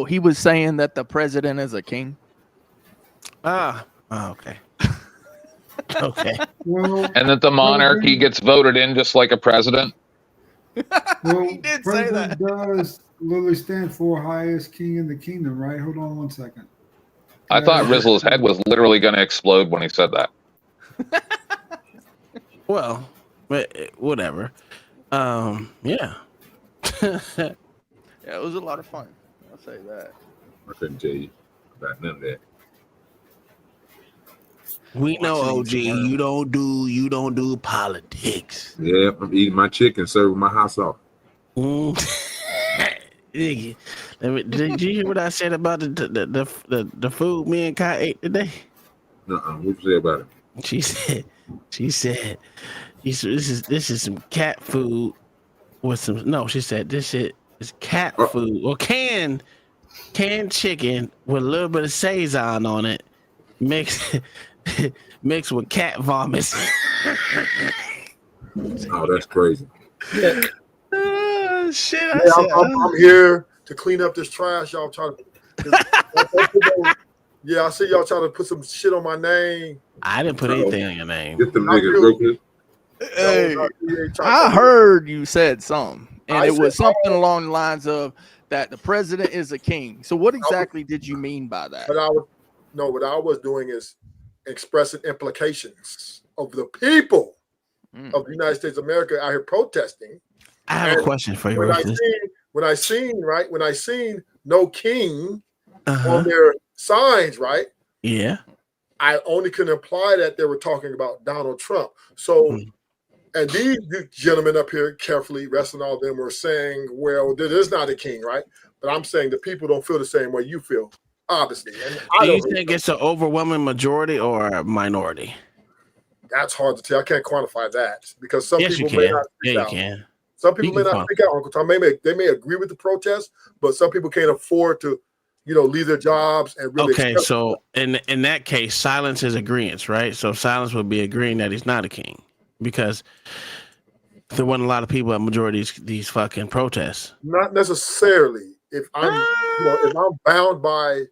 He was saying that the president is a king. Okay. Okay. Well, And that the monarchy gets voted in just like a president. well, He did say that. Does literally stand for highest king in the kingdom, right? Hold on one second. I thought Rizla's head was literally going to explode when he said that. Well, but whatever. Yeah. Yeah, it was a lot of fun. I'll say that. I couldn't tell you about none of that. We know, OG, you don't do politics. Yeah, I'm eating my chicken, serving my hot sauce. Did you hear what I said about the food me and Kai ate today? What you say about it? She said, this is some cat food with some. No, she said this shit is cat food or canned chicken with a little bit of Saison on it, mixed with cat vomit. Oh, that's crazy. Shit! I'm here to clean up this trash. Y'all try to. Yeah, I see y'all trying to put some shit on my name. I didn't put anything on your name. Get them niggas real quick. Hey, I heard you said something, and it was something along the lines of that the president is a king. So what exactly did you mean by that? What I was doing is expressing implications of the people of the United States of America out here protesting. I have a question for you. When I seen no king on their signs, right? Yeah. I only can imply that they were talking about Donald Trump. So, and these gentlemen up here carefully, wrestling all of them, were saying, well, there is not a king, right? But I'm saying the people don't feel the same way you feel, obviously. And do you think it's an overwhelming majority or a minority? That's hard to tell. I can't quantify that because some people may not speak out. Some people may not speak out, Uncle Tom. They may agree with the protest, but some people can't afford to, leave their jobs and really. Okay, so in that case, silence is agreement, right? So silence would be agreeing that he's not a king because there wasn't a lot of people at majority of these fucking protests. Not necessarily. If I'm, if I'm bound by,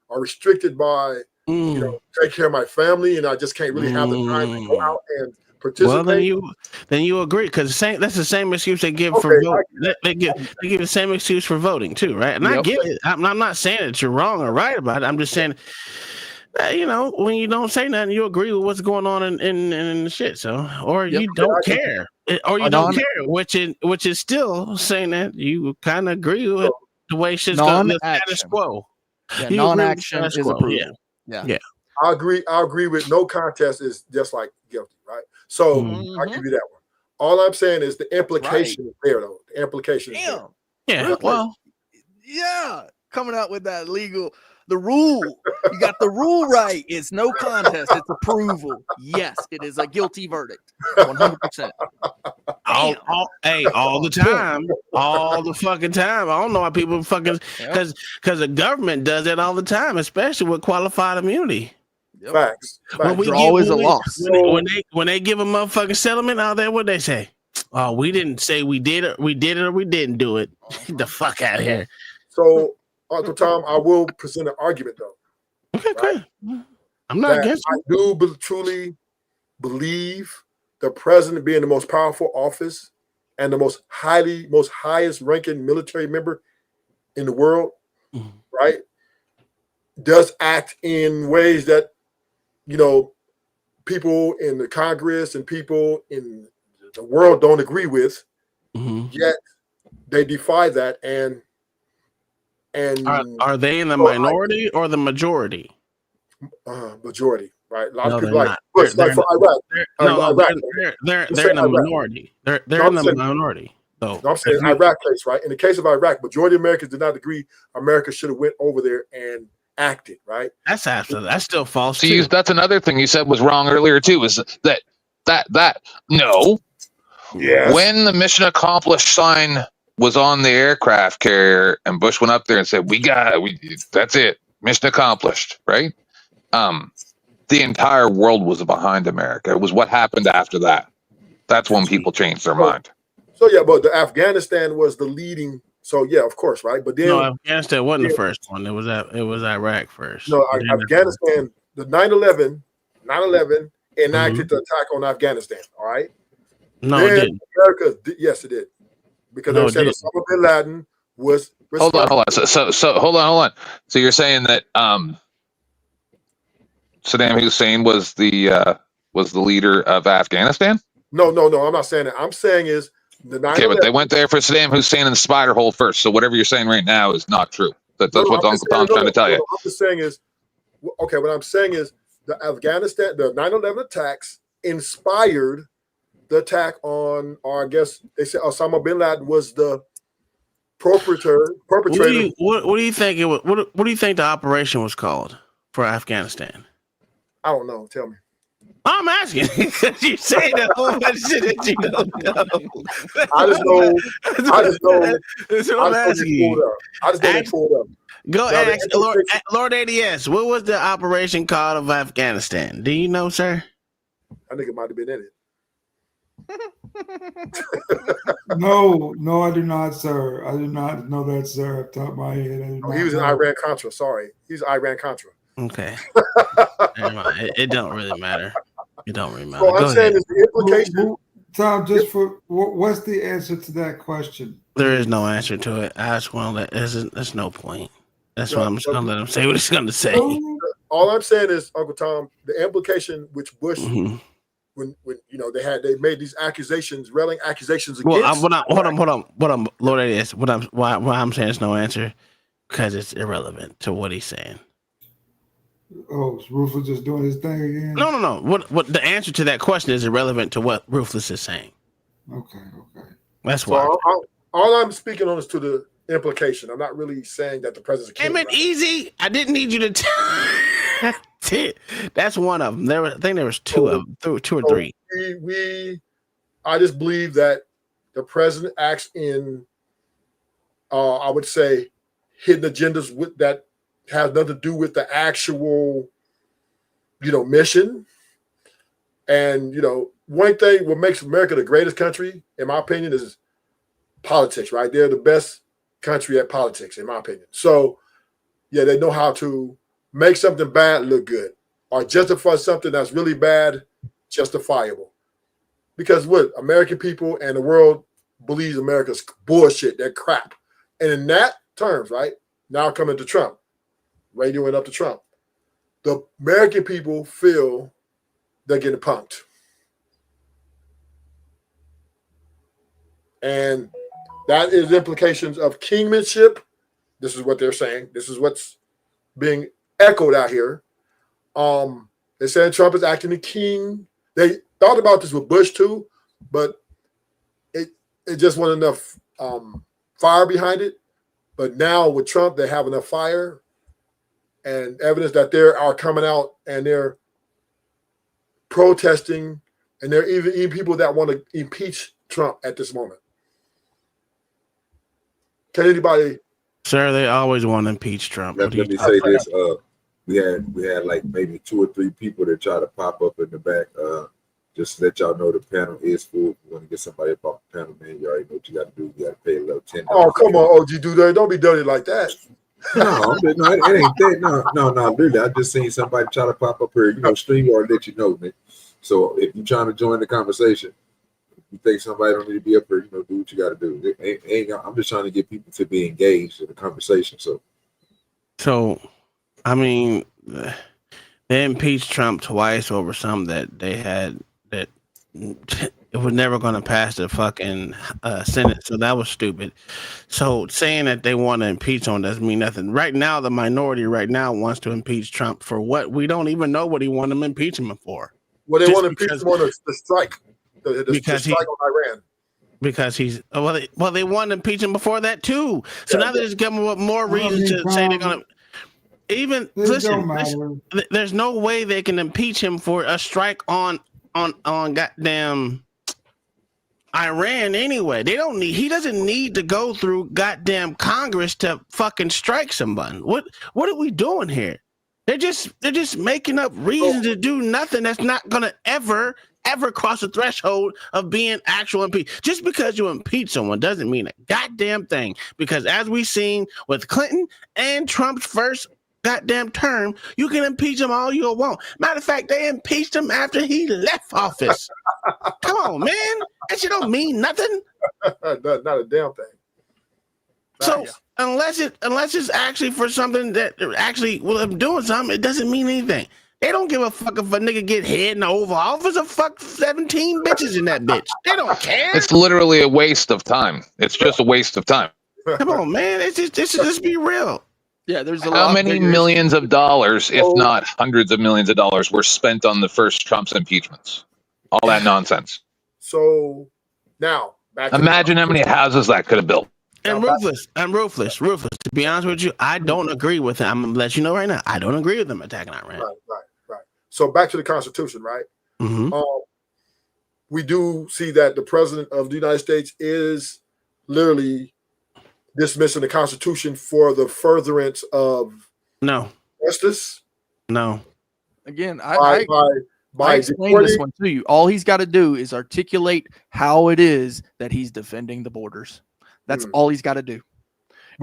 or restricted by, take care of my family, and I just can't really have the time to go out and participate. Well, then you agree because that's the same excuse they give for voting. They give the same excuse for voting too, right? And I get it. I'm not saying that you're wrong or right about it. I'm just saying, when you don't say nothing, you agree with what's going on in the shit. So, or you don't care, or you don't care, which is still saying that you kind of agree with the way shit's going. The status quo. Yeah, non-action is approval. Yeah. I agree with no contest is just like guilty, right? So I'll give you that one. All I'm saying is the implication is there, though. The implication is there. Yeah. Well, yeah. Coming out with that legal The rule. You got the rule right. It's no contest. It's approval. Yes, it is a guilty verdict. 100%. All the time, all the fucking time. I don't know why people fucking because the government does that all the time, especially with qualified immunity. Yep. Facts. Always a loss. When they give a motherfucking settlement out there, what they say? Oh, we didn't say we did it, or we didn't do it. Get the fuck out of here. So, Uncle Tom, I will present an argument though. Okay, right? I'm not against it. I do truly believe the president being the most powerful office and the highest ranking military member in the world, right, does act in ways that, you know, people in the Congress and people in the world don't agree with, yet they defy that. And are they in the minority or the majority? Majority, right? A lot of No, people they're like not. for Iraq. They're in the minority. They're in the minority. So I'm saying Iraq case, right? In the case of Iraq, majority of Americans did not agree America should have went over there and acted, right? That's still false. See, that's another thing you said was wrong earlier too. Is that no? Yes. When the mission accomplished sign was on the aircraft carrier, and Bush went up there and said, "That's it, mission accomplished," right? The entire world was behind America. It was what happened after that. That's when people changed their mind. So yeah, but the Afghanistan was the leading. So yeah, of course, right? But then Afghanistan wasn't the first one. It was Iraq first. No, Afghanistan. The 9/11 enacted the attack on Afghanistan. All right. No, it didn't. Yes, it did. Because they said Osama bin Laden was. Hold on. So hold on. So you're saying that Saddam Hussein was the leader of Afghanistan? No. I'm not saying that. I'm saying is the 9/11. Okay, but they went there for Saddam Hussein in the spider hole first. So whatever you're saying right now is not true. That's what Uncle Tom's trying to tell you. I'm just saying is, okay. What I'm saying is the 9/11 attacks inspired the attack on, or I guess they said Osama bin Laden was the perpetrator. What do you think it was? What do you think the operation was called for Afghanistan? I don't know. Tell me. I'm asking because you say that whole bunch of shit that you don't know. I just know. That's what I'm asking you. I just know they pulled up. Go ask Lord ADS. What was the operation called of Afghanistan? Do you know, sir? I think it might have been in it. No, I do not, sir. I do not know that, sir. Off the top of my head. He was in Iran Contra. Sorry, he's Iran Contra. Okay. Never mind. It don't really matter. It don't really matter. So I'm saying is the implication. Tom, just for what's the answer to that question? There is no answer to it. I just want to let. There's no point. That's why I'm just gonna let him say what he's gonna say. All I'm saying is, Uncle Tom, the implication which Bush, when you know they made these accusations, railing accusations against. Hold on, Lord ADS. Why I'm saying it's no answer because it's irrelevant to what he's saying. Oh, is Ruthless just doing his thing again? No. What the answer to that question is irrelevant to what Ruthless is saying. Okay. That's why. All I'm speaking on is to the implication. I'm not really saying that the president's. Damn it, easy. I didn't need you to. That's one of them. I think there was two of them, two or three. I just believe that the president acts in, I would say, hidden agendas with that has nothing to do with the actual, mission. And, one thing what makes America the greatest country, in my opinion, is politics, right? They're the best country at politics, in my opinion. So, yeah, they know how to make something bad look good or justify something that's really bad, justifiable. Because what American people and the world believes America's bullshit, they're crap. And in that terms, right, now coming to Trump, radioing up to Trump, the American people feel they're getting punked. And that is implications of kingmanship. This is what they're saying. This is what's being echoed out here. They said Trump is acting the king. They thought about this with Bush too, but it just wasn't enough fire behind it. But now with Trump, they have enough fire. and evidence that they are coming out and they're protesting, and there are even people that want to impeach Trump at this moment. Can anybody? Sir, they always want to impeach Trump. Let me say this. We had like maybe 2 or 3 people that try to pop up in the back. Just to let y'all know the panel is full. If you want to get somebody up off the panel, man, you already know what you got to do. You got to pay a little $10. Oh, come on, OGDoDirty. Don't be dirty like that. No, it ain't that. No, really. I just seen somebody try to pop up here. You know, StreamYard let you know, man. So if you're trying to join the conversation, if you think somebody don't need to be up here, you know, do what you got to do. I'm just trying to get people to be engaged in the conversation. So, I mean, they impeached Trump twice over something that they had that it was never going to pass the fucking Senate. So that was stupid. So saying that they want to impeach on doesn't mean nothing. Right now, the minority right now wants to impeach Trump for what? We don't even know what he wanted to impeach him for. Well, they want to impeach him on the strike. The strike on Iran. Because he's well, they wanted to impeach him before that too. So now they're just coming up with more reasons to say they're gonna. Even listen, there's no way they can impeach him for a strike on goddamn Iran anyway. He doesn't need to go through goddamn Congress to fucking strike someone. What are we doing here? They're just making up reasons to do nothing that's not gonna ever cross the threshold of being actual impeach. Just because you impeach someone doesn't mean a goddamn thing. Because as we've seen with Clinton and Trump's first goddamn term, you can impeach him all you want. Matter of fact, they impeached him after he left office. Come on, man. That shit don't mean nothing. Not a damn thing. So unless it's actually for something that actually will have doing something, it doesn't mean anything. They don't give a fuck if a nigga get head in the Oval Office or fuck 17 bitches in that bitch. They don't care. It's literally a waste of time. It's just a waste of time. Come on, man. It should just be real. Yeah, there's how many millions of dollars, if not hundreds of millions of dollars, were spent on the first Trump's impeachments? All that nonsense. So now, imagine how many houses that could have built. And ruthless. To be honest with you, I don't agree with him. I'm gonna let you know right now. I don't agree with them attacking Iran. Right. So back to the Constitution, right? Mm-hmm. We do see that the President of the United States is literally dismissing the Constitution for the furtherance of justice. No. Again, I explained this one to you. All he's got to do is articulate how it is that he's defending the borders. That's all he's got to do.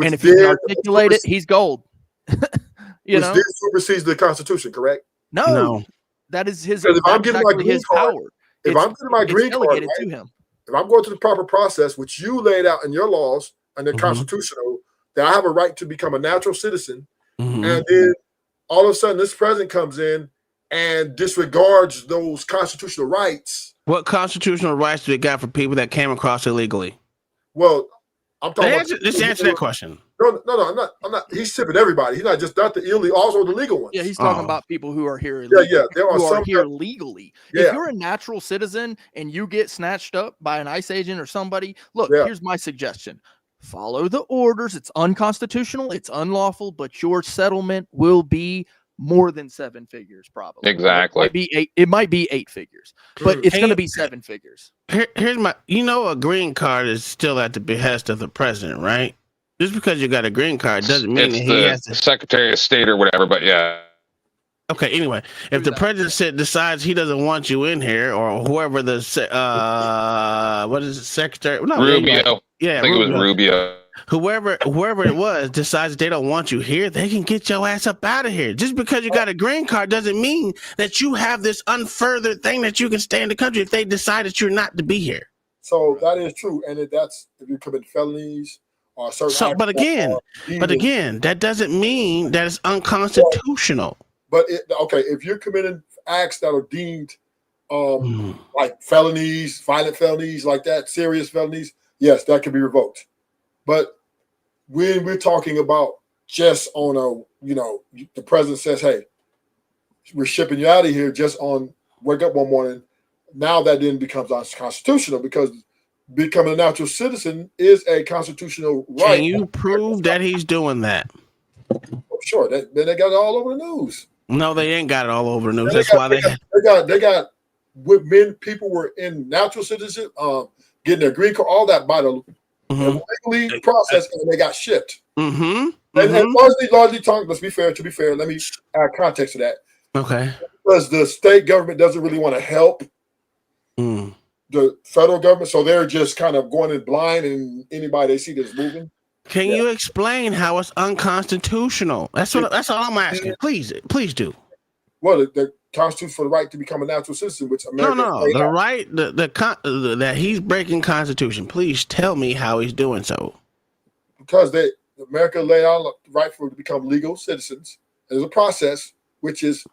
And if he can articulate it, he's gold. This supersedes the Constitution, correct? No. That is his. If I'm getting my green card, power. If I'm getting my green card, right, to him. If I'm going through the proper process, which you laid out in your laws and the constitutional, that I have a right to become a natural citizen, and then all of a sudden this president comes in and disregards those constitutional rights. What constitutional rights do they got for people that came across illegally? Well, I'm talking about just answer that question. No, I'm not. He's tipping everybody. He's not just the illegal, also the legal ones. Yeah, he's talking about people who are here illegally. Yeah, there are some here legally. Yeah. If you're a natural citizen and you get snatched up by an ICE agent or somebody, look, here's my suggestion. Follow the orders. It's unconstitutional. It's unlawful, but your settlement will be more than 7 figures, probably. Exactly. It might be 8 figures, but it's going to be 7 figures. Here's my, a green card is still at the behest of the president, right? Just because you got a green card doesn't mean it's that he has to. Secretary of State or whatever, but yeah. Okay, anyway, if the president decides he doesn't want you in here, or whoever the what is it, secretary? No, Rubio. Yeah, I think it was Rubio. Whoever it was decides they don't want you here, they can get your ass up out of here. Just because you got a green card doesn't mean that you have this unfurthered thing that you can stay in the country if they decide that you're not to be here. So that is true, and that's if you commit felonies or certain. But again, that doesn't mean that it's unconstitutional. But if you're committing acts that are deemed like felonies, violent felonies, like that, serious felonies, yes, that can be revoked. But when we're talking about just on the president says, "Hey, we're shipping you out of here," just on wake up one morning, now that then becomes unconstitutional because becoming a natural citizen is a constitutional right. Can you prove that he's doing that? Sure, then they got it all over the news. No, they ain't got it all over the news. They That's got- why they got when people were in natural citizenship, getting their green card, all that by the legally process, and they got shipped. And largely talking. Let's be fair. To be fair, let me add context to that. Okay. Because the state government doesn't really want to help the federal government, so they're just kind of going in blind, and anybody they see that's moving. Can you explain how it's unconstitutional? That's all I'm asking. Please do. Well, the Constitution for the right to become a natural citizen, which America the right that he's breaking Constitution. Please tell me how he's doing so. Because America laid out the right for to become legal citizens. There's a process which is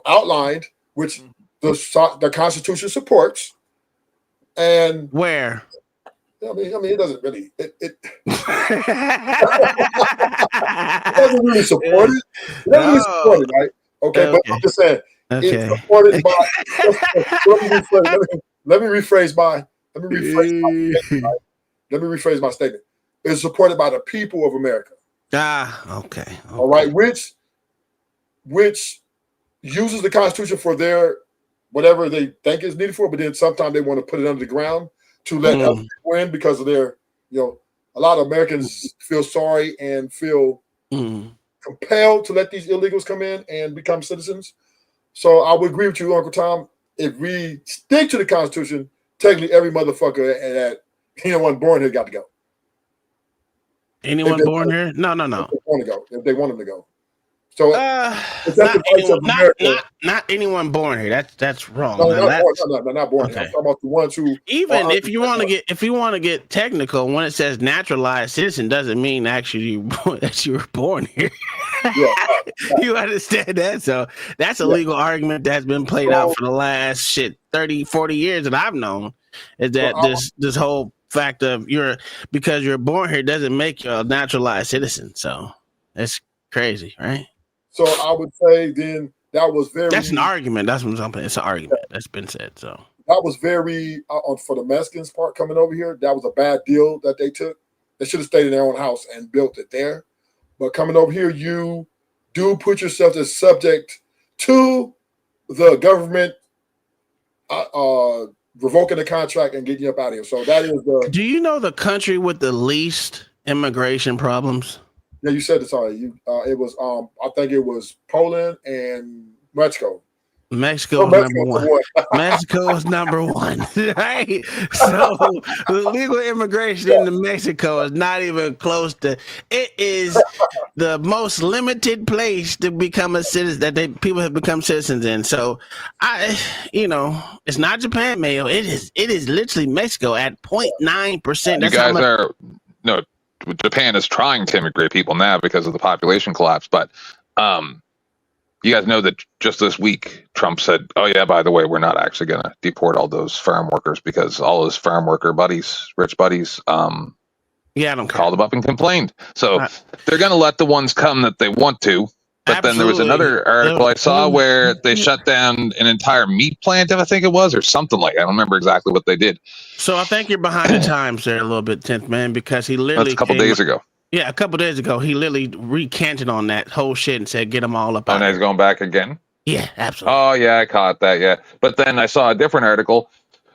outlined, which the Constitution supports. And where? I mean, it doesn't really it doesn't really support it. It doesn't really support it, right? Okay, but I'm just saying it's supported by. Let me rephrase my statement. It's supported by the people of America. Okay. All right, which uses the Constitution for their whatever they think is needed for, but then sometimes they want to put it under the ground to let other people in because of their, a lot of Americans feel sorry and feel compelled to let these illegals come in and become citizens. So I would agree with you, Uncle Tom. If we stick to the Constitution, technically every motherfucker that anyone born here got to go. Anyone born here? No. If they want to go, if they want them to go. So not anyone born here. That's wrong. No, not born here. I'm talking about the ones who. Even if you want to get technical, when it says naturalized citizen, doesn't mean actually that you were born here. You understand that? So that's a legal argument that's been played out for the last 30, 40 years that I've known. Is that this whole fact of because you're born here doesn't make you a naturalized citizen. So it's crazy, right? So I would say then that's an argument. That's what I'm saying. It's an argument that's been said. So that was very for the Mexicans part coming over here. That was a bad deal that they took. They should have stayed in their own house and built it there. But coming over here, you do put yourself as subject to the government revoking the contract and getting you up out of here. So that is the. Do you know the country with the least immigration problems? Yeah, you said it's already. It was. I think it was Poland and Mexico. Mexico is number one. Mexico is number one, right? So the legal immigration into Mexico is not even close to. It is the most limited place to become a citizen that people have become citizens in. So, it's not Japan, Mayo. It is literally Mexico at 0.9%. You guys are Japan is trying to immigrate people now because of the population collapse, but you guys know that just this week Trump said, "Oh yeah, by the way, we're not actually going to deport all those farm workers because all his farm worker buddies, rich buddies, I don't called him up and complained." So they're going to let the ones come that they want to. But then there was another article I saw where they shut down an entire meat plant, I think it was, or something like that. I don't remember exactly what they did. So I think you're behind the times there a little bit, 10th man, because he literally That's a couple days ago. Yeah, a couple days ago, he literally recanted on that whole shit and said, "Get them all up." And he's going back again. Yeah, absolutely. Oh yeah, I caught that. Yeah, but then I saw a different article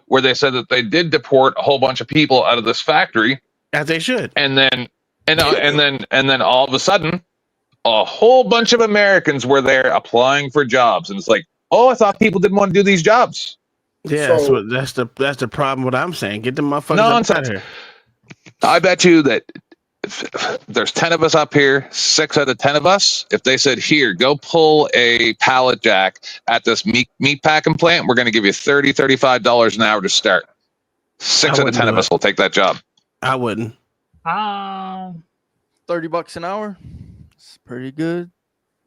where they said that they did deport a whole bunch of people out of this factory, as they should. And then all of a sudden, a whole bunch of Americans were there applying for jobs, and it's like, oh, I thought people didn't want to do these jobs. Yeah, so that's the problem. What I'm saying, get the motherfuckers nonsense. Out of here. I bet you that if there's 10 of us up here, 6 out of 10 of us, if they said, "Here, go pull a pallet jack at this meat packing plant, we're going to give you $30, $35 an hour to start." 6 out of 10 of us will take that job. I wouldn't. $30 an hour. It's pretty good.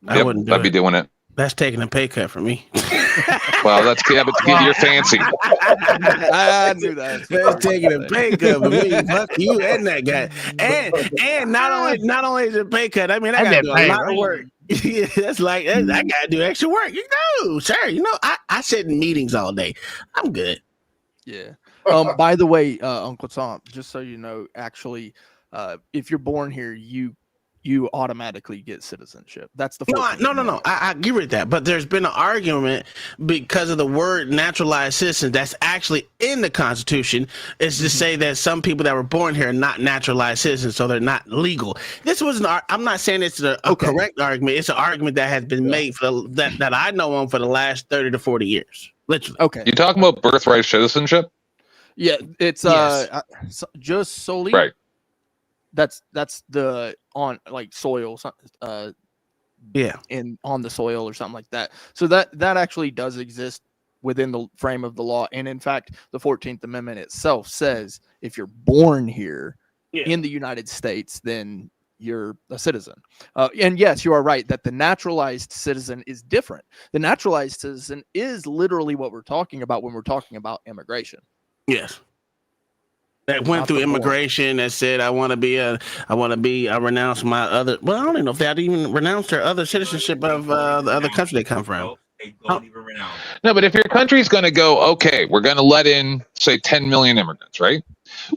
I wouldn't. I'd be doing it. That's taking a pay cut for me. Well, but you're fancy. I knew that. That's taking a pay cut for me. Fuck you and that guy. And not only is it a pay cut, I mean, I got to do a lot of work. That's like I got to do extra work. Sir. I sit in meetings all day. I'm good. Yeah. By the way, Uncle Tom, just so you know, actually, if you're born here, you you automatically get citizenship. That's the No, 14th no. Amendment. I agree with that. But there's been an argument because of the word naturalized citizen that's actually in the Constitution is to say that some people that were born here are not naturalized citizens, so they're not legal. This was I'm not saying it's a correct argument. It's an argument that has been made for that I know on for the last 30 to 40 years. Literally. Okay. You talking about birthright citizenship? Yeah, it's just solely Right. That's the on like soil on the soil or something like that. So that actually does exist within the frame of the law. And in fact, the 14th Amendment itself says if you're born here in the United States, then you're a citizen. And yes, you are right that the naturalized citizen is different. The naturalized citizen is literally what we're talking about when we're talking about immigration. Yes. That went through immigration and said, I renounce my other, well, I don't even know if they had even renounced their other citizenship of the other country they come from. They don't even renounce. No, but if your country's going to go, okay, we're going to let in, say, 10 million immigrants, right?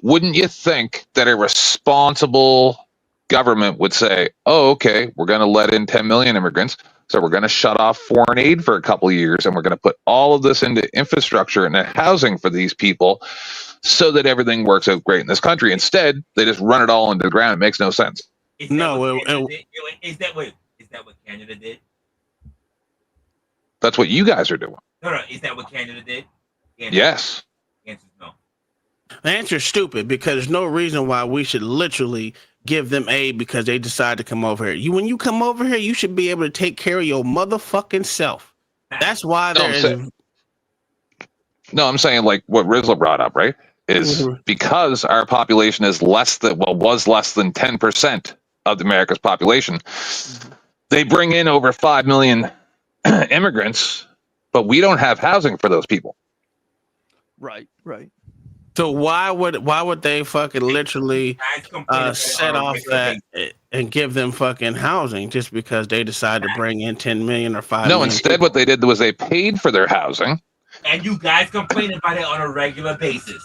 Wouldn't you think that a responsible government would say, oh, okay, we're going to let in 10 million immigrants, so we're going to shut off foreign aid for a couple of years, and we're going to put all of this into infrastructure and housing for these people so that everything works out great in this country. Instead, they just run it all into the ground. It makes no sense. Is that what Canada did? That's what you guys are doing. No. Is that what Canada did? Yes. The answer is no. The answer is stupid because there's no reason why we should literally give them aid because they decide to come over here. When you come over here, you should be able to take care of your motherfucking self. That's why I'm saying like what Resla brought up, right? Is because our population is was less than 10% of America's population. They bring in over 5 million immigrants, but we don't have housing for those people. Right. So why would they fucking literally set off that and give them fucking housing just because they decide to bring in 10 million or 5 million? No, instead what they did was they paid for their housing. And you guys complain about it on a regular basis.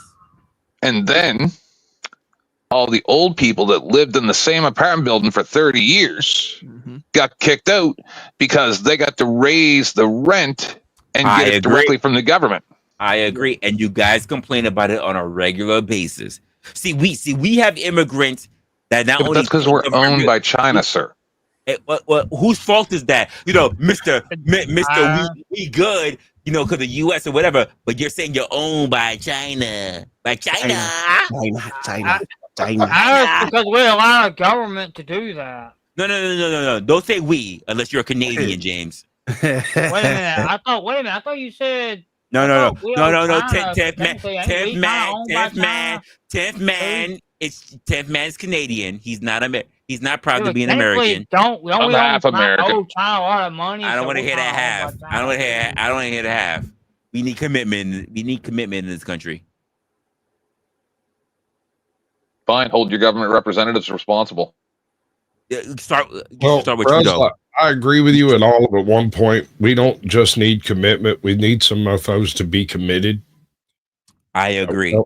And then all the old people that lived in the same apartment building for 30 years got kicked out because they got to raise the rent and get it directly from the government. I agree. And you guys complain about it on a regular basis. See, we have immigrants that not only... That's because we're owned by China, sir. Whose fault is that? Mr. We good, because the U.S. or whatever, but you're saying you're owned by China. By China. China. Because we allow the government to do that. No. Don't say we, unless you're a Canadian, James. Wait a minute. I thought you said... No. 10th man is Canadian. He's not proud to be an American. I'm half American. I don't want to hear that half. I don't want to hear the half. We need commitment. In this country. Fine, hold your government representatives responsible. Start with you. I agree with you in all of it. At one point, we don't just need commitment; we need some of those to be committed. I agree.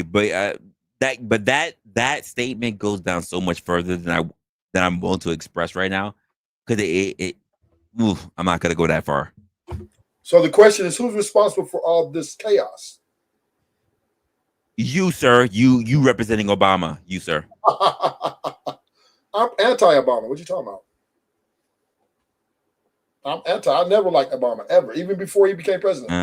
But that statement goes down so much further than I'm willing to express right now, because I'm not gonna go that far. So the question is, who's responsible for all this chaos? You, sir. You representing Obama. You, sir. I'm anti-Obama. What you talking about? I'm anti. I never liked Obama ever, even before he became president. The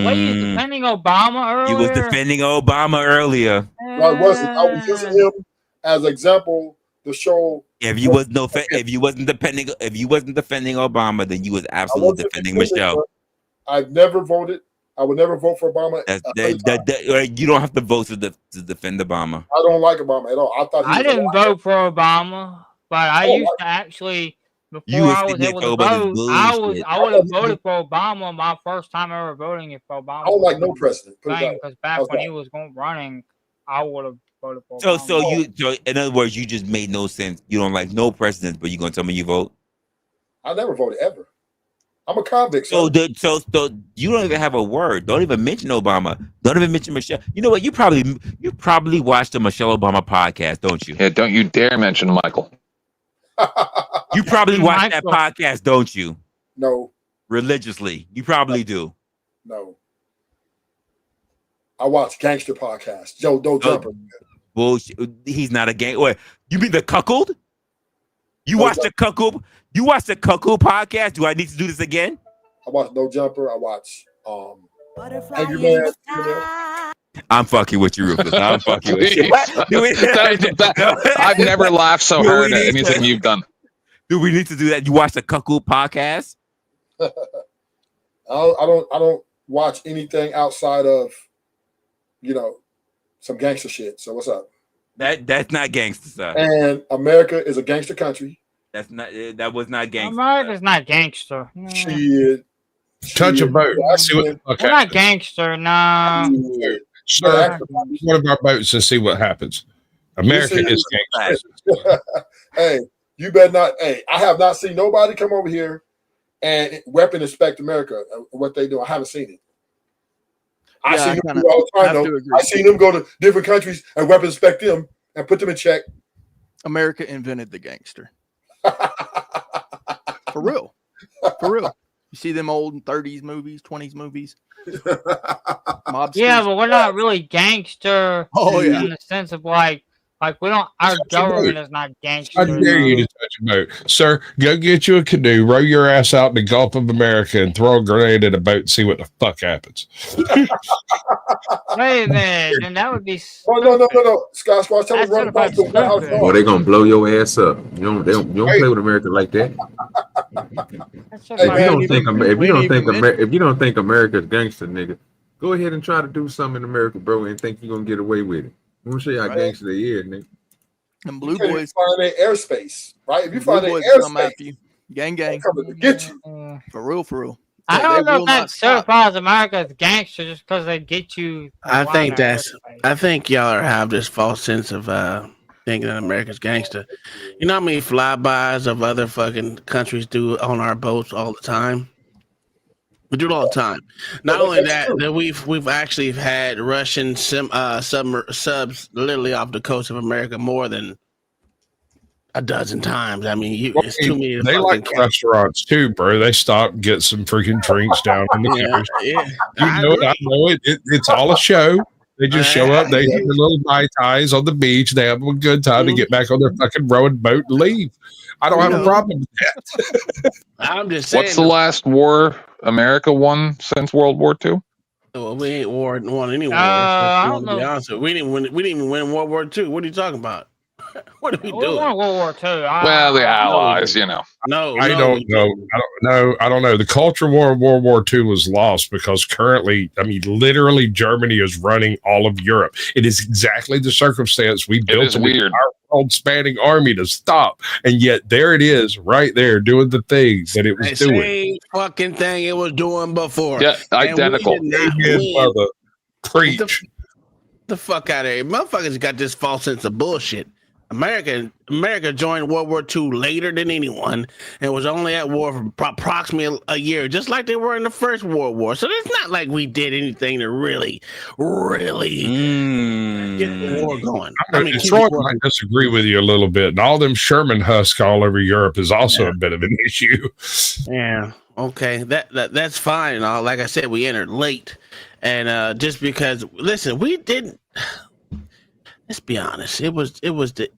way you was defending Obama earlier. You was defending Obama earlier. No, I wasn't. I was using him as an example to show. If you wasn't defending Obama, then you was absolutely defending Michelle. I've never voted. I would never vote for Obama. You don't have to vote to defend Obama. I don't like Obama at all. I didn't vote for Obama, but I used to actually. Before I was able to vote, I would have voted for Obama my first time ever voting if Obama. I don't like no president. Because back when he was running, I would have voted for Obama. So in other words, you just made no sense. You don't like no president, but you're gonna tell me you vote? I never voted ever. I'm a convict. So you don't even have a word. Don't even mention Obama. Don't even mention Michelle. You know what? You probably watched the Michelle Obama podcast, don't you? Yeah, don't you dare mention Michael. You probably watch that podcast, don't you? No. Religiously. You probably do. No. I watch gangster podcasts. Joe Jumper. Bullshit. He's not a gang. Wait, you mean the Cuckold? You watched the Cuckold? You watched the Cuckold podcast? Do I need to do this again? I watch No Jumper. I watch Angry Man. I'm fucking with you, Rufus. I'm fucking with you. I've never laughed so hard at anything you've done. Do we need to do that? You watch the Cuckold podcast? I don't watch anything outside of, some gangster shit. So what's up? That's not gangster stuff. And America is a gangster country. That was not gangster. America's not gangster. Shit. Touch a boat. I see what the fuck We're not gangster, no. Sir, one of our boats and see what happens. America is gangster. Hey, you better not. Hey, I have not seen nobody come over here and weapon inspect America. What they do, I haven't seen it. I see them do all the time, though. I seen them go to different countries and weapon inspect them and put them in check. America invented the gangster. For real. For real. You see them old 30s movies, 20s movies. Yeah, but we're not really gangster in the sense of like we don't. Our government is not gangster. I dare you to touch a boat, sir. Go get you a canoe, row your ass out in the Gulf of America, and throw a grenade at a boat and see what the fuck happens. Wait a minute, and that would be. No, Scott, tell me run back to the house. Well, they're gonna blow your ass up. You don't play with America like that. If you don't think America's gangster, nigga, go ahead and try to do something in America, bro, and think you're gonna get away with it. I'm gonna show you how gangster they is, nigga. And blue boys find their airspace, right? If you find their airspace, you. Gang, coming to get you. For real. I don't know if that certifies America as gangster just because they get you. I think y'all have this false sense of thinking that America's gangster. You know how many flybys of other fucking countries do on our boats all the time? We do it all the time. Not only that we've actually had Russian subs literally off the coast of America more than a dozen times. I mean, it's too many. They like restaurants too, bro. They stop, get some freaking drinks down in the coast. Yeah. I know it. It's all a show. They just show up. They have their little mai tais on the beach. They have a good time to get back on their fucking rowing boat and leave. I don't have a problem with that. I'm just saying. What's the last war America won since World War II? Well, we ain't won any war. I don't know. We didn't even win World War II. What are you talking about? What are we doing? We won World War II. Well, the Allies, you know. No, I don't know. I don't know. The culture war of World War II was lost because currently, I mean, literally, Germany is running all of Europe. It is exactly the circumstance we built an entire world-spanning army to stop, and yet there it is, right there, doing the things that it was doing. Same fucking thing it was doing before. Yeah, identical. Preach. The fuck out of here, motherfuckers! Got this false sense of bullshit. America joined World War II later than anyone and was only at war for approximately a year, just like they were in the First World War. So it's not like we did anything to really get the war going. I mean, Detroit might disagree with you a little bit, and all them Sherman husk all over Europe is also a bit of an issue. Yeah, okay, that's fine and all. Like I said, we entered late, and just because, listen, we didn't. Let's be honest. It was the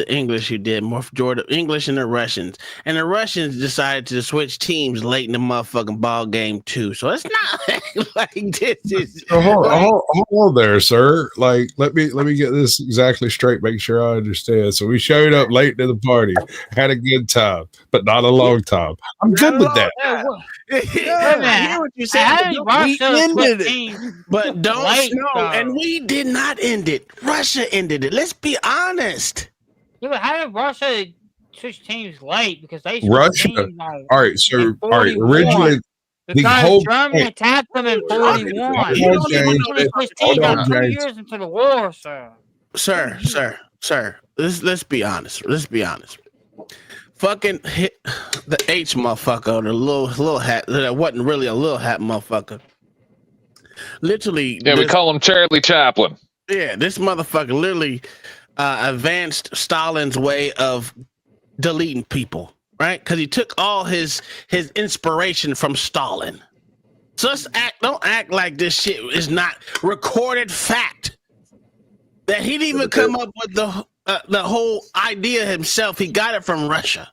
English who did more for Jordan, English and the Russians decided to switch teams late in the motherfucking ball game too. So it's not like this is. Hold on there, sir. Like let me get this exactly straight. Make sure I understand. So we showed up late to the party, had a good time, but not a long time. I'm good with that. I hear what you said. We ended it, but don't know. And we did not end it. Russia ended it. Let's be honest. Yeah, but how did Russia switch teams late? Because they Russia. All right, so all right. Originally, the whole Germany attacked them in 41. Switched teams 2 years into the war, sir. Sir. Let's be honest. fucking hit the H motherfucker, the little hat that wasn't really a little hat motherfucker. Literally, Yeah, we call him Charlie Chaplin. Yeah, this motherfucker literally advanced Stalin's way of deleting people, right? Because he took all his inspiration from Stalin. So don't act like this shit is not recorded fact. That he didn't even come up with the whole idea himself. He got it from Russia.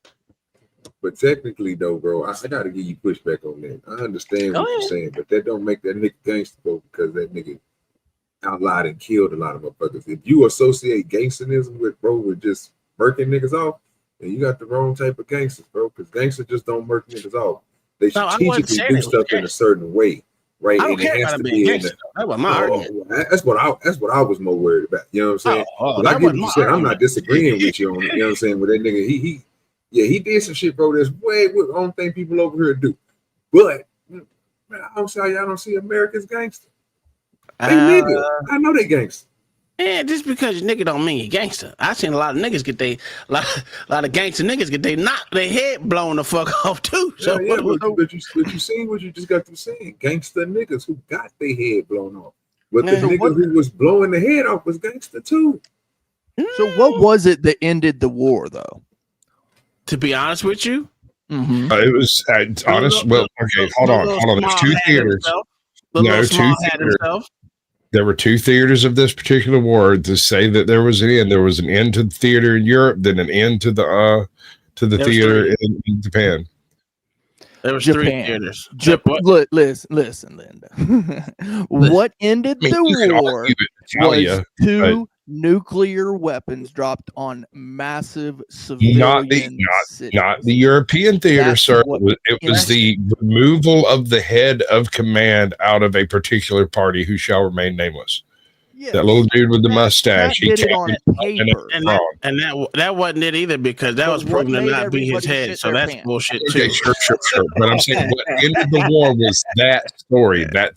But technically, though, bro, I got to give you pushback on that. I understand what you're saying, but that don't make that nigga gangster, bro, because that nigga outlawed and killed a lot of motherfuckers. If you associate gangsterism with just murking niggas off, then you got the wrong type of gangsters, bro, because gangsters just don't murk niggas off. They strategically do stuff in a certain way, right? I don't care about being gangster. That was my argument. That's what I was more worried about. You know what I'm saying? But I get what you said. I'm not disagreeing with you on it. You know what I'm saying? With that nigga, he did some shit, bro. That's way what I don't think people over here do. But man, I don't see how y'all don't see America's gangster. They nigga. I know they gangster. Yeah, just because you nigga don't mean you gangster. I seen a lot of niggas get a lot of gangster niggas get their head blown the fuck off too. So yeah, but you seen what you just got through saying. Gangster niggas who got their head blown off. But the nigga who was blowing the head off was gangster too. So what was it that ended the war though? To be honest with you, it was honest. Well, okay, hold on. There's two theaters. Two theaters. There were two theaters of this particular war to say that there was an end. There was an end to the theater in Europe, then an end to the theater in Japan. There was three theaters. Listen, Linda. What ended the war was two nuclear weapons dropped on massive civilian cities. Not the European theater, sir. It was the removal of the head of command out of a particular party who shall remain nameless. Yes. That little dude with the mustache. He did it on paper. And that wasn't it either, because that was proven to not be his head. So that's bullshit too. Okay, sure. But I'm saying what ended the war was that story, that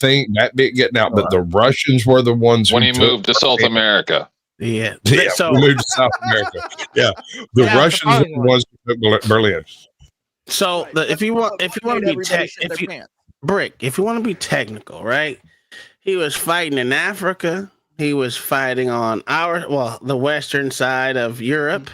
bit getting out. But the Russians were the ones when he moved to South America. Yeah. So we moved to South America. Yeah. The Russians were the ones who took Berlin. So if you want to be technical, right? He was fighting in Africa. He was fighting on the western side of Europe,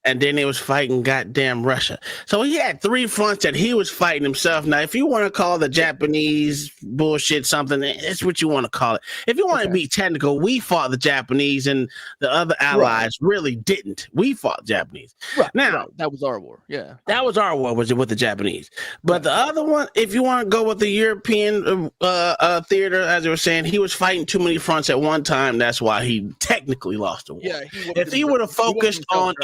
and then he was fighting goddamn Russia. So he had three fronts that he was fighting himself. Now, if you want to call the Japanese bullshit something, it's what you want to call it. If you want to be technical, we fought the Japanese, and the other allies really didn't. We fought the Japanese. Right. Now, that was our war. Yeah. That was our war, was it, with the Japanese. But the other one, if you want to go with the European theater, as I was saying, he was fighting too many fronts at one time. That's why he technically lost the war. Yeah, if he would have focused on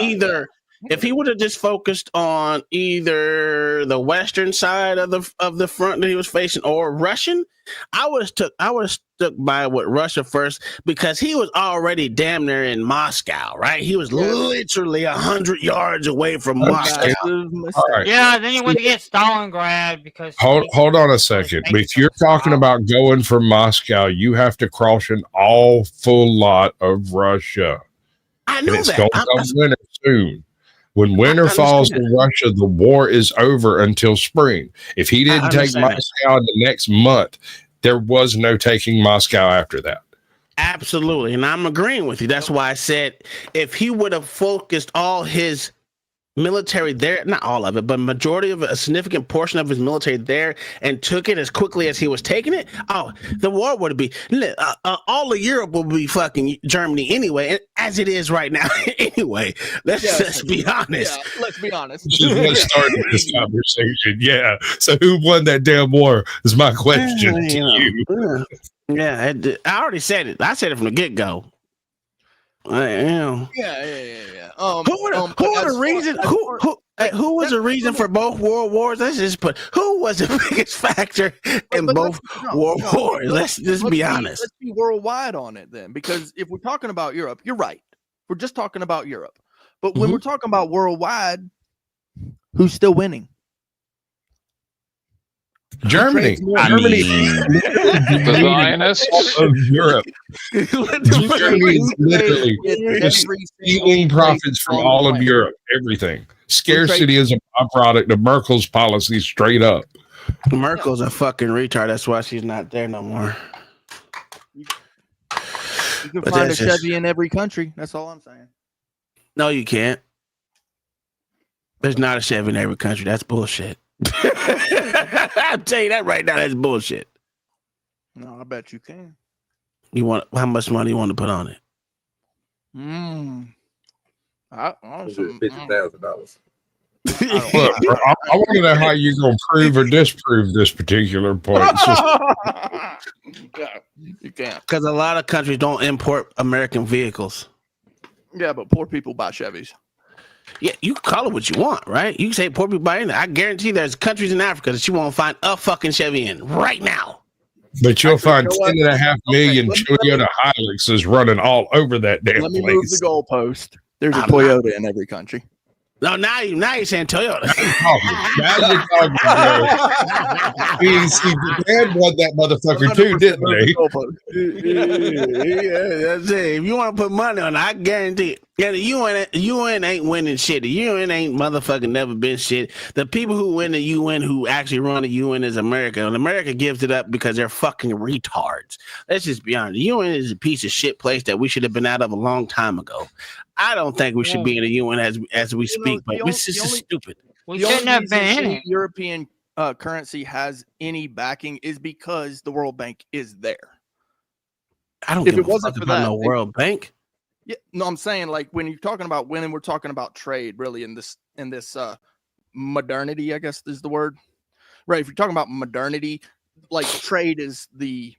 if he would have just focused on either the western side of the front that he was facing or Russian, I would have stuck by with Russia first, because he was already damn near in Moscow, right? He was literally 100 yards away from Moscow. Right. Yeah, then he went to get Stalingrad because hold on a second. If you're talking about going for Moscow, you have to cross an full lot of Russia. I know it's that. going to come winter soon. When winter falls in Russia, the war is over until spring. If he didn't take Moscow in the next month, there was no taking Moscow after that. Absolutely. And I'm agreeing with you. That's why I said if he would have focused all his military there, not all of it, but majority of a significant portion of his military there, and took it as quickly as he was taking it, the war would be all of Europe will be fucking Germany anyway, as it is right now anyway. Let's be honest. Yeah, let's be honest. What started this conversation? Yeah. So who won that damn war is my question to you. Yeah, I already said it. I said it from the get-go. Yeah. Who was the reason for both world wars? Let's just put who was the biggest factor in both world wars. Let's just be honest. Let's be worldwide on it then, because if we're talking about Europe, you're right. We're just talking about Europe, but when we're talking about worldwide, who's still winning? Germany. The Zionists of Europe. Germany is literally stealing profits from all of Europe. Everything. Scarcity is a byproduct of Merkel's policy, straight up. Merkel's a fucking retard. That's why she's not there no more. You can find a Chevy in every country. That's all I'm saying. No, you can't. There's not a Chevy in every country. That's bullshit. I'll tell you that right now. That's bullshit. No, I bet you can. You want how much money you want to put on it? $50,000. Look, bro, I want to know how you're going to prove or disprove this particular point. It's just, You can't. Because a lot of countries don't import American vehicles. Yeah, but poor people buy Chevys. Yeah, you can call it what you want, right? You can say poor people buy anything. I guarantee there's countries in Africa that you won't find a fucking Chevy in right now. but you'll find 10.5 million Toyota Hiluxes running all over that damn Let me place. move the goalpost. There's a Toyota in every country. No, now you're saying Toyota. Now you're talking, bro. See, the dad won that motherfucker too, didn't they? Yeah, that's it. If you want to put money on it, I guarantee it. Yeah, the UN ain't winning shit. The UN ain't motherfucking never been shit. The people who win the UN, who actually run the UN, is America. And America gives it up because they're fucking retards. Let's just be honest. The UN is a piece of shit place that we should have been out of a long time ago. I don't think we should be in the UN as we speak, but this is stupid. We shouldn't have been in it. European currency has any backing is because the World Bank is there. I don't give a fuck about no World Bank. Yeah, no, I'm saying like when you're talking about winning, we're talking about trade, really, in this modernity, I guess is the word. Right. If you're talking about modernity, like trade is the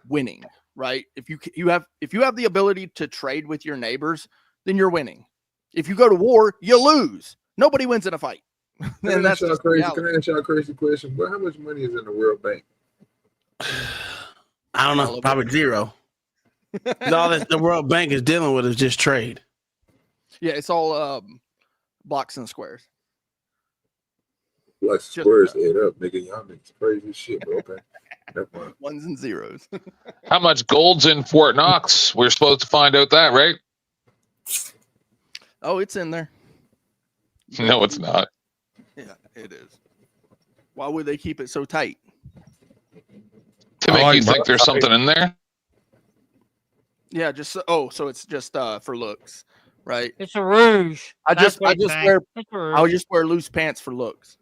winning, right? If you have the ability to trade with your neighbors, then you're winning. If you go to war, you lose. Nobody wins in a fight. Can I ask y'all a crazy question? Well, how much money is in the World Bank? I don't know. Probably zero. All that the World Bank is dealing with is just trade. Yeah, it's all blocks and squares. Blocks and squares head up, nigga. Y'all niggas crazy as shit, bro. Okay. Ones and zeros. How much gold's in Fort Knox? We're supposed to find out that, right? Oh, it's in there. No, it's not. Yeah, it is. Why would they keep it so tight? To make you think there's something in there? Yeah, just so it's just for looks, right? It's a rouge. I just wear loose pants for looks.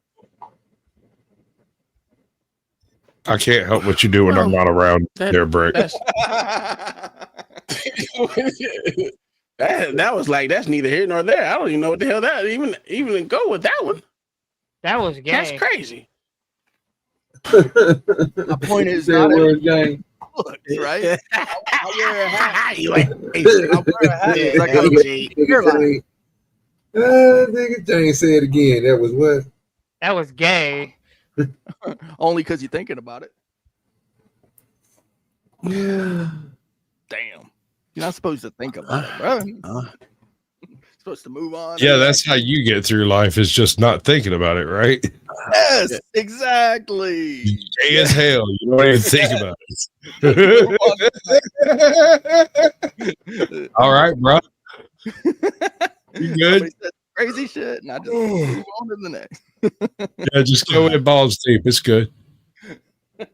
I can't help what you do when I'm not around there, Brick. That was like, that's neither here nor there. I don't even know what the hell that even go with that one. That was gay. That's crazy. My point is not gang. Look, right? I wear a hat. You like, I wear a hat. Like you're lying. Nigga Jane said again. That was what? That was gay. Only because you're thinking about it. Damn. You're not supposed to think about it, bro. You're supposed to move on. Yeah, that's how you get through life, is just not thinking about it, right? Yes, exactly. Gay as hell. You don't even think about it. All right, bro. You good? Crazy shit, and I just move on to the next. Yeah, just go in balls deep. It's good. What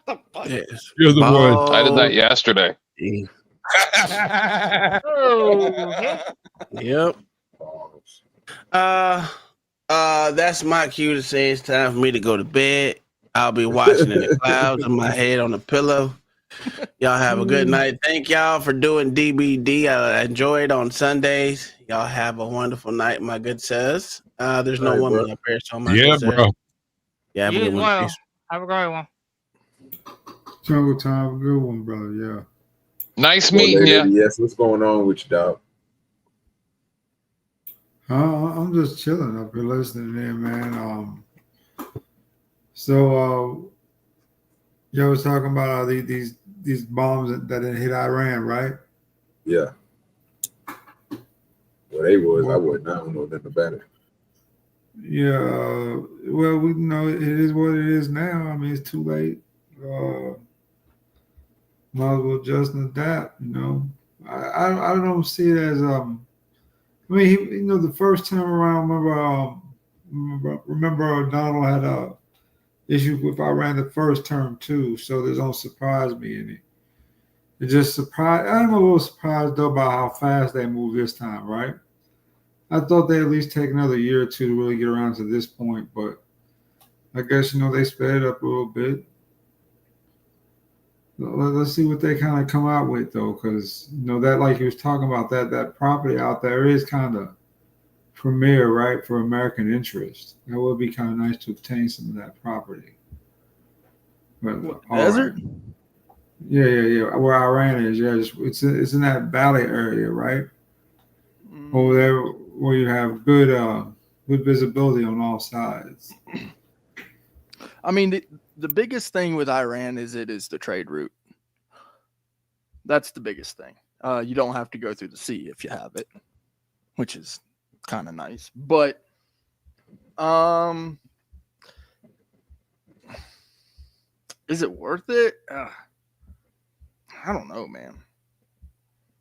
the fuck? Yes. You're the one. I did that yesterday. Yep. That's my cue to say it's time for me to go to bed. I'll be watching in the clouds and my head on the pillow. Y'all have a good night. Thank y'all for doing D.B.D. I enjoy it on Sundays. Y'all have a wonderful night, my good sirs. There's no woman up here, so my good Yeah, bro. Yeah, have a You good as one. well. Peace. Have a great one. Jungle time, good one, brother. Yeah. Nice meeting you. Yes, what's going on with you, dog? I'm just chilling up here listening in, man. So y'all was talking about these bombs that didn't hit Iran, right? Yeah. Well, they was. I wasn't. I don't know nothing about it. Yeah. Well, we know it is what it is now. I mean, it's too late. Might as well just adapt, you know. I don't see it I mean, the first time around, remember Donald had a issue with Iran the first term too, so this don't surprise me any. It just surprised. I'm a little surprised though by how fast they moved this time, right? I thought they at least take another year or two to really get around to this point, but I guess they sped it up a little bit. Let's see what they kind of come out with though, because that, like you was talking about, that property out there is kind of premier, right, for American interest. That would be kind of nice to obtain some of that property. But desert? Right. Yeah. Where Iran is, it's in that valley area, right? Over there where you have good visibility on all sides. I mean, the biggest thing with Iran is it is the trade route. That's the biggest thing. You don't have to go through the sea if you have it, which is kind of nice. But is it worth it? I don't know, man.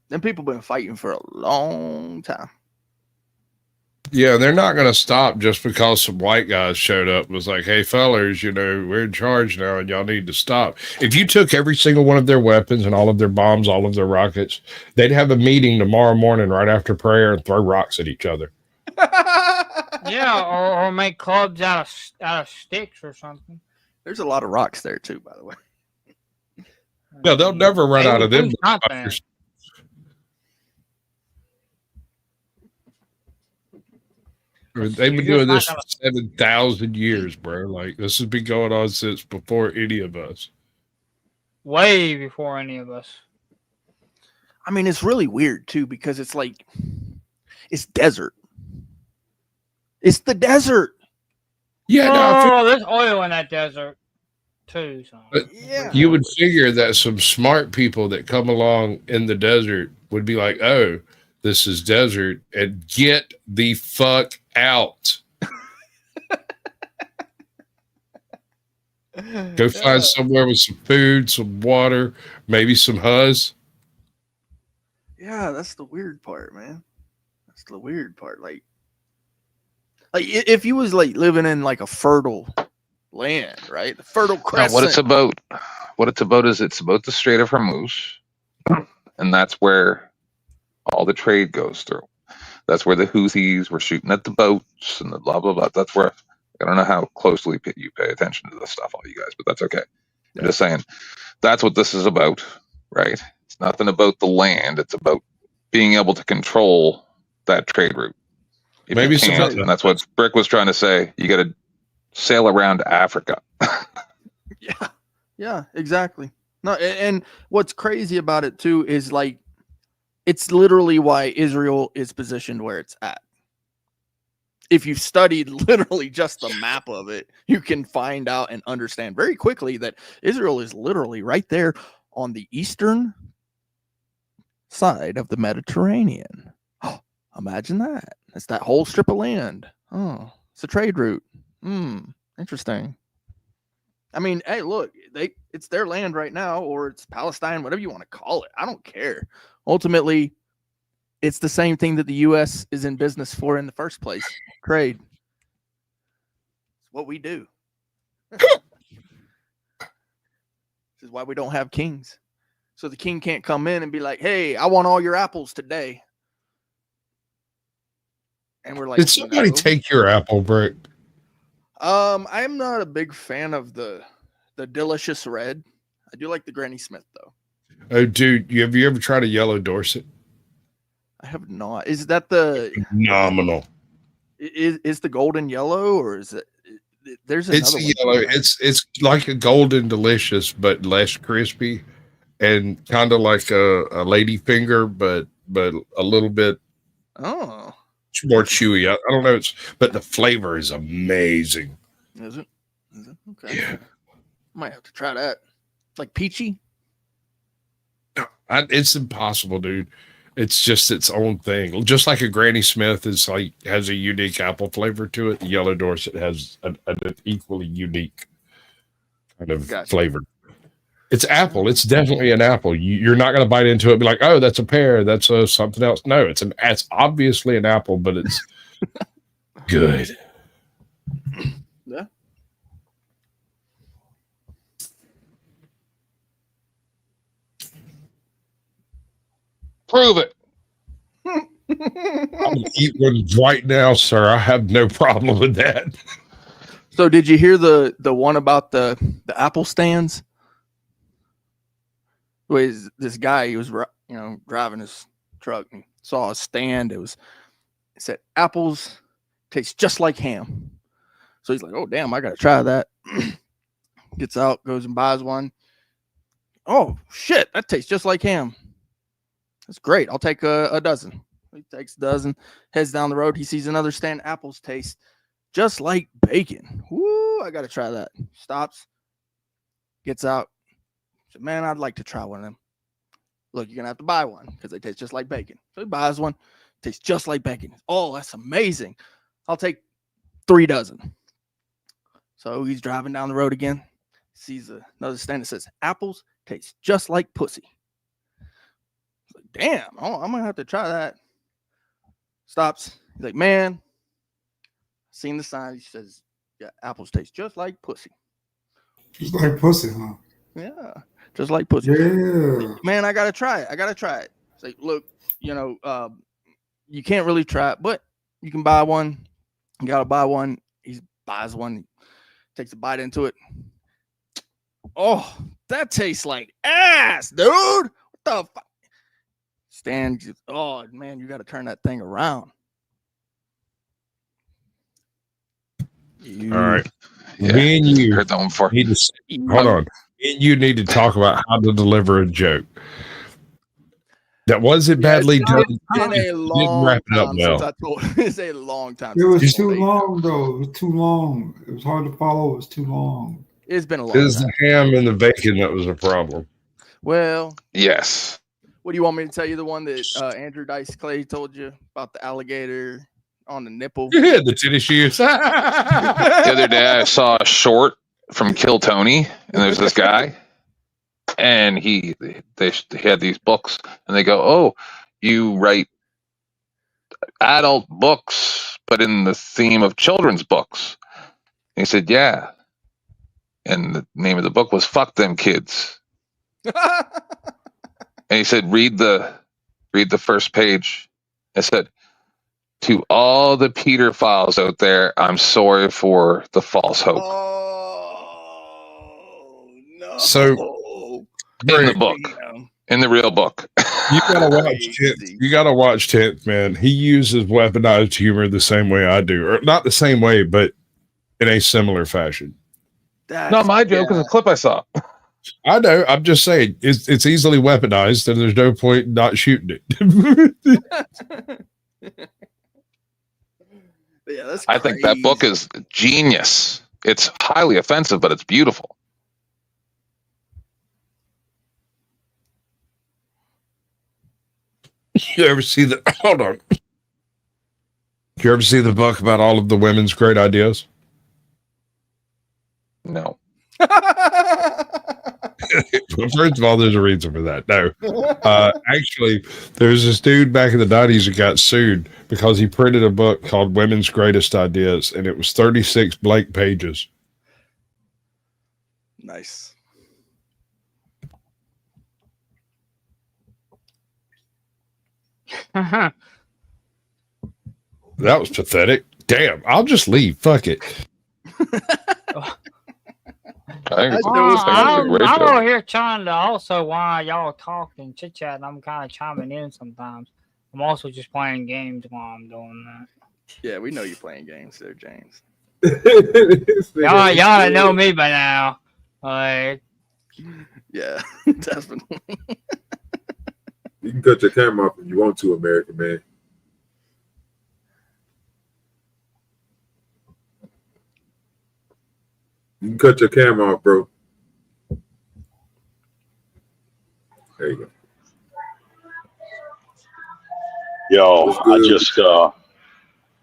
Them people been fighting for a long time. Yeah, they're not going to stop just because some white guys showed up and was like, hey, fellers, we're in charge now and y'all need to stop. If you took every single one of their weapons and all of their bombs, all of their rockets, they'd have a meeting tomorrow morning right after prayer and throw rocks at each other. Yeah, or make clubs out of sticks or something. There's a lot of rocks there too, by the way. Yeah, they'll never run out of them. They've been doing this for 7,000 years, bro. Like, this has been going on since before any of us. Way before any of us. I mean, it's really weird, too, because it's like, it's desert. It's the desert. Yeah. There's oil in that desert, too. So. But you would figure that some smart people that come along in the desert would be like, oh, this is desert, and get the fuck out. Go find somewhere with some food, some water, maybe some huzz. Yeah, that's the weird part, man. That's the weird part. Like if you was like living in like a fertile land, right? The fertile crescent. No, what it's about is it's about the Strait of Hormuz, and that's where all the trade goes through. That's where the Houthis were shooting at the boats and the blah, blah, blah. That's where, I don't know how closely you pay attention to this stuff, all you guys, but that's okay. Yeah. I'm just saying, that's what this is about, right? It's nothing about the land. It's about being able to control that trade route. Maybe something. And that's what Brick was trying to say. You got to sail around Africa. Yeah, exactly. No, and what's crazy about it too is like, it's literally why Israel is positioned where it's at. If you studied literally just the map of it, you can find out and understand very quickly that Israel is literally right there on the eastern side of the Mediterranean. Oh, imagine that. It's that whole strip of land. Oh, it's a trade route. Interesting. I mean, hey, look, it's their land right now, or it's Palestine, whatever you want to call it. I don't care. Ultimately, it's the same thing that the U.S. is in business for in the first place. Trade. It's what we do. This is why we don't have kings. So the king can't come in and be like, hey, I want all your apples today. And we're like, did somebody take your apple, Brick? I'm not a big fan of the delicious red. I do like the Granny Smith, though. Oh, dude, have you ever tried a yellow Dorset? I have not. Is that the phenomenal? Is the golden yellow, or is it? There's another it's one yellow. It's like a golden delicious, but less crispy, and kind of like a lady finger, but a little bit. Oh, more chewy. I don't know. But the flavor is amazing. Is it? Okay. Yeah. Might have to try that. Like peachy. It's impossible, dude. It's just its own thing. Just like a Granny Smith has a unique apple flavor to it. The yellow Dorset has an equally unique kind of flavor. It's apple. It's definitely an apple. You're not going to bite into it and be like, oh, that's a pear. That's something else. No, it's obviously an apple, but it's good. Yeah. Prove it. I'm going to eat one right now, sir. I have no problem with that. So did you hear the one about the Apple stands? This guy, he was driving his truck and saw a stand. It said apples taste just like ham. So he's like, oh damn, I gotta try that. Gets out, goes and buys one. Oh shit, that tastes just like ham. That's great. I'll take a dozen. He takes a dozen, heads down the road. He sees another stand. Apples taste just like bacon. Woo, I gotta try that. Stops, gets out. Said, man, I'd like to try one of them. Look, you're gonna have to buy one because they taste just like bacon. So he buys one, tastes just like bacon. Oh, that's amazing. I'll take 3 dozen. So he's driving down the road again, sees another stand that says apples taste just like pussy. He's like, damn, I'm gonna have to try that. Stops. He's like, man, seen the sign. He says, yeah, apples taste just like pussy. Just like pussy, huh? Yeah, just like pussy. Yeah. Man, I gotta try it. It's like, look, you can't really try it, but you can buy one. You gotta buy one. He buys one, takes a bite into it. Oh, that tastes like ass, dude. What the fuck? Stan, oh man, you gotta turn that thing around. All right. Yeah, Me and you heard that one before. need to hold on. Me and you need to talk about how to deliver a joke that wasn't badly done. It's been a long wrap it up time well. since I told. It's a long time. It was since I too told long, though. It was too long. It was hard to follow. It was too long. It's been a long It was time. the ham and the bacon that was a problem. Well, Yes. what do you want me to tell you? The one that Andrew Dice Clay told you about the alligator on the nipple? Yeah, the tennis shoes. The other day I saw a short from Kill Tony, and there's this guy, and they had these books, and they go, oh, you write adult books, but in the theme of children's books. And he said, yeah. And the name of the book was Fuck Them Kids. And he said, read the first page. It said, to all the Peter files out there, I'm sorry for the false hope. Oh no! So in the book, in the real book. You gotta watch 10th. You gotta watch 10th, man. He uses weaponized humor the same way I do, or not the same way, but in a similar fashion. Not my joke, it's a clip I saw. I know. I'm just saying it's easily weaponized, and there's no point in not shooting it. Yeah, that's I think that book is genius. It's highly offensive, but it's beautiful. You ever see the? Hold on. You ever see the book about all of the women's great ideas? No. Well, first of all, there's a reason for that. No, actually, there's this dude back in the 90s who got sued because he printed a book called Women's Greatest Ideas, and it was 36 blank pages. Nice. That was pathetic. Damn, I'll just leave. Fuck it. I'm over here trying to also, while y'all talking, chit chat, I'm kind of chiming in sometimes. I'm also just playing games while I'm doing that. Yeah, we know you're playing games there, James. y'all know me by now. Like, yeah, definitely. You can cut your camera off if you want to, American man. You can cut your camera off, bro. There you go. Yo, I just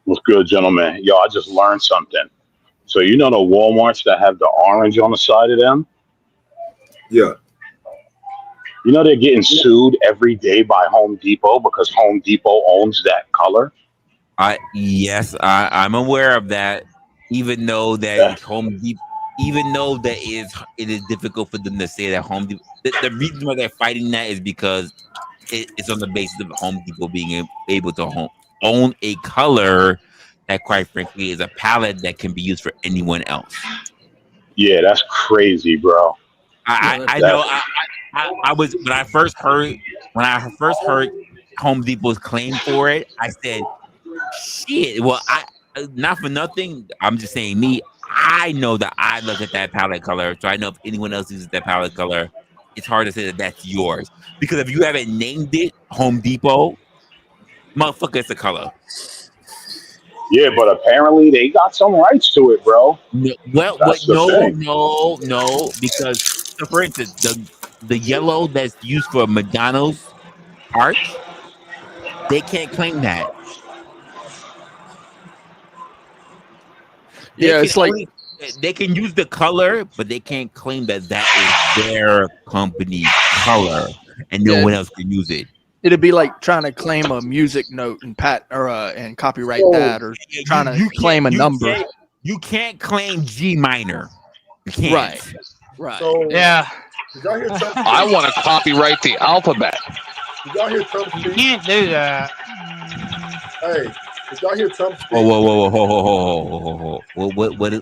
what's good, gentlemen? Yo, I just learned something. So you know the Walmarts that have the orange on the side of them? Yeah. You know they're getting sued every day by Home Depot because Home Depot owns that color. Yes, I'm aware of that. Even though Yeah. that Home Depot, even though that it is difficult for them to say that Home Depot. The reason why they're fighting that is because it's on the basis of Home Depot being able to own a color that, quite frankly, is a palette that can be used for anyone else. Yeah, that's crazy, bro. I know. I was when I first heard Home Depot's claim for it. I said, "Shit." Well, not for nothing. I'm just saying me. I know that I look at that palette color, so I know if anyone else uses that palette color, it's hard to say that that's yours because if you haven't named it Home Depot, motherfucker, it's a color. Yeah, but apparently they got some rights to it, bro. No, well, That's the thing. no, because so for instance, the yellow that's used for Madonna's arch, they can't claim that. Yeah, it's like they can use the color, but they can't claim that is their company color, and no one else can use it. It'd be like trying to claim a music note and and copyright that, or trying to claim a number. You can't claim G minor. You can't. Right. So, Yeah. Did y'all hear Trump? I want to copyright the alphabet. Did y'all hear Trump speak? You can't do that. Hey, did y'all hear Trump speak? Whoa. What is?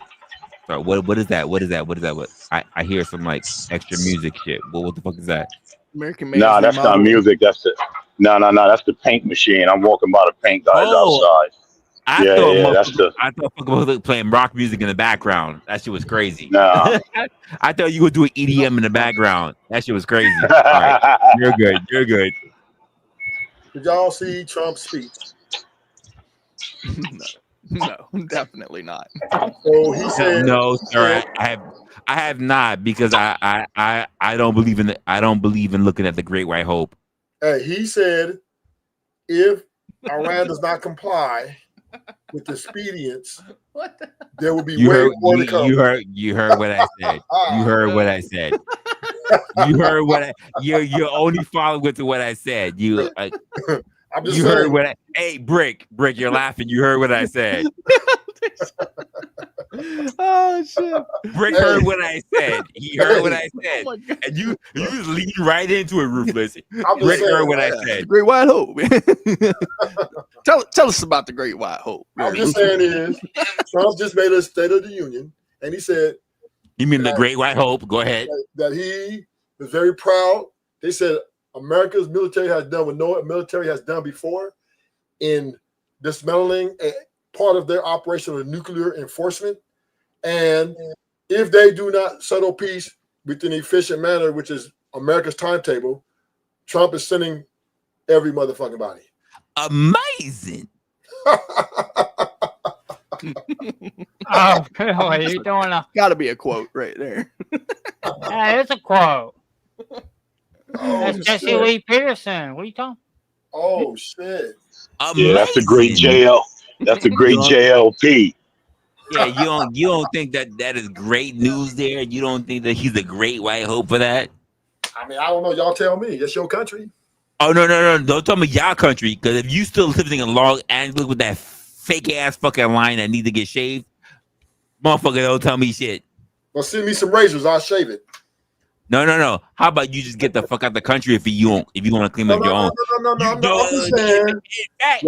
Sorry, what is that? What is that? What? I hear some like extra music shit. What the fuck is that? American made. Nah, that's not music. That's the no. That's the paint machine. I'm walking by the paint guys outside. I thought was playing rock music in the background. That shit was crazy. Nah. I thought you were doing EDM in the background. That shit was crazy. All right. You're good. Did y'all see Trump's speech? No, definitely not. So he said, "No, sir, I have not because I don't believe in looking at the Great White Hope." Hey, he said, if Iran does not comply with the expedients, there will be more to come. You heard what I said. You heard what I said. You heard what you're only following with what I said. I'm just you saying. Heard what hey, Brick, you're laughing. You heard what I said. Oh shit! Brick heard what I said. He heard what I said, and you just lead right into it, Ruthless. Brick heard what I said. Great White Hope. tell us about the Great White Hope. I'm just saying is Trump just made a State of the Union, and he said, "You mean the Great White Hope?" Go ahead. That he was very proud. They said America's military has done what no military has done before in dismantling a part of their operation of nuclear enforcement. And if they do not settle peace within an efficient manner, which is America's timetable, Trump is sending every motherfucking body. Amazing. Oh, really? You doing a? Got to be a quote right there. Yeah, it's a quote. That's Jesse Lee Peterson. What are you talking? Oh shit! Yeah, that's the great JL. That's the great JLP. Yeah, you don't think that is great news there? You don't think that he's a great white hope for that? I mean, I don't know. Y'all tell me. It's your country. Oh no! Don't tell me y'all country, because if you still living in Los Angeles with that fake ass fucking line that need to get shaved, motherfucker, don't tell me shit. Well, send me some razors. I'll shave it. No. How about you just get the fuck out the country if you want to clean up your own? No. I'm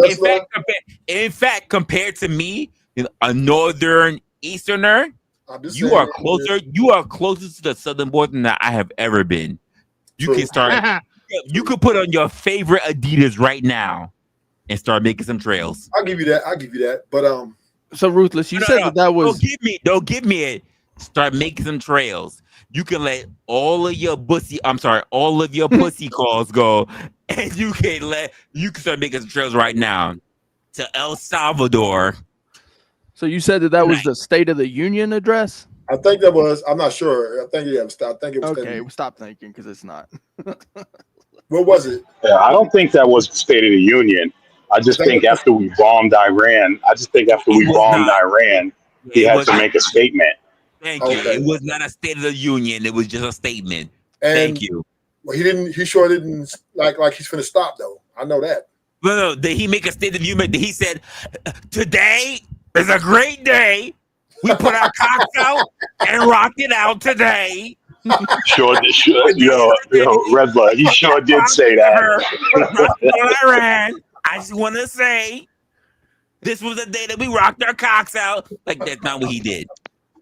just saying. In fact, compared to me, a northern easterner, you are closer. You are closer to the southern border than I have ever been. You can start. You could put on your favorite Adidas right now and start making some trails. I'll give you that. But so Ruthless, you said that was. Don't give me it. Start making some trails. You can let all of your pussy calls go, and you can start making some trails right now to El Salvador. So you said that was the State of the Union address? I think that was. I'm not sure. I think it was. Okay, stop thinking because it's not. What was it? Yeah, I don't think that was the State of the Union. I just think after we bombed Iran, he had to make a statement. Thank you. It was not a State of the Union. It was just a statement. And thank you. Well, he didn't. He sure didn't like he's finna stop though. I know that. No. Did he make a statement of view? He said, "Today is a great day. We put our cocks out and rocked it out today." Sure, Resla, he sure did say that. Iran. I just want to say, this was the day that we rocked our cocks out. Like, that's not what he did.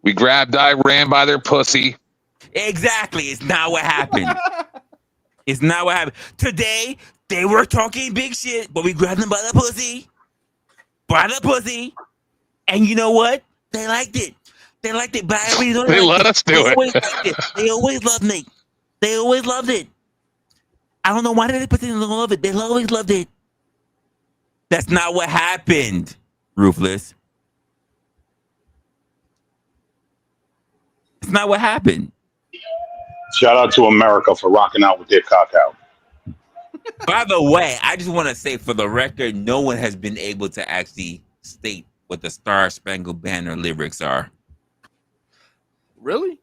We grabbed Iran by their pussy. Exactly. It's not what happened. It's not what happened. Today, they were talking big shit, but we grabbed them by the pussy. And you know what? They liked it. They liked it, but I really don't They let it. us do it. They always loved me. They always loved it. I don't know why they pretend they don't love it. They always loved it. That's not what happened, Ruthless. It's not what happened. Shout out to America for rocking out with their cock out. By the way, I just want to say for the record, no one has been able to actually state what the Star Spangled Banner lyrics are. Really?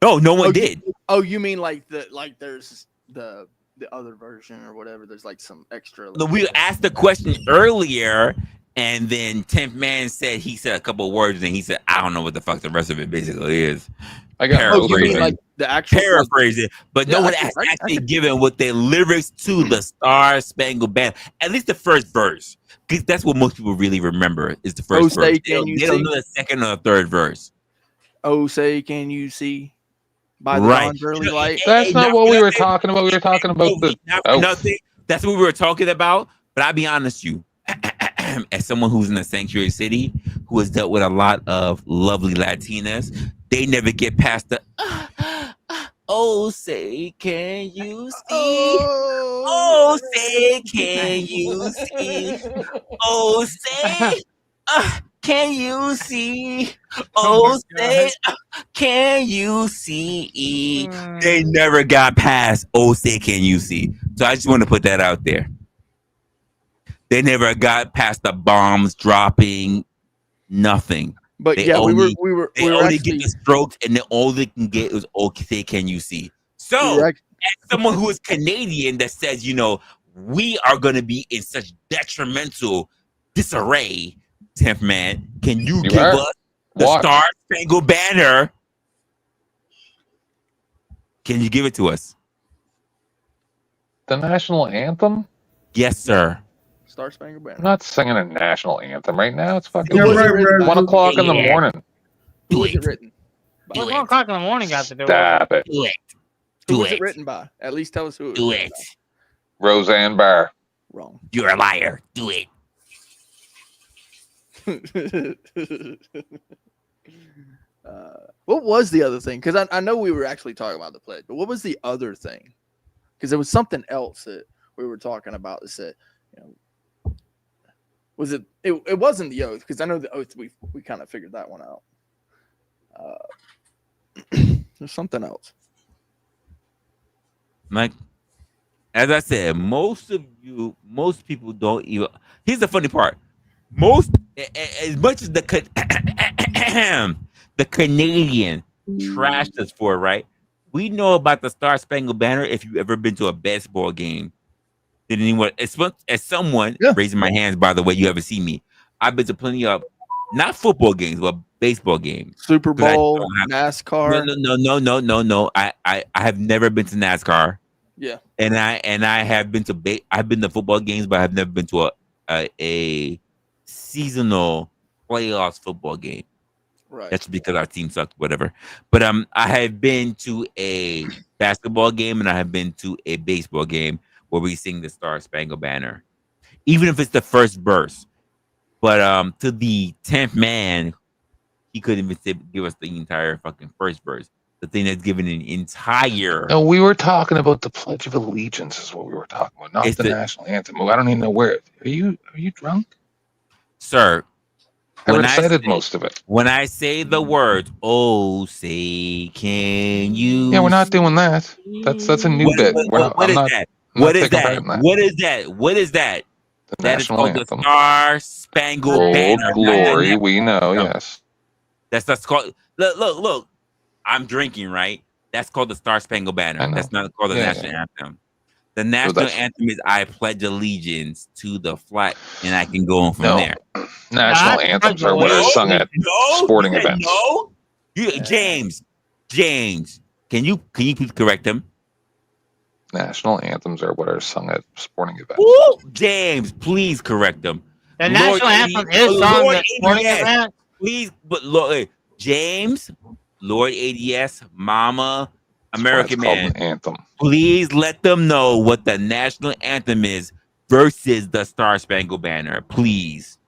No one did. You mean like there's the other version or whatever? There's like some extra. We asked the question earlier, and then 10th Man said he said a couple of words, and he said, "I don't know what the fuck the rest of it basically is." I got paraphrasing. Like the actual paraphrasing, but no one has actually given what their lyrics to the Star Spangled Banner. At least the first verse, because that's what most people really remember is the first verse. They don't know the second or the third verse. Oh, say can you see by the dawn's early light? That's not what we were talking about. We were talking about nothing. That's what we were talking about. But I'll be honest with you, as someone who's in a sanctuary city who has dealt with a lot of lovely Latinas, they never get past the oh, say can you see? Oh, say can you see? Oh, say can you see? Oh, say can you see? They never got past oh, say can you see? So I just want to put that out there. They never got past the bombs dropping, nothing. But they yeah, only, we were only actually, get the strokes, and then all they can get is okay, can you see? So, as someone who is Canadian that says, we are going to be in such detrimental disarray, 10th Man, can you give us the Star Spangled Banner? Can you give it to us? The national anthem? Yes, sir. Star Spangled Banner. I'm not singing a national anthem right now. It's fucking Right. 1 o'clock in the morning. Who was it written? What's 1 o'clock in the morning got to do? Stop it. Do it. Who was it written by? At least tell us who it was. Do it. Roseanne Barr. Wrong. You're a liar. Do it. What was the other thing? Because I know we were actually talking about the pledge, but what was the other thing? Because there was something else that we were talking about that said, was it wasn't the oath, because I know the oath we kind of figured that one out. There's something else. Like, as I said, most people don't even. Here's the funny part. As much as the Canadian trashed us for it, right? We know about the Star Spangled Banner if you've ever been to a baseball game. Did anyone, as someone raising my hands, by the way, you ever see me? I've been to plenty of not football games, but baseball games. Super Bowl, NASCAR. No. I have never been to NASCAR. Yeah. And I have been to I've been to football games, but I've never been to a seasonal playoffs football game. Right. That's because our team sucked, whatever. But I have been to a basketball game and I have been to a baseball game where we sing the Star Spangled Banner, even if it's the first verse. But to the 10th Man, he couldn't even give us the entire fucking first verse. The thing that's given an entire. No, we were talking about the Pledge of Allegiance, is what we were talking about, not the national anthem. I don't even know where. Are you drunk, sir? I recited most of it. When I say the words, oh, say can you? Yeah, we're not doing that. That's a new bit. What is that? What is that? That is called the Star Spangled Banner. Glory, we know. Yes, that's called. Look. I'm drinking, right? That's called the Star Spangled Banner. That's not called the national anthem. The national anthem is I pledge allegiance to the flag, and I can go on from there. National anthems are what are sung at sporting events. No, James, can you please correct him? National anthems are what are sung at sporting events. Ooh, James, please correct them. The national anthem is sung at sporting events. Please, but Lord, James, Lord ADS, Mama, American Man, anthem. Please let them know what the national anthem is versus the Star Spangled Banner, please.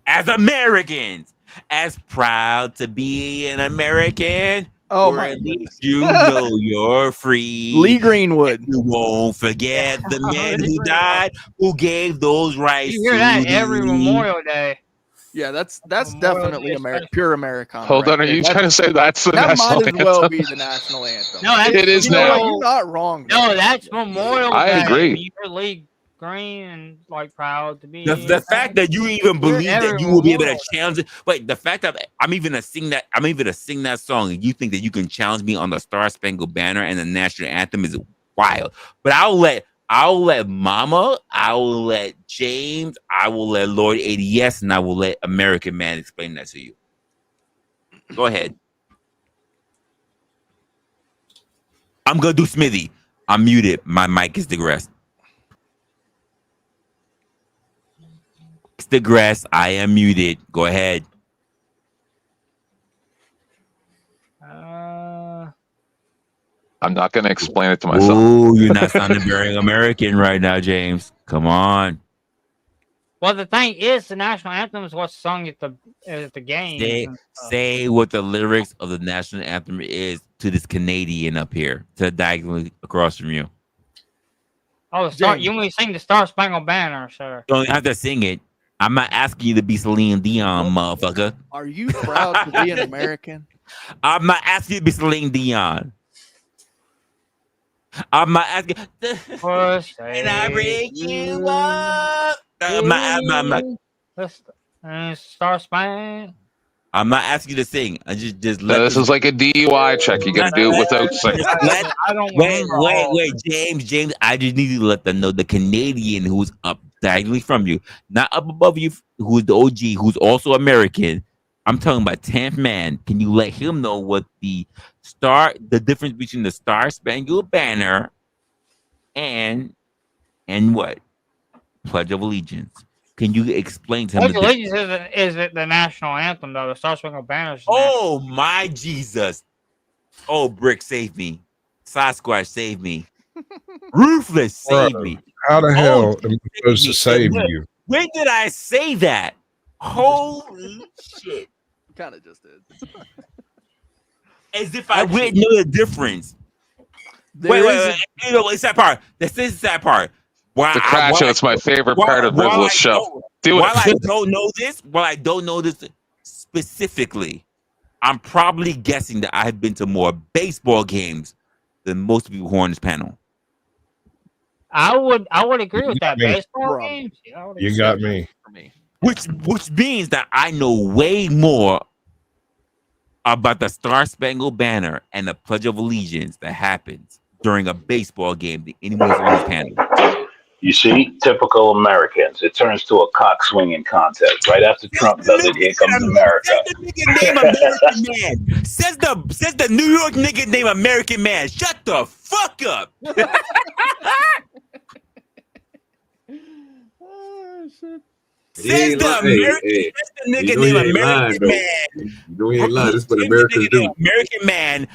As Americans, as proud to be an American, or at least you know you're free. Lee Greenwood. You won't forget the men who died, who gave those rights. You hear that every Memorial Day. Yeah, that's definitely pure Americana. Hold on, are you trying to say that's the that national might as anthem? well be the national anthem. No, it is now. You're not wrong. No, that's Memorial Day. I agree. You hear Lee Green and like proud to be. The fact that you even believe that you will be able to challenge it, but the fact that I'm even to sing that song, and you think that you can challenge me on the Star Spangled Banner and the national anthem is wild. But I'll let Mama, I will let James, I will let Lord ADS, and I will let American Man explain that to you. Go ahead. I'm gonna do Smithy. I'm muted. My mic is digressed. It's digressed. I am muted. Go ahead. I'm not going to explain it to myself. Oh, you're not sounding very American right now, James. Come on. Well, the thing is, the national anthem is what's sung at the game. Say what the lyrics of the national anthem is to this Canadian up here, to diagonally across from you. Oh, you want me to sing the Star Spangled Banner, sir? You don't have to sing it. I'm not asking you to be Celine Dion, motherfucker. Are you proud to be an American? I'm not asking you to be Celine Dion. I'm not asking. And I break you up. Star Spangled. I'm not asking you to sing. I just let. This is like a DUI check. You got to do it without singing. Wait, James. I just need you to let them know the Canadian who's up diagonally from you, not up above you, who's the OG, who's also American. I'm talking about 10th Man. Can you let him know what the difference between the Star Spangled Banner and what? Pledge of Allegiance. Can you explain to him? Pledge of Allegiance isn't the national anthem, though. The Star Spangled Banner. Oh my Jesus! Oh, Brick, save me! Sasquatch, save me! Ruthless, save me! How the hell am I supposed to save you? When did I say that? Holy shit! Kind of just did. As if I wouldn't know the difference. Wait. You know, it's that part. This is that part. The crash out's my favorite part of Rizla's show. While I don't know this specifically, I'm probably guessing that I've been to more baseball games than most people who are on this panel. I would agree with that. Baseball games. You got me. Which means that I know way more about the Star Spangled Banner and the Pledge of Allegiance that happens during a baseball game than anyone else on this panel. You see, typical Americans. It turns to a cock swinging contest. Right after Trump does it, here comes America. Says the nigga named American Man. Says the New York nigga named American Man. Shut the fuck up. Oh, shit. Says the nigga named American Man. You know he ain't lying. This is what Americans do. American Man,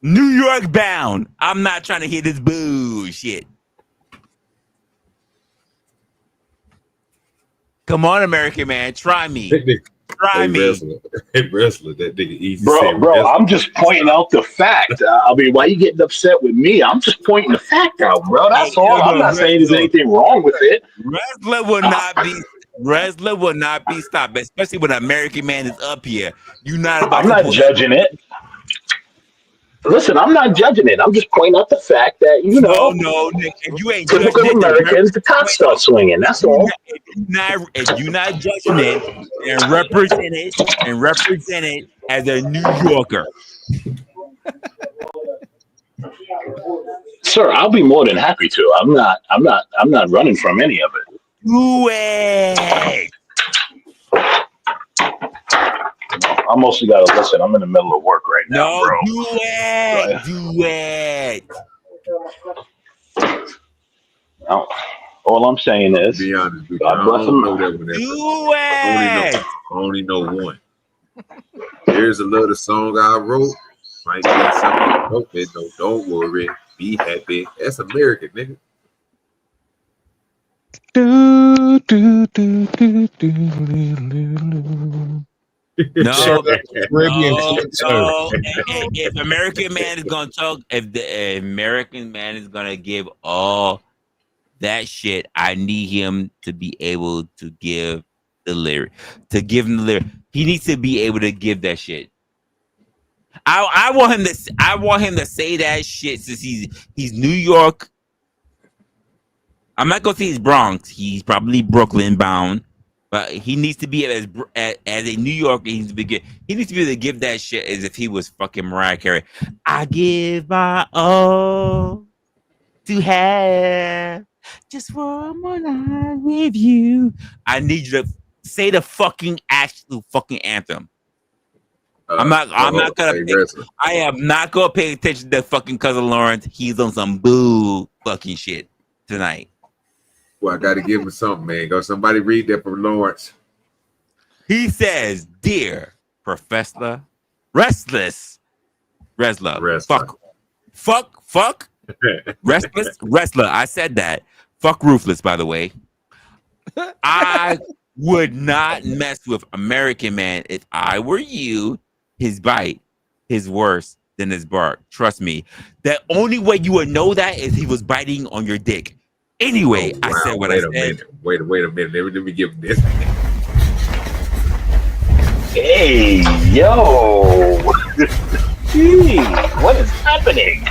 New York bound. I'm not trying to hear this bullshit. Come on, American Man, try me. Try me. Wrestler, that nigga easy. Bro, I'm just pointing out the fact. I mean, why you getting upset with me? I'm just pointing the fact out, bro. That's all. I'm not saying there's anything wrong with it. Wrestler will not be stopped, especially when American Man is up here. I'm not judging it. Listen, I'm not judging it. I'm just pointing out the fact that, no, Nick, if you ain't typical judging Americans, the cops start swinging. That's all. If you're not judging it and represent it as a New Yorker. Sir, I'll be more than happy to. I'm not running from any of it. Do it. I mostly gotta listen. I'm in the middle of work right now, No, bro. do it. Do it. No. All I'm saying To is, be honest with you, God I bless don't him. know that one. Do I it. only know one. Here's a little song I wrote. Might be something. Okay, no, don't worry. Be happy. That's American, nigga. Do, do, do, do, do. No, Caribbean no, calypso. no. If American man is gonna talk, if the American man is gonna give all that shit, I need him to be able to give the lyric. To give him the lyric, he needs to be able to give that shit. I want him to. I want him to say that shit since he's New York. I'm not gonna say he's Bronx. He's probably Brooklyn bound, but he needs to be as a New Yorker. He needs to be able to give that shit as if he was fucking Mariah Carey. I give my all to have just one more night with you. I need you to say the fucking actual fucking anthem. I'm not gonna. I am not gonna pay attention to fucking cousin Lawrence. He's on some boo fucking shit tonight. Well, I got to give him something, man. Go somebody read that from Lawrence. He says, "Dear Professor Resla, fuck, Restless, Resla." I said that. Fuck Ruthless, by the way. I would not mess with American man if I were you. His bite is worse than his bark. Trust me. The only way you would know that is he was biting on your dick. Anyway, I said what I said. Wait a minute. Let me give him this. Hey, yo. Gee, what is happening?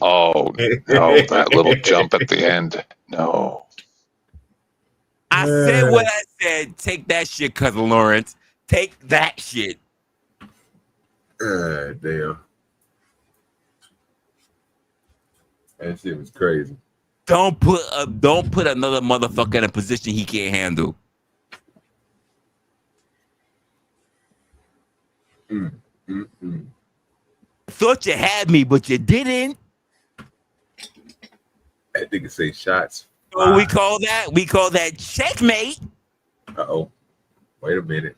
Oh, no, that little jump at the end. No. I said what I said. Take that shit, cousin Lawrence. Take that shit. Damn. That shit was crazy. Don't put another motherfucker in a position he can't handle. Thought you had me, but you didn't. That nigga say shots. So we call that checkmate. Uh-oh. Wait a minute.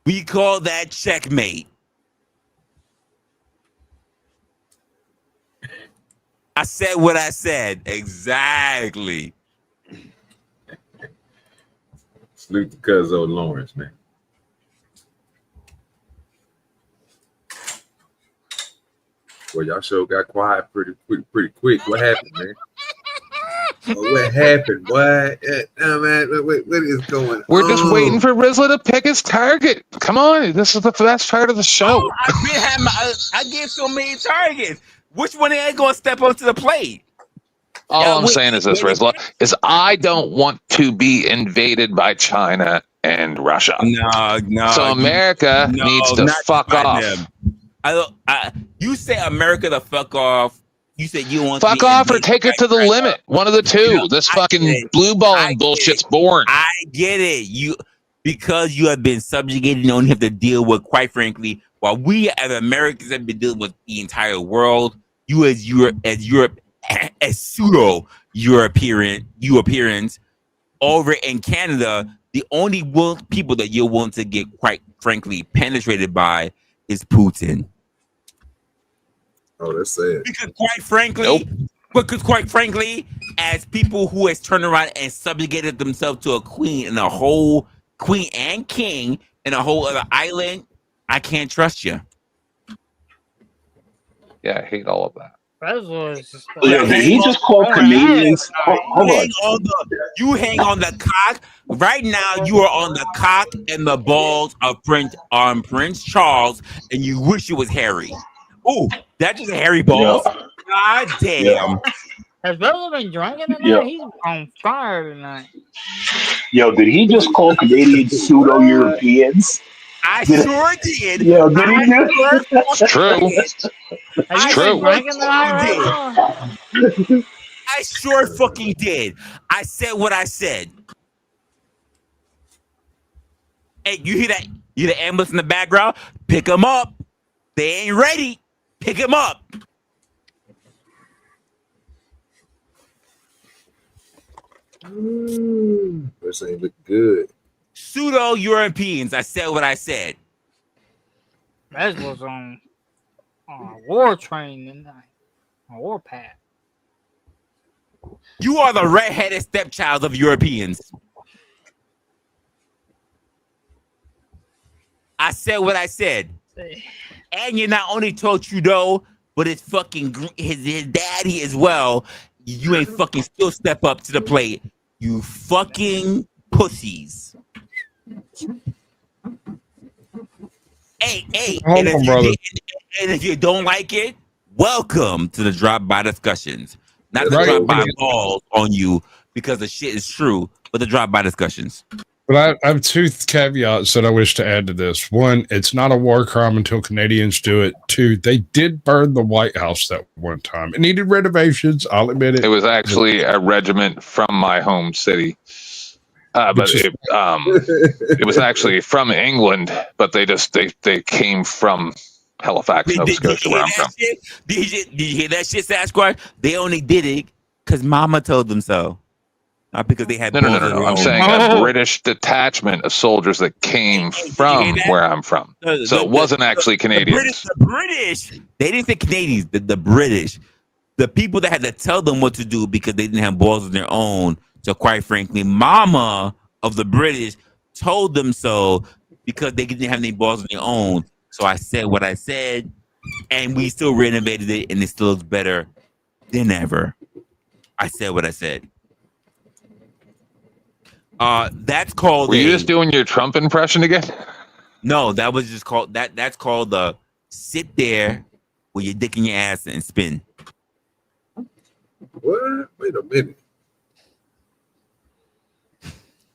We call that checkmate. I said what I said. Exactly. Salute to Cuzzo Lawrence, man. Well, y'all sure got quiet pretty quick. What happened, man? What happened? What is going on? We're just waiting for Resla to pick his target. Come on, this is the best part of the show. I get so many targets. Which one ain't gonna step up to the plate? All I'm saying is this, Resla, is I don't want to be invaded by China and Russia. No. So America needs to fuck off. You say America to fuck off. You said you want fuck off or take it to the limit. One of the two. This fucking blue balling bullshit's born. I get it. Because you have been subjugated, you don't have to deal with, quite frankly, while we as Americans have been dealing with the entire world, you as pseudo Europeans over in Canada, the only people that you're willing to get, quite frankly, penetrated by is Putin. Oh, that's sad. Because quite frankly, as people who has turned around and subjugated themselves to a queen and a whole queen and king in a whole other island, I can't trust you. Yeah, I hate all of that. He just called Canadians. Hold on. You hang on the cock. Right now, you are on the cock and the balls of Prince Charles, and you wish it was Harry. Ooh, that's just a Harry balls. Yeah. God damn. Has Bella been drinking tonight? Yo, He's on fire tonight. yo, did he just call Canadians pseudo Europeans? I sure did. Yo, did he do? It's true. Have I you true. been drinking tonight, fucking did. Resla? I sure fucking did. I said what I said. Hey, you hear that? You hear the ambulance in the background? Pick them up. They ain't ready. Pick them up. This ain't look good. Pseudo Europeans. I said what I said. Resla's on a war train tonight. A war path. You are the redheaded stepchild of Europeans. I said what I said. And you not only told Trudeau, but his fucking his daddy as well. You ain't fucking still step up to the plate. You fucking pussies. Hey, Hold on, brother. And if you don't like it, welcome to the drop by discussions. Not the Right. drop by balls on you because the shit is true, but the drop by discussions. But I have two caveats that I wish to add to this. One, it's not a war crime until Canadians do it. Two, they did burn the White House that one time. It needed renovations. I'll admit it. It was actually a regiment from my home city. But it was actually from England, but they came from Halifax, Nova Scotia, where I'm from. Did you hear that shit, Sasquatch? They only did it because Mama told them so. Not because they had No. I'm saying a British detachment of soldiers that came from where I'm from. So it wasn't actually Canadians. The British, they didn't say Canadians, the British. The people that had to tell them what to do because they didn't have balls of their own. So quite frankly, Mama of the British told them so because they didn't have any balls of their own. So I said what I said, and we still renovated it, and it still looks better than ever. I said what I said. That's called. Were you just doing your Trump impression again? No, that was just called that. That's called the sit there with your dick in your ass and spin. What? Wait a minute.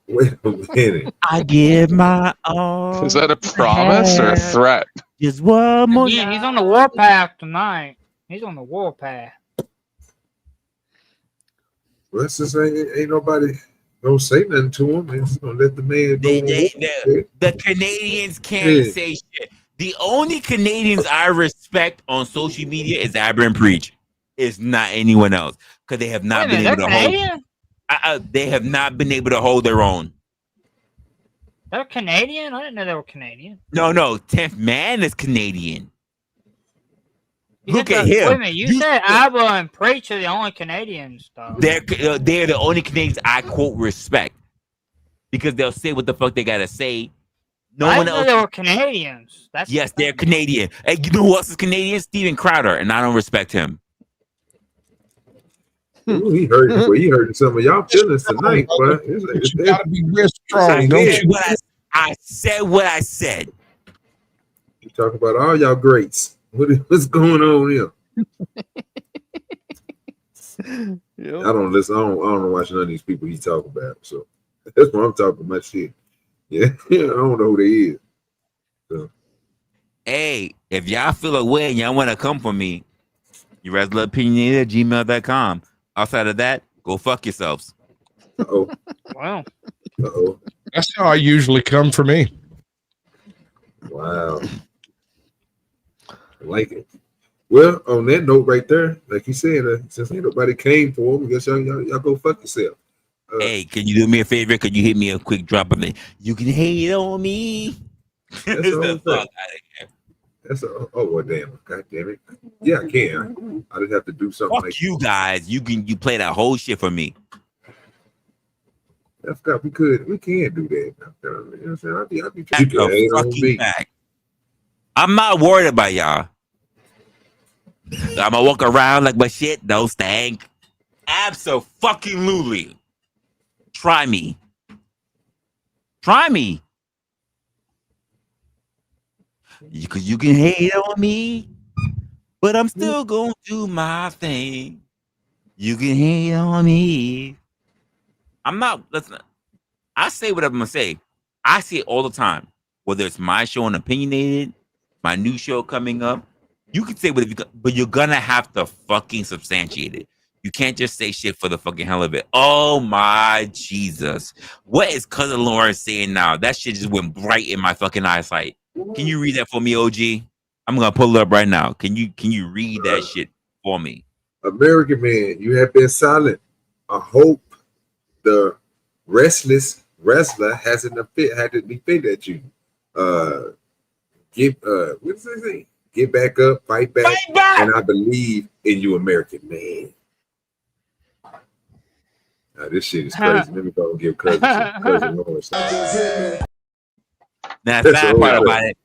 Wait a minute. I give my all. Is that a promise or a threat? Just one more. Yeah, he's on the war path tonight. He's on the war path. Well, since ain't nobody don't say nothing to him, it's gonna let the man go. The Canadians can't say shit. The only Canadians I respect on social media is Aber and Preach. It's not anyone else because they have not been able to hold. They have not been able to hold their own. They're Canadian? I didn't know they were Canadian. No. 10th Man is Canadian. Look at him. Wait a minute. You said Abba and Preach are the only Canadians, though. They're the only Canadians I quote respect because they'll say what the fuck they gotta say. No one else. They were Canadians. Yes, they're Canadian. Hey, you know who else is Canadian? Steven Crowder, and I don't respect him. Ooh, he hurt some of y'all feelings tonight, but it's You gotta be real strong, don't you? I said what I said. You talk about all y'all greats. What's going on here? I don't listen. I don't watch none of these people he talk about. So that's why I'm talking about shit. Yeah, I don't know who they is. So. Hey, if y'all feel away and y'all want to come for me, ReslaOpinionated@gmail.com. Outside of that, go fuck yourselves. Uh-oh. Wow. Uh-oh. That's how I usually come for me. Wow. I like it. Well, on that note right there, like you said, since ain't nobody came for him, I guess y'all go fuck yourself. Hey, can you do me a favor? Could you hit me a quick drop of it? You can hate on me. That's the fuck out of here. Well, damn. God damn it. Yeah, I can. I just have to do something. Fuck like you guys. You play that whole shit for me. I forgot we can't do that. You know what I'm saying? I'll be trying to fucking back. I'm not worried about y'all. I'm gonna walk around like my shit don't stink. Abso-fucking-lutely. Try me. You can hate on me, but I'm still gonna do my thing. You can hate on me. I'm not. Listen, I say whatever I'm gonna say. I say it all the time. Whether it's my show on Opinionated, my new show coming up, you can say whatever you got, but you're gonna have to fucking substantiate it. You can't just say shit for the fucking hell of it. Oh my Jesus. What is Cousin Lauren saying now? That shit just went bright in my fucking eyesight. Can you read that for me, OG? I'm gonna pull it up right now. Can you read that shit for me? American man, you have been silent. I hope the restless wrestler hasn't defended you. What does it say? Get back up, fight back, and I believe in you, American man. Now, this shit is crazy. Let me go and give cousin Lawrence. Now, the sad part about it,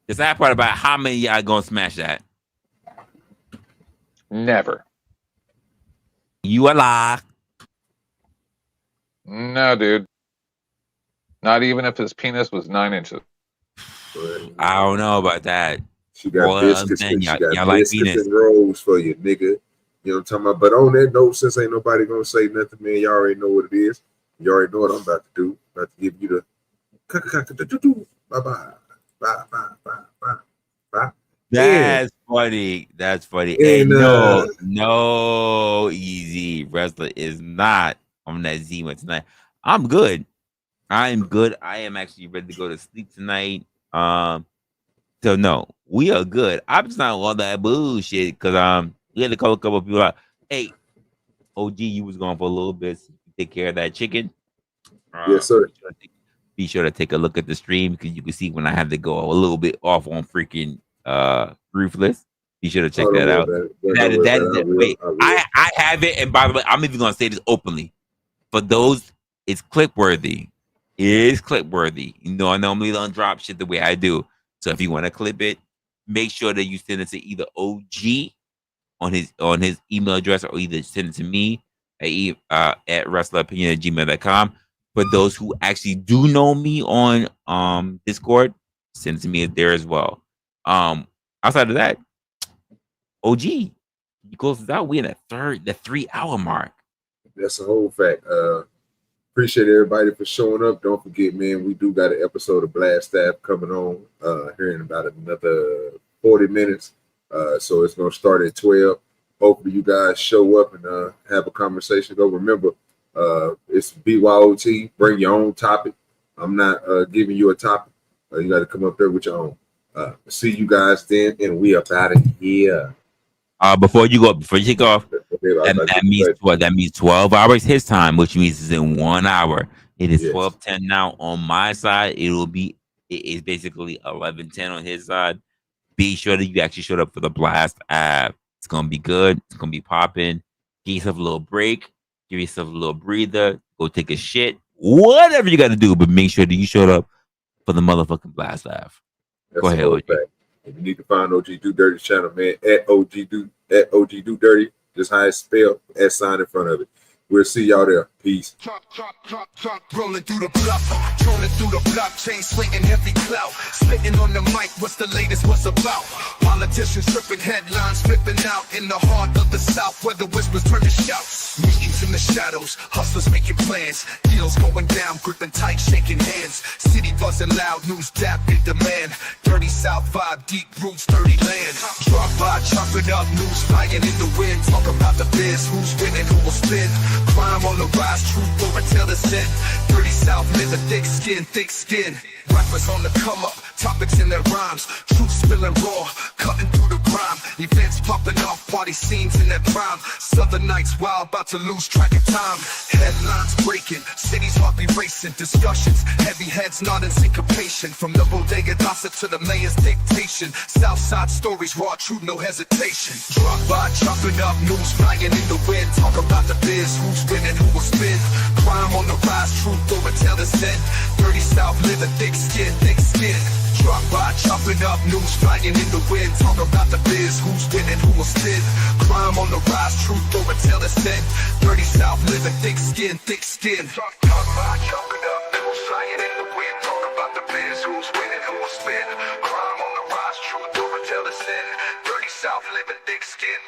the sad part about how many of y'all gonna smash that? Never. You a lie. No, dude. Not even if his penis was 9 inches. I don't know about that. She got biscuits, and rolls for you, nigga. You know what I'm talking about? But on that note, since ain't nobody gonna say nothing, man, you already know what it is. You already know what I'm about to do. About to give you the bye. That's funny. That's funny. And, no, easy. Wrestler is not on that Zima tonight. I'm good. I'm good. I am actually ready to go to sleep tonight. So no, we are good. I'm just not all that bullshit because we had to call a couple of people out. Hey, OG, you was gone for a little bit. So take care of that chicken. Yes, sir. Be sure to take a look at the stream because you can see when I have to go a little bit off on freaking Ruthless. Be sure to check that out. I have it, and by the way, I'm even gonna say this openly. For those, it's clip worthy. It is clip worthy. You know, I normally don't drop shit the way I do. So if you want to clip it, make sure that you send it to either OG on his email address or either send it to me at ReslaOpinionated@gmail.com. For those who actually do know me on Discord, send it to me there as well. Outside of that, OG, you close us out. We in the 3-hour mark. That's a whole fact. Appreciate everybody for showing up. Don't forget, man, we do got an episode of Blast Staff coming on here in about another 40 minutes. So it's going to start at 12. Hopefully you guys show up and have a conversation. Go remember, it's BYOT. Bring your own topic. I'm not giving you a topic. You got to come up there with your own. See you guys then, and we up out of here. Before you kick off, that means 12 hours his time, which means it's in 1 hour. It is 12:10 now on my side. It is basically 11:10 on his side. Be sure that you actually showed up for the Blast app. It's gonna be good. It's gonna be popping. Give yourself a little break. Give yourself a little breather. Go take a shit. Whatever you got to do, but make sure that you showed up for the motherfucking Blast app. Go ahead, OG. If you need to find OGDoDirty channel, man, at OGDoDirty, just how it's spelled, at sign in front of it. We'll see y'all there. Peace. Rolling through the block, trolling through the blockchain, slinging heavy clout, spitting on the mic. What's the latest? What's about? Politicians tripping headlines, flipping out in the heart of the South, where the whispers turn to shouts. Meetings in the shadows, hustlers making plans, deals going down, gripping tight, shaking hands. City buzzing loud, news dap in demand. Dirty South vibe, deep roots, dirty land. Drop by, chopping up, news flying in the wind. Talk about the biz, who's winning, who will spin. Crime on the rise, truth over tell the sin. Dirty South, live a thick skin. Rappers on the come up, topics in their rhymes. Truth spilling raw, cutting through the grime. Events popping off, party scenes in their prime. Southern nights wild, about to lose track of time. Headlines breaking, cities heartbeat racing. Discussions, heavy heads nodding syncopation. From the bodega gossip to the mayor's dictation. Southside stories, raw truth, no hesitation. Drop by, chopping up, news flying in the wind. Talk about the biz, who's winning, who will spin. Crime on the rise, truth over tell the sin. Dirty South, live a thick skin. Drop by, chopping up, news flying in the wind. Talk about the biz, who's winning, who will spin. Crime on the rise, truth over tell the sin. Dirty South, live a thick skin. Drop by, chopping up, news flying in the wind. Talk about the biz, who's winning, who will spin. Crime on the rise, truth over tell the sin. Dirty South, live a thick skin.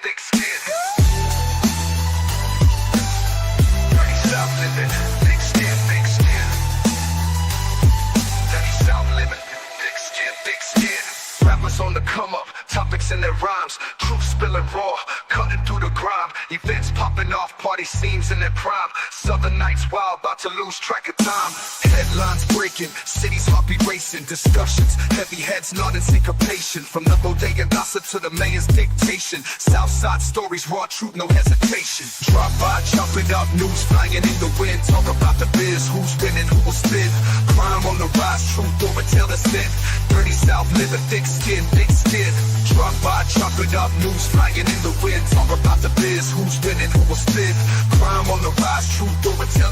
thick skin. Rappers on the come up, topics in their rhymes, truth spilling raw, cutting through the grime. Events popping off, party scenes in their prime. Southern nights wild, about to lose track of time. Headlines breaking, cities heartbeat racing. Discussions, heavy heads nodding syncopation. From the bodega gossip to the mayor's dictation. Southside stories, raw truth, no hesitation. Drop by, chop it up, news flying in the wind. Talk about the biz, who's winning, who will spin. Crime on the rise, truth over tell the sin. Dirty South, living thick skin, thick skin. Drop by, chop it up, news flying in the wind. Talk about the biz, who's winning, who will spin. Crime on the rise, truth over tell us